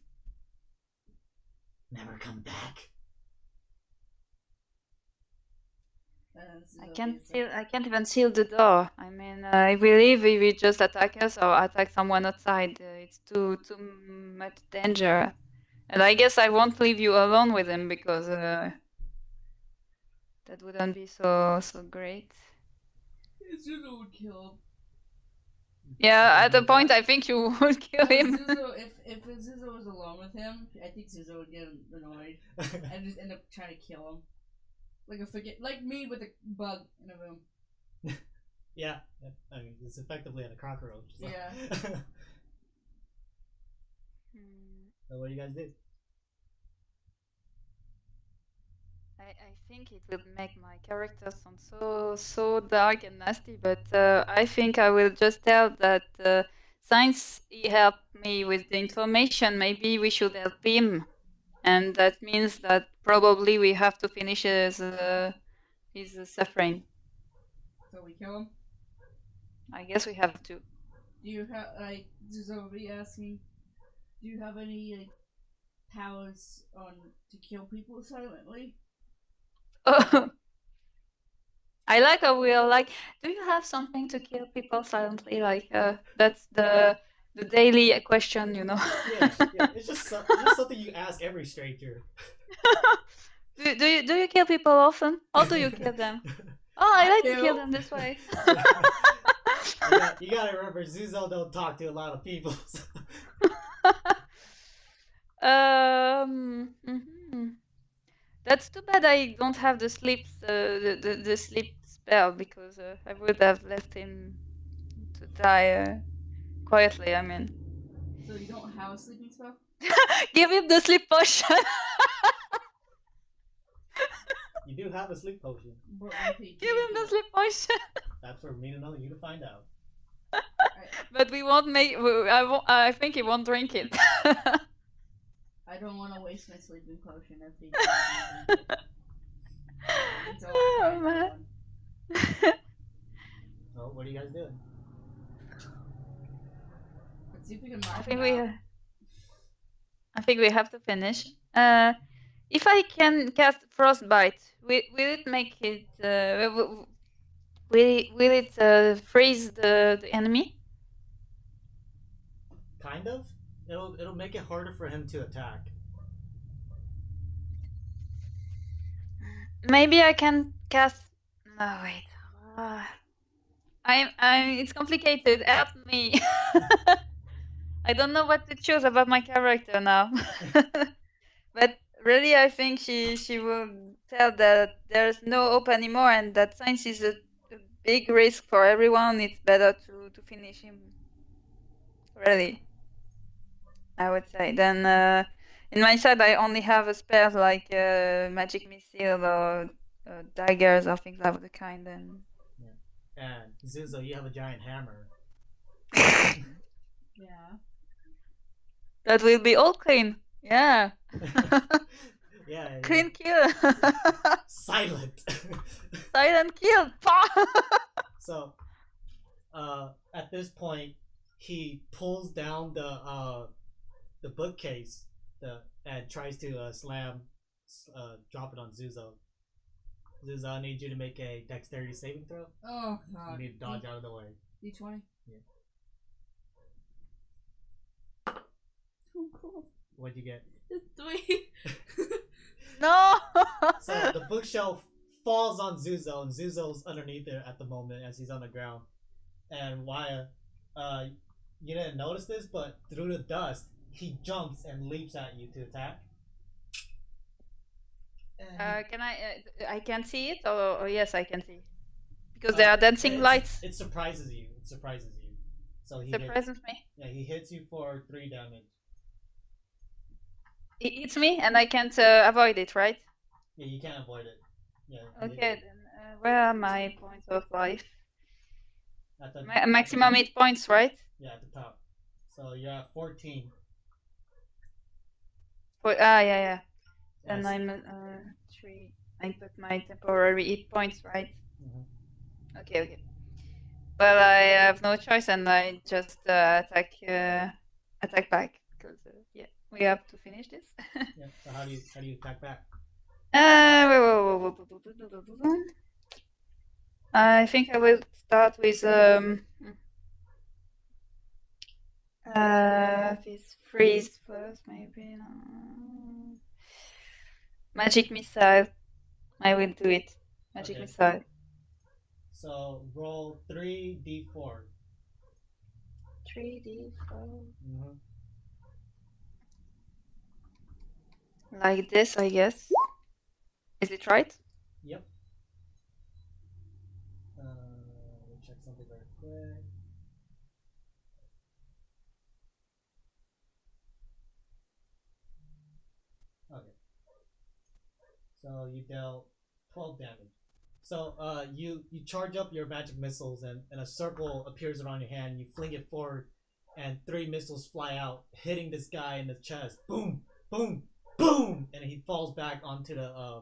Never come back. I can't even seal the door. I mean, I believe if you just attack us or attack someone outside, it's too much danger. And I guess I won't leave you alone with him because that wouldn't be so great. Xuzo would kill him. Yeah, at the point I think you would kill him. If Xuzo was alone with him, I think Xuzo would get annoyed and just end up trying to kill him. Like me with a bug in a room. Yeah, I mean, it's effectively a cockroach. So. Yeah. So what do you guys do? I think it will make my character sound so dark and nasty, but I think I will just tell that since he helped me with the information, maybe we should help him, and that means that probably we have to finish his suffering. So we kill him? I guess we have to. Do you have, Xuzo be asking, do you have any, powers to kill people silently? I like how we are like, do you have something to kill people silently? Like, that's the daily question, you know. Yeah, it's just something you ask every stranger. do you kill people often? How do you kill them? Oh, I like to kill them this way. You gotta remember, Xuzo don't talk to a lot of people. So. That's too bad I don't have the sleep the sleep spell, because I would have left him to die quietly. I mean, So you don't have a sleeping spell? give him the sleep potion. You do have a sleep potion. Give him the sleep potion. That's for me to know, you to find out. But we won't make. I think he won't drink it. I don't want to waste my sleeping potion. I think. Oh man. So what are you guys doing? Let's see if we can mark I think we have to finish. If I can cast frostbite, will it make it? Will it freeze the enemy? Kind of. It'll make it harder for him to attack. Maybe I can cast. No, wait. It's complicated. Help me. I don't know what to choose about my character now. But really, I think she will tell that there's no hope anymore, and that since is a big risk for everyone, it's better to finish him. Really, I would say. Then in my side, I only have a spell like magic missile or daggers or things of the kind. And Xuzo, you have a giant hammer. Yeah. That will be all clean. Yeah. Yeah. Clean kill. Silent. Silent kill. So, At this point, he pulls down the bookcase and tries to drop it on Xuzo. Xuzo, I need you to make a dexterity saving throw. Oh You god. need to dodge out of the way. D20. Yeah. Oh god. What'd you get? 3. No. So the bookshelf falls on Xuzo, and Zuzo's underneath it at the moment as he's on the ground. And Waiya, you didn't notice this, but through the dust, he jumps and leaps at you to attack. And Can I can't see it, or yes, I can see, because there are dancing lights. It surprises you. It surprises you. So he Surprises me. Yeah, he hits you for 3 damage. It hits me, and I can't avoid it, right? Yeah, you can't avoid it. Yeah. Okay, then where are my points of life? At the Maximum 8 points, right? Yeah, at the top. So you're at 14. Yeah. Then Yes. I'm 3. I put my temporary 8 points, right? Mhm. Okay. Well, I have no choice, and I just attack back, because yeah, we have to finish this. Yeah. So how do you attack back? I think I will start with this freeze first, maybe. Magic missile. I will do it. Magic Okay. missile. So roll 3d4. 3d4. Mm-hmm. Like this, I guess. Is it right? Yep. Let me check something very quick. Okay. So you dealt 12 damage. So you charge up your magic missiles, and a circle appears around your hand. You fling it forward, and 3 missiles fly out, hitting this guy in the chest. Boom, boom, boom, and he falls back onto the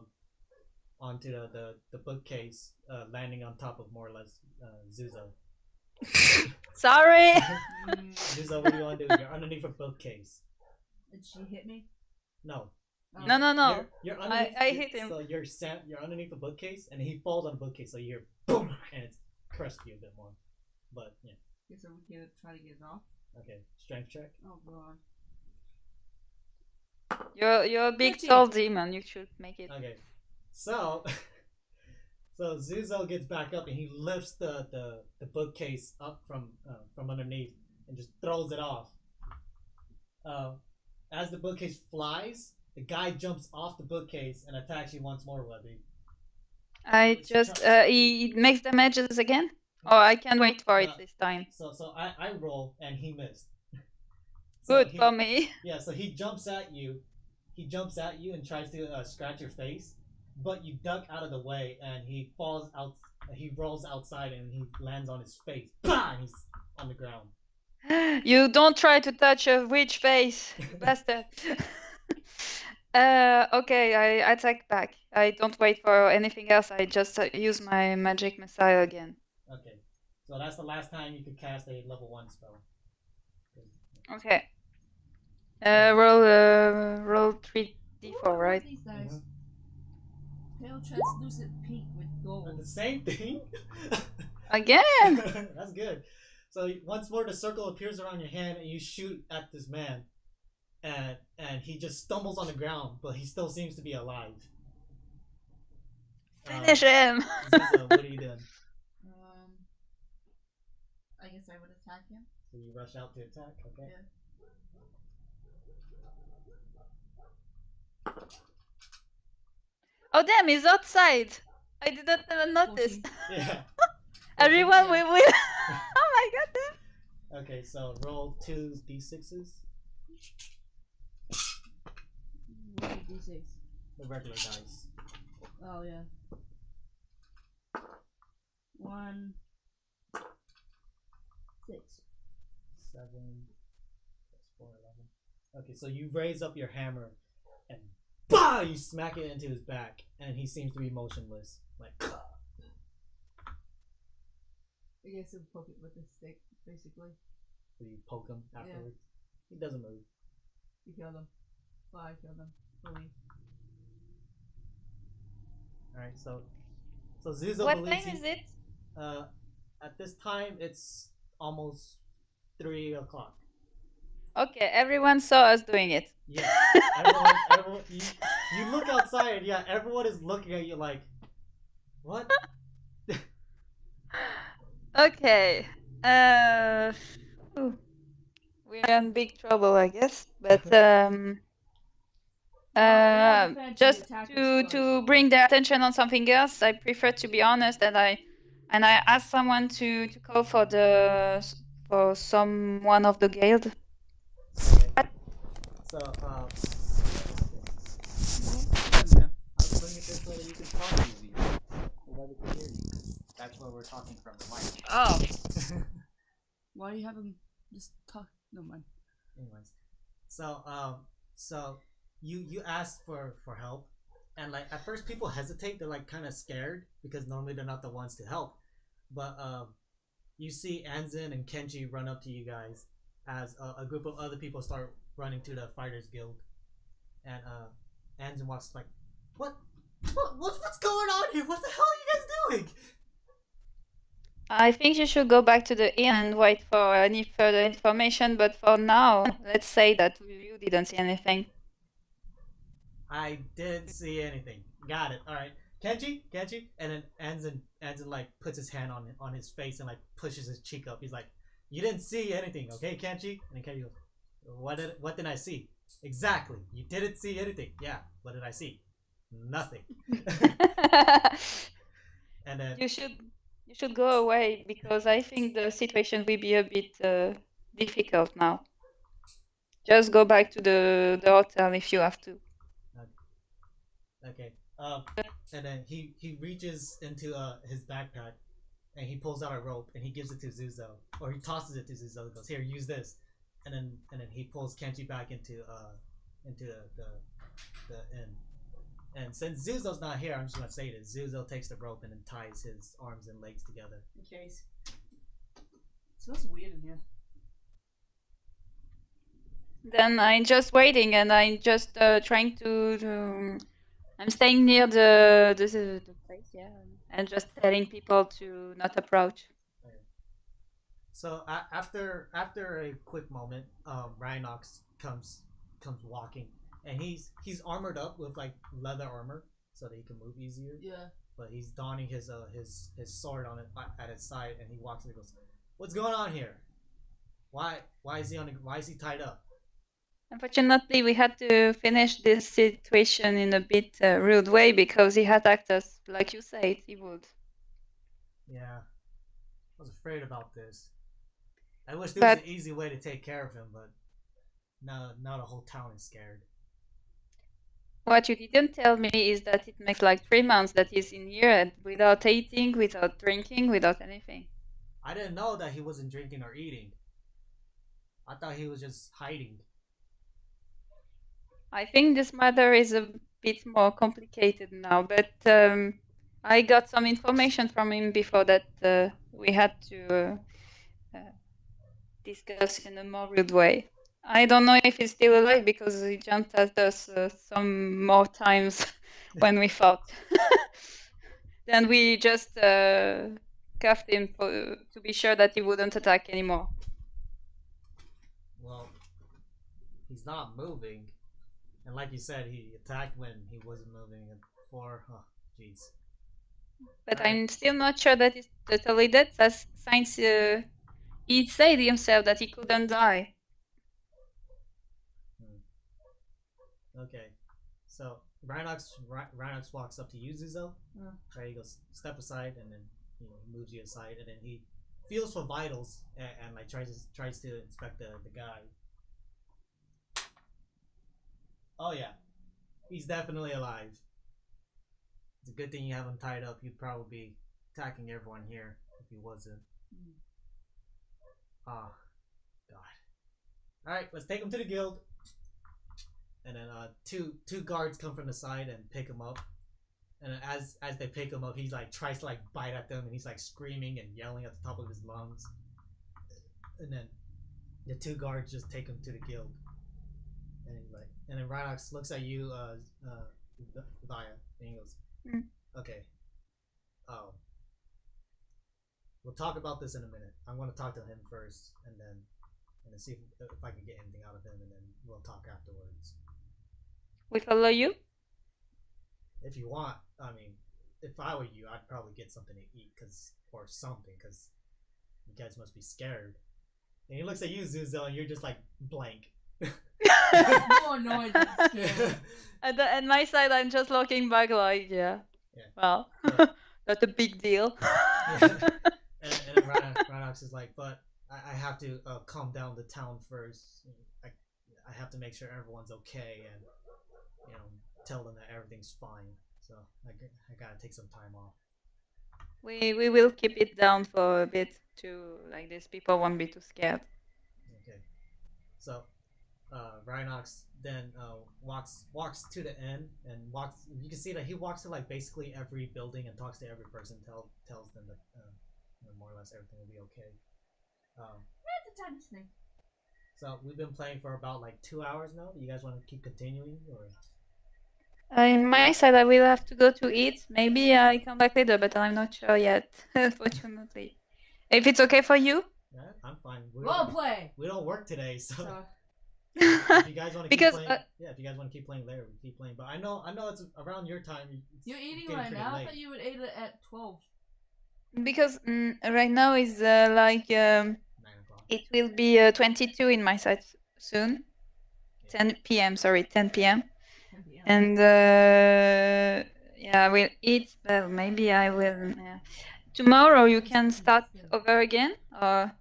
bookcase, landing on top of more or less Xuzo. Sorry. Xuzo, what do you want to do? You're underneath a bookcase. Did she hit me? No. Oh. No. You're underneath. I hit him. So you're underneath the bookcase, and he falls on the bookcase. So you hear boom, and it's pressed you a bit more. But yeah. Guess I would try to get it off. Okay. Strength check. Oh god. You're a big 15. tall demon. You should make it. Okay. So Xuzo gets back up and he lifts the bookcase up from underneath and just throws it off. As the bookcase flies, the guy jumps off the bookcase and attacks you once more, Webby. I just he makes damages again. Oh, I can't wait for it this time. So I roll and he missed. Good for me. Yeah, so he jumps at you. He jumps at you and tries to scratch your face, but you duck out of the way and he falls out. He rolls outside and he lands on his face. Bah! And he's on the ground. You don't try to touch a witch face, you bastard. Okay, I attack back. I don't wait for anything else. I just use my magic missile again. Okay, so that's the last time you could cast a level 1 spell. Okay. Roll 3d4, right? These dice. Pale translucent pink with gold. The same thing. Again. That's good. So once more, the circle appears around your hand, and you shoot at this man, and he just stumbles on the ground, but he still seems to be alive. Finish him. Xuzo, what are you doing? I guess I would attack him. So you rush out to attack, okay? Yeah. Oh damn, he's outside. I did not notice. 14. Yeah. Everyone will. Oh my god. Okay, so roll 2 d6s. What is D6? The regular dice. Oh yeah. 1, 6. 7 plus 4, 11. Okay, so you raise up your hammer and bah! You smack it into his back, and he seems to be motionless. Like, I guess he'll poke it with a stick, basically. So you poke him afterwards. He doesn't move. You killed him. Well, I killed him. Fully. Alright, so Xuzo What believes time is it? at this time it's almost 3 o'clock. Okay, everyone saw us doing it. Yeah. everyone you look outside and yeah, everyone is looking at you like, what? Okay. Ooh, we're in big trouble, I guess. But just to bring their attention on something else, I prefer to be honest, and I asked someone to call for someone of the guild. Okay. So I'll bring it this way that you can talk easier. Nobody can hear you. That's where we're talking from the mic. Oh. Why do you have him just talk? No mind. Anyways, so you asked for help, and like at first people hesitate. They're like kind of scared because normally they're not the ones to help. But you see Anzin and Kenchi run up to you guys as a group of other people start running to the Fighters Guild, and Anzin walks like, what's going on here? What the hell are you guys doing? I think you should go back to the inn and wait for any further information, but for now, let's say that you didn't see anything. I didn't see anything. Got it. All right, Kenchi, and then Anzin like puts his hand on his face and like pushes his cheek up. He's like, "You didn't see anything, okay, Kenchi?" And then Kenchi goes, "What did I see? Exactly. You didn't see anything. Yeah. What did I see? Nothing." And then You should go away because I think the situation will be a bit difficult now. Just go back to the hotel if you have to. okay. And then he reaches into his backpack and he pulls out a rope and he gives it to Xuzo, or he tosses it to Xuzo. And goes, "Here, use this." And then he pulls Kenchi back into the inn. And since Zuzo's not here, I'm just gonna say this: Xuzo takes the rope and then ties his arms and legs together. In case. It smells weird in here. Then I'm just waiting and I'm just trying to I'm staying near the place, yeah, and just telling people to not approach. Okay. So after a quick moment, Rhinox comes walking, and he's armored up with like leather armor so that he can move easier. Yeah. But he's donning his sword on it at his side, and he walks and he goes, "What's going on here? Why is he tied up?" Unfortunately, we had to finish this situation in a bit rude way because he attacked us, like you said he would. Yeah, I was afraid about this. I wish there was an easy way to take care of him, but now the whole town is scared. What you didn't tell me is that it makes like 3 months that he's in here without eating, without drinking, without anything. I didn't know that he wasn't drinking or eating. I thought he was just hiding. I think this matter is a bit more complicated now, but I got some information from him before that we had to discuss in a more rude way. I don't know if he's still alive because he jumped at us some more times when we fought. Then we just cuffed him to be sure that he wouldn't attack anymore. Well, he's not moving. And like you said, he attacked when he wasn't moving before. Oh, jeez. But I'm still not sure that he's totally dead, as since he said himself that he couldn't die. Okay. So Rhinox walks up to you, Xuzo. Right, he goes, "Step aside," and then he moves you aside, and then he feels for vitals and like tries to inspect the guy. Oh yeah, he's definitely alive. It's a good thing you have him tied up. He'd probably be attacking everyone here if he wasn't. Oh, God. Alright, let's take him to the guild. And then two guards come from the side and pick him up. And as they pick him up, he's like tries to like bite at them, and he's like screaming and yelling at the top of his lungs. And then the two guards just take him to the guild. And then Rhinox looks at you, Waiya, and he goes, "Okay, we'll talk about this in a minute. I'm going to talk to him first, and then see if I can get anything out of him, and then we'll talk afterwards. We follow you? If you want, I mean, if I were you, I'd probably get something to eat, or something, because you guys must be scared." And he looks at you, Xuzo, and you're just like blank. More annoyed than scared. At my side, I'm just looking back like, yeah. Well, not a big deal. And Rhinox is like, "But I have to calm down the town first. I have to make sure everyone's okay, and tell them that everything's fine. So I gotta take some time off." We will keep it down for a bit too, like these people won't be too scared. Okay. So Rhinox then walks to the end and walks. You can see that he walks to like basically every building and talks to every person. Tells them that more or less everything will be okay. That's a tiny thing. So we've been playing for about like 2 hours now. Do you guys want to keep continuing, or? In my side, I will have to go to eat. Maybe I come back later, but I'm not sure yet, fortunately. If it's okay for you? Yeah, I'm fine. Role play. We don't work today, so So, if you guys want to keep Because, playing, if you guys want to keep playing later, we keep playing. But I know it's around your time. It's you're eating getting right pretty now? I late. thought you would eat it at 12. Because right now is like 9 o'clock. it will be 22 in my side soon. 10 p.m. Sorry, 10 p.m. And yeah, I will eat. Well, maybe I will. Tomorrow you can start over again, or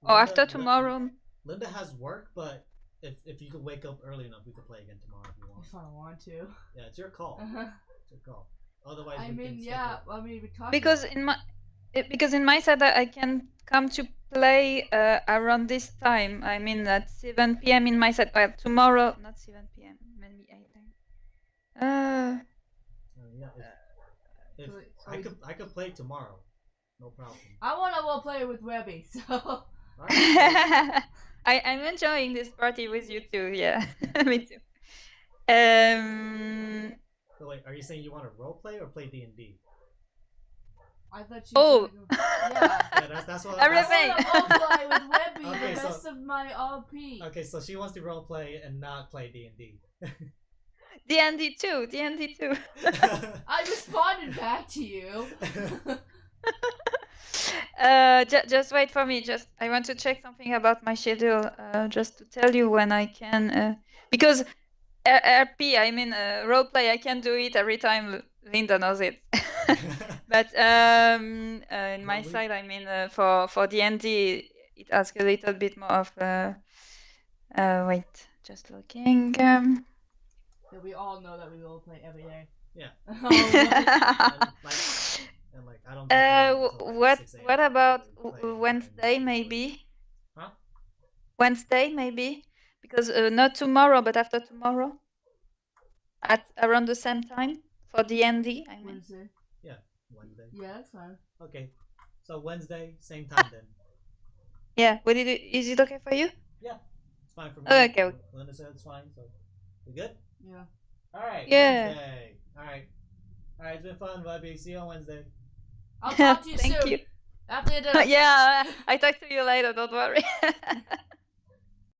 after tomorrow. Linda has work, but if you could wake up early enough, we could play again tomorrow if you want. If I want to. Yeah, it's your call. It's your call. Otherwise, I we mean, can yeah. schedule. I mean, we talked. Because in my side I can come to play around this time. I mean at 7 p.m. in my side. Well, tomorrow, not 7 p.m. Maybe 8. Yeah, if I could play tomorrow, no problem. I want to role play with Webby, so. Right, I'm enjoying this party with you too. Yeah, me too. so wait, are you saying you want to role play or play D&D? I thought you. Oh. Yeah. Yeah, that's what. Everything. I want to role play with Webby Okay, the so- rest of my RP. Okay, so she wants to role play and not play D&D. D&D too. D&D too. I responded back to you. Just wait for me. I want to check something about my schedule. Just to tell you when I can. Because RP, I mean roleplay, I can do it every time Linda knows it. But in my side, I mean for D&D, it asks a little bit more of. Wait, just looking. So we all know that we role play every day. Yeah. Oh, and like I don't. think until, like, 6 a.m. What about to play Wednesday and- maybe? Huh? Wednesday maybe, because not tomorrow, but after tomorrow, at around the same time for D&D. I mean. Wednesday. Wednesday. Yeah, that's fine. Okay, so Wednesday, same time then. Yeah. Is it okay for you? It's fine for me. Oh, okay. Linda said it's fine, so we good? Yeah. All right. Yeah. Wednesday. All right. It's been fun, Webby. See you on Wednesday. I'll talk to you Thank soon. you. After the Yeah, I talk to you later. Don't worry.